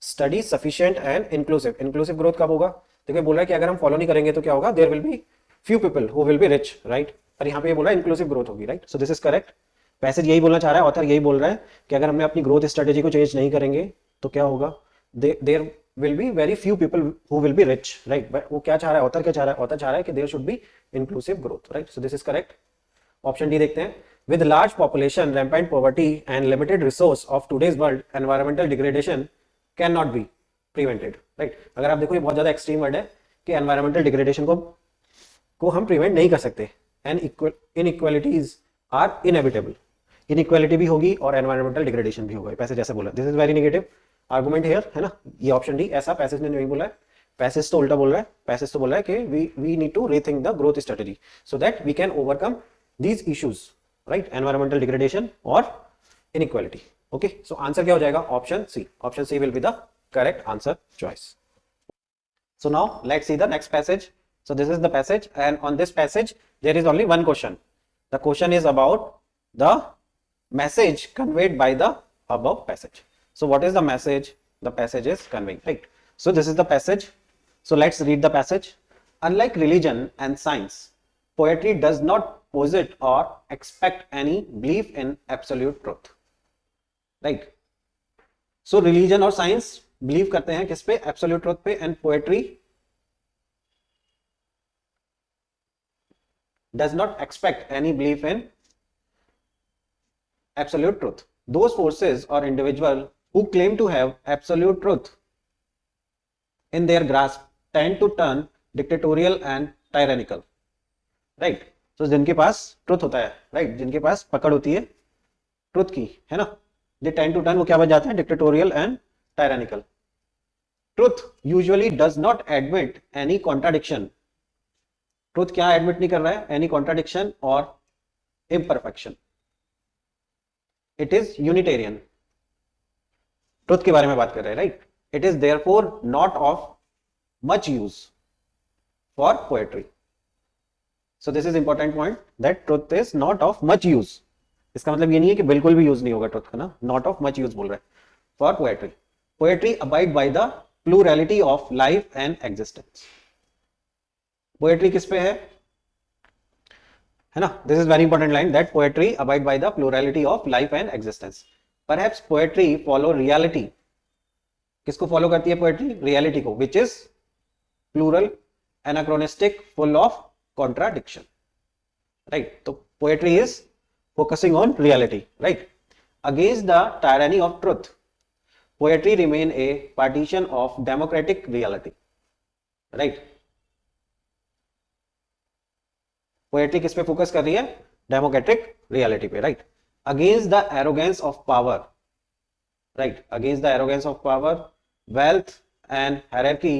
steady sufficient and inclusive. Inclusive growth कब होगा? देखिए बोल रहा है कि अगर हम फॉलो नहीं करेंगे तो क्या होगा, there will be few people who will be rich, right? और यहाँ पे ये बोला है इंक्लूसिव ग्रोथ होगी, right? So this is correct. Passage यही बोलना चाह रहा है, ऑथर यही बोल रहा है कि अगर हमने अपनी ग्रोथ स्ट्रेटेजी को चेंज नहीं करेंगे तो क्या होगा, there will be very few people who will be rich, right? वो क्या चाह रहा है, ऑथर क्या चाह रहा है? ऑथर चाह रहा है कि there should be inclusive growth, right? So this is correct. Option D देखते हैं, with large population, rampant poverty and limited resource of today's world, environmental degradation cannot be prevented, right? अगर आप देखो ये बहुत ज्यादा एक्सट्रीम वर्ड है कि environmental degradation को हम प्रिवेंट नहीं कर सकते, and inequalities are inevitable, inequality भी होगी और environmental degradation भी होगा, पैसेज जैसे बोला। this is very negative argument here, है ना? ये ऑप्शन डी, ऐसा पैसेज ने नहीं बोला है, पैसेज तो उल्टा बोल रहा है, पैसेज तो बोल रहा है कि we need to rethink the growth strategy so that we can overcome these issues, right? Environmental degradation or inequality. Okay, so answer क्या हो जाएगा? Option C. Option C will be the correct answer choice. So now let's see the next passage. So this is the passage, and on this passage there is only one question. The question is about the message conveyed by the above passage. So what is the message the passage is conveying, right? So this is the passage. So let's read the passage. Unlike religion and science, poetry does not posit or expect any belief in absolute truth, right? So religion और science believe करते हैं किस पे? absolute truth पे, and poetry does not expect any belief in absolute truth. Those forces or individual who claim to have absolute truth in their grasp tend to turn dictatorial and tyrannical, right? तो जिनके पास ट्रुथ होता है, राइट, जिनके पास पकड़ होती है ट्रुथ की, है ना, दे टेंड टू टर्न, वो क्या बन जाते हैं? Dictatorial and tyrannical. Truth usually does not admit any contradiction. Truth क्या एडमिट नहीं कर रहा है? एनी कॉन्ट्राडिक्शन और imperfection. It is unitarian. Truth के बारे में बात कर रहे हैं, right? It is therefore not of much use for poetry. So this is important point that truth is not of much use. इसका मतलब ये नहीं है कि बिल्कुल भी यूज नहीं होगा ट्रुथ का ना, not of much use बोल रहा है for poetry. Poetry abide by the plurality of life and existence. Poetry किस पे है ना? This is very important line that poetry abide by the plurality of life and existence. Perhaps poetry follow reality. किसको फॉलो करती है पोएट्री? रियलिटी को, which is plural, anachronistic, full of contradiction, right? So poetry is focusing on reality, right? Against the tyranny of truth, poetry remain a partition of democratic reality, right? poetry किस पे फोकस कर रही है? डेमोक्रेटिक रियलिटी पे, right? Against the arrogance of power, right? Against the arrogance of power, wealth and hierarchy,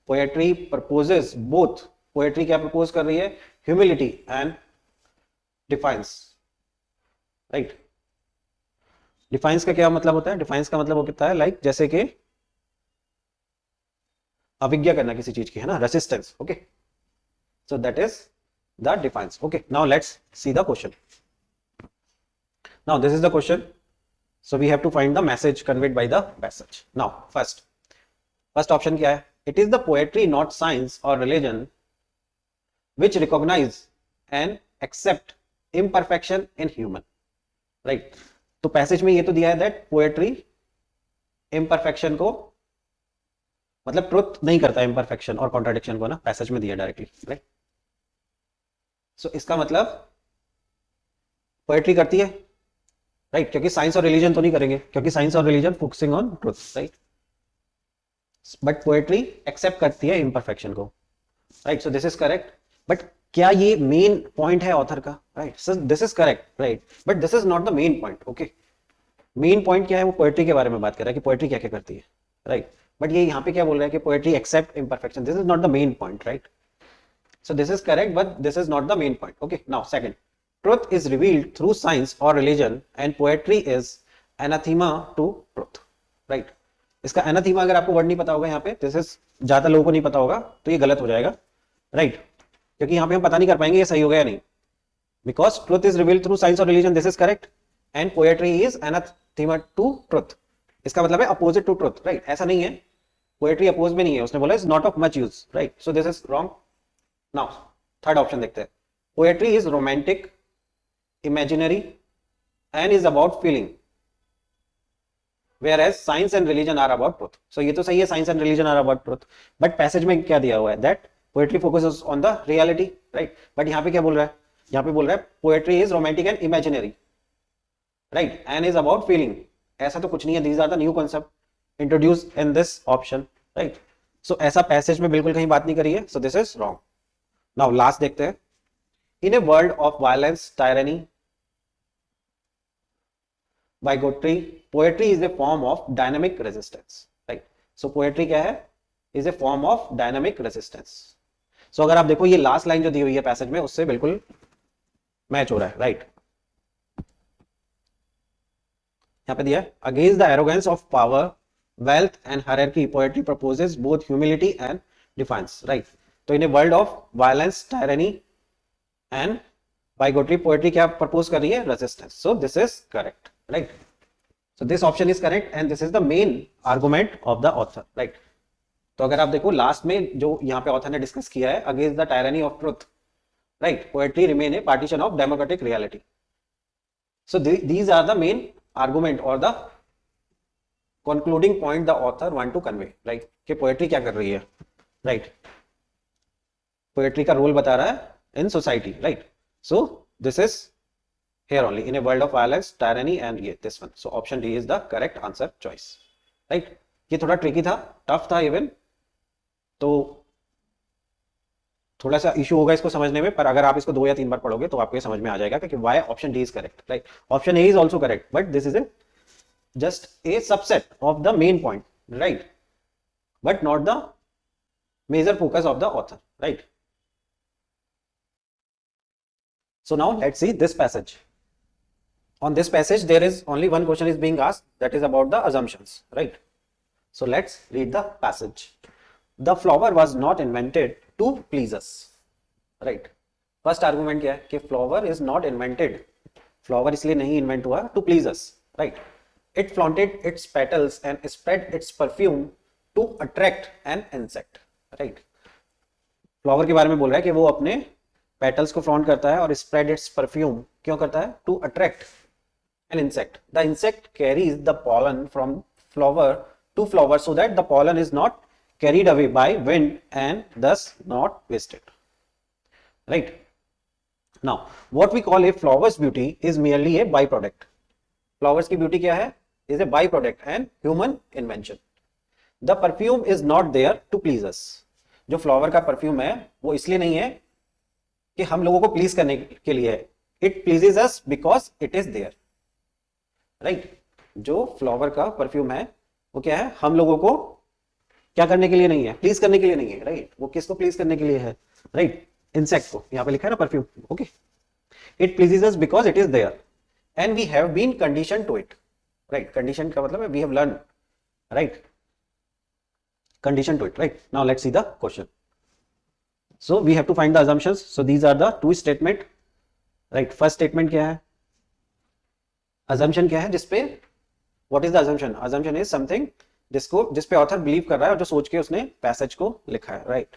poetry proposes both. Poetry क्या प्रपोज कर रही है? Humility and defines, right? Defines का क्या मतलब होता है? डिफाइंस का मतलब होता है लाइक जैसे कि अविज्ञा करना किसी चीज की, है ना, resistance. Okay, so that is the defiance. Okay, now let's see the question. Now this is the question, so we have to find the message conveyed by the passage. Now first option क्या है? It is the poetry not science और religion which recognize and accept imperfection in human, right? तो पैसेज में ये तो दिया है that poetry इम्परफेक्शन को, मतलब ट्रुथ नहीं करता इम्परफेक्शन और कॉन्ट्राडिक्शन को ना, पैसेज में दिया डायरेक्टली, राइट। सो इसका मतलब पोएट्री करती है, राइट, क्योंकि साइंस और रिलीजन तो नहीं करेंगे, क्योंकि साइंस और religion focusing on truth, right, but poetry accept करती है इम्परफेक्शन को, right. So this is correct, but क्या ये मेन पॉइंट है ऑथर का, right. So this is correct, right, but this is not the main point, okay. Main point क्या है, वो पोएट्री के बारे में बात कर रहा है कि पोएट्री क्या क्या करती है, राइट, बट ये यहाँ पे क्या बोल रहा है कि poetry accept imperfection, this is not the main point, right. So this is correct, but this is not the main point, okay. Now second, truth is revealed through science or religion and poetry is anathema to truth, right। इसका anathema अगर आपको वर्ड नहीं पता होगा यहाँ पे, दिस इज ज्यादा लोगों को नहीं पता होगा तो ये गलत हो जाएगा, राइट, क्योंकि यहाँ पे हम पता नहीं कर पाएंगे ये सही हो गया या नहीं, because truth is revealed through science और religion, this is correct, and poetry is anathema to truth, इसका मतलब है अपोजिट टू ट्रुथ, राइट। ऐसा नहीं है, पोएट्री अपोज में नहीं है, उसने बोला is not of much use, right. So this is wrong. Now third option देखते हैं, poetry is romantic, imaginary and is about feeling, whereas science and religion are about truth। so ये तो सही है, science and religion are about truth, but passage में क्या दिया हुआ है, that poetry focuses on the reality, right, but यहाँ पे क्या बोल रहा है, यहाँ पे बोल रहा है poetry is romantic and imaginary, right, and is about feeling। ऐसा तो कुछ नहीं है, these are the new concept introduced in this option, right। so ऐसा passage में बिल्कुल कहीं बात नहीं करी है, so this is wrong। now last देखते हैं, in a world of violence, tyranny, bigotry, poetry is a form of dynamic resistance, right। so poetry क्या है, is a form of dynamic resistance। so अगर आप देखो ये लास्ट लाइन जो दी हुई है पैसेज में, उससे बिल्कुल मैच हो रहा है, राइट। यहाँ पे दिया है, against the arrogance of power, wealth and hierarchy, poetry proposes both humility and defiance, right। तो in a world of violence, tyranny and bigotry, poetry क्या प्रपोज कर रही है, resistance. So this is correct, right. So this option is correct and this is the main argument of the author, right. तो अगर आप देखो लास्ट में जो यहाँ पे ऑथर ने डिस्कस किया है, against the tyranny of truth, right, poetry remain a partition of democratic reality. So these are the main argument और the concluding point the author want to convey, right, कि पोएट्री क्या कर रही है, राइट, पोएट्री का रोल बता रहा है in society, right। so this is here only, in a world of violence, tyranny and this one। so option D is the correct answer choice, right। ये थोड़ा ट्रिकी था, टफ था इवन, तो थोड़ा सा इशू होगा इसको समझने में, पर अगर आप इसको 2 या 3 बार पढ़ोगे तो आपको ये समझ में आ जाएगा कि why option D is correct, right। option A is also correct, but this is a just a subset of the main point, right, but not the major focus of the author, right। So now let's see this passage. On this passage there is only one question is being asked, that is about the assumptions, right। so let's read the passage। the flower was not invented to please us, right। first argument क्या है कि flower is not invented, flower इसलिए नहीं invent हुआ to please us, right। it flaunted its petals and spread its perfume to attract an insect, right। flower के बारे में बोल रहा है कि वो अपने पेटल्स को फ्लॉन्ट करता है और स्प्रेड इट्स परफ्यूम क्यों करता है, to attract an insect. The insect carries the pollen from flower to flower so that the pollen is not carried away by wind and thus not wasted, right। now what we call a flower's beauty is merely a byproduct। flowers की ब्यूटी क्या है, is a byproduct and human invention। the perfume is not there to please us। जो फ्लावर का परफ्यूम है वो इसलिए नहीं है कि हम लोगों को प्लीज करने के लिए है, it pleases us because it is there, right. जो फ्लावर का परफ्यूम है वो क्या है, हम लोगों को क्या करने के लिए नहीं है, प्लीज करने के लिए नहीं है, राइट। वो किसको प्लीज करने के लिए है, राइट, इंसेक्ट को। यहाँ पे लिखा है ना perfume, okay. It pleases us because it is there and we have been condition to it, right. Condition का मतलब है we have learn, right, condition to it, right. Now let's see the question. So we have to find the assumptions। so these are the two statement, right। first statement क्या है, assumption क्या है, जिसपे what is the assumption, assumption is something जिसपे ऑथर बिलीव कर रहा है और जो सोच के उसने पैसेज को लिखा है, right.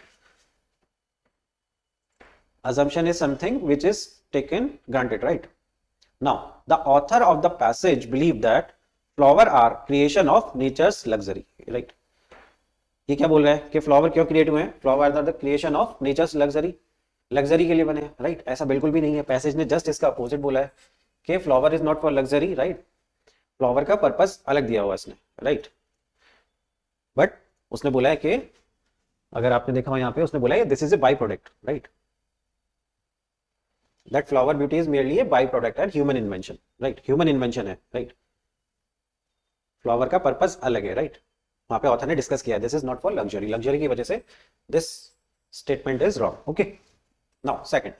assumption is something which is taken granted, right। now the author of the passage believe that flower are creation of nature's luxury, right. ये क्या बोल रहा है कि फ्लावर क्यों क्रिएट हुए हैं? Flower are the creation of nature's luxury, luxury के लिए बने हैं, राइट। ऐसा बिल्कुल भी नहीं है, पैसेज ने जस्ट इसका अपोजिट बोला है कि flower is not for luxury, right. Flower का पर्पस अलग दिया हुआ इसने, राइट। बट उसने बोला है कि अगर आपने देखा हो यहाँ पे, उसने बोला है this is A by product, right. That flower beauty is merely a by product and human invention, right. Human invention है, राइट। फ्लावर का पर्पस अलग है, राइट। वहां पे ऑथर ने डिस्कस किया this is not for luxury, luxury की वजह से this statement is wrong, okay. Now second,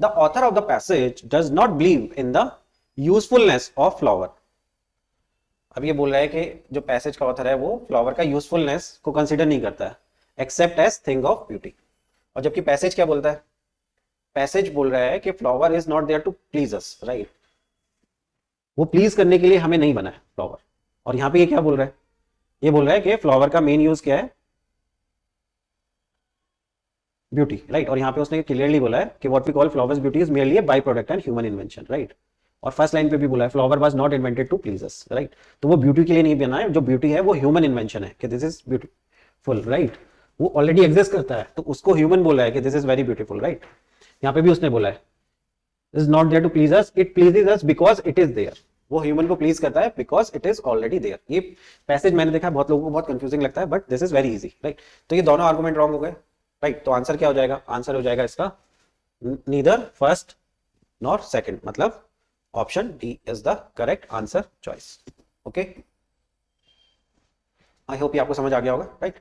the author of the passage does not believe in the usefulness of flower. अब ये बोल रहा है कि जो पैसेज का ऑथर है वो फ्लावर का यूजफुलनेस को कंसीडर नहीं करता है, except as thing of beauty. और जबकि पैसेज क्या बोलता है? पैसेज बोल रहा है कि flower is not there to please us, right. वो प्लीज करने के लिए हमें नहीं बना है फ्लावर। और यहां पे ये क्या बोल रहा है? ये बोल रहा है कि फ्लावर का मेन यूज क्या है? Beauty, right. और यहाँ पे उसने क्लियरली बोला है कि what we call flowers beauty is merely a by product and human invention, right. और फर्स्ट लाइन पे भी बोला है flower was not invented to please us, right. तो वो ब्यूटी के लिए नहीं बना है, जो ब्यूटी है वो ह्यूमन इन्वेंशन है कि दिस इज ब्यूटीफुल, राइट। वो ऑलरेडी एग्जिस्ट करता है तो उसको ह्यूमन बोला है कि this is very beautiful, right. यहाँ पे भी उसने बोला है is not there to please us, it pleases us because it is there. वो ह्यूमन को प्लीज करता है because it is already there. ये पैसेज मैंने देखा बहुत लोगों को बहुत कंफ्यूजिंग लगता है, but this is very easy, right. तो ये दोनों आर्गुमेंट रॉन्ग हो गए, राइट। तो आंसर क्या हो जाएगा? आंसर हो जाएगा इसका नीदर फर्स्ट नॉर सेकंड, मतलब option D is the correct answer choice, okay. I hope ये आपको समझ आ गया होगा, राइट।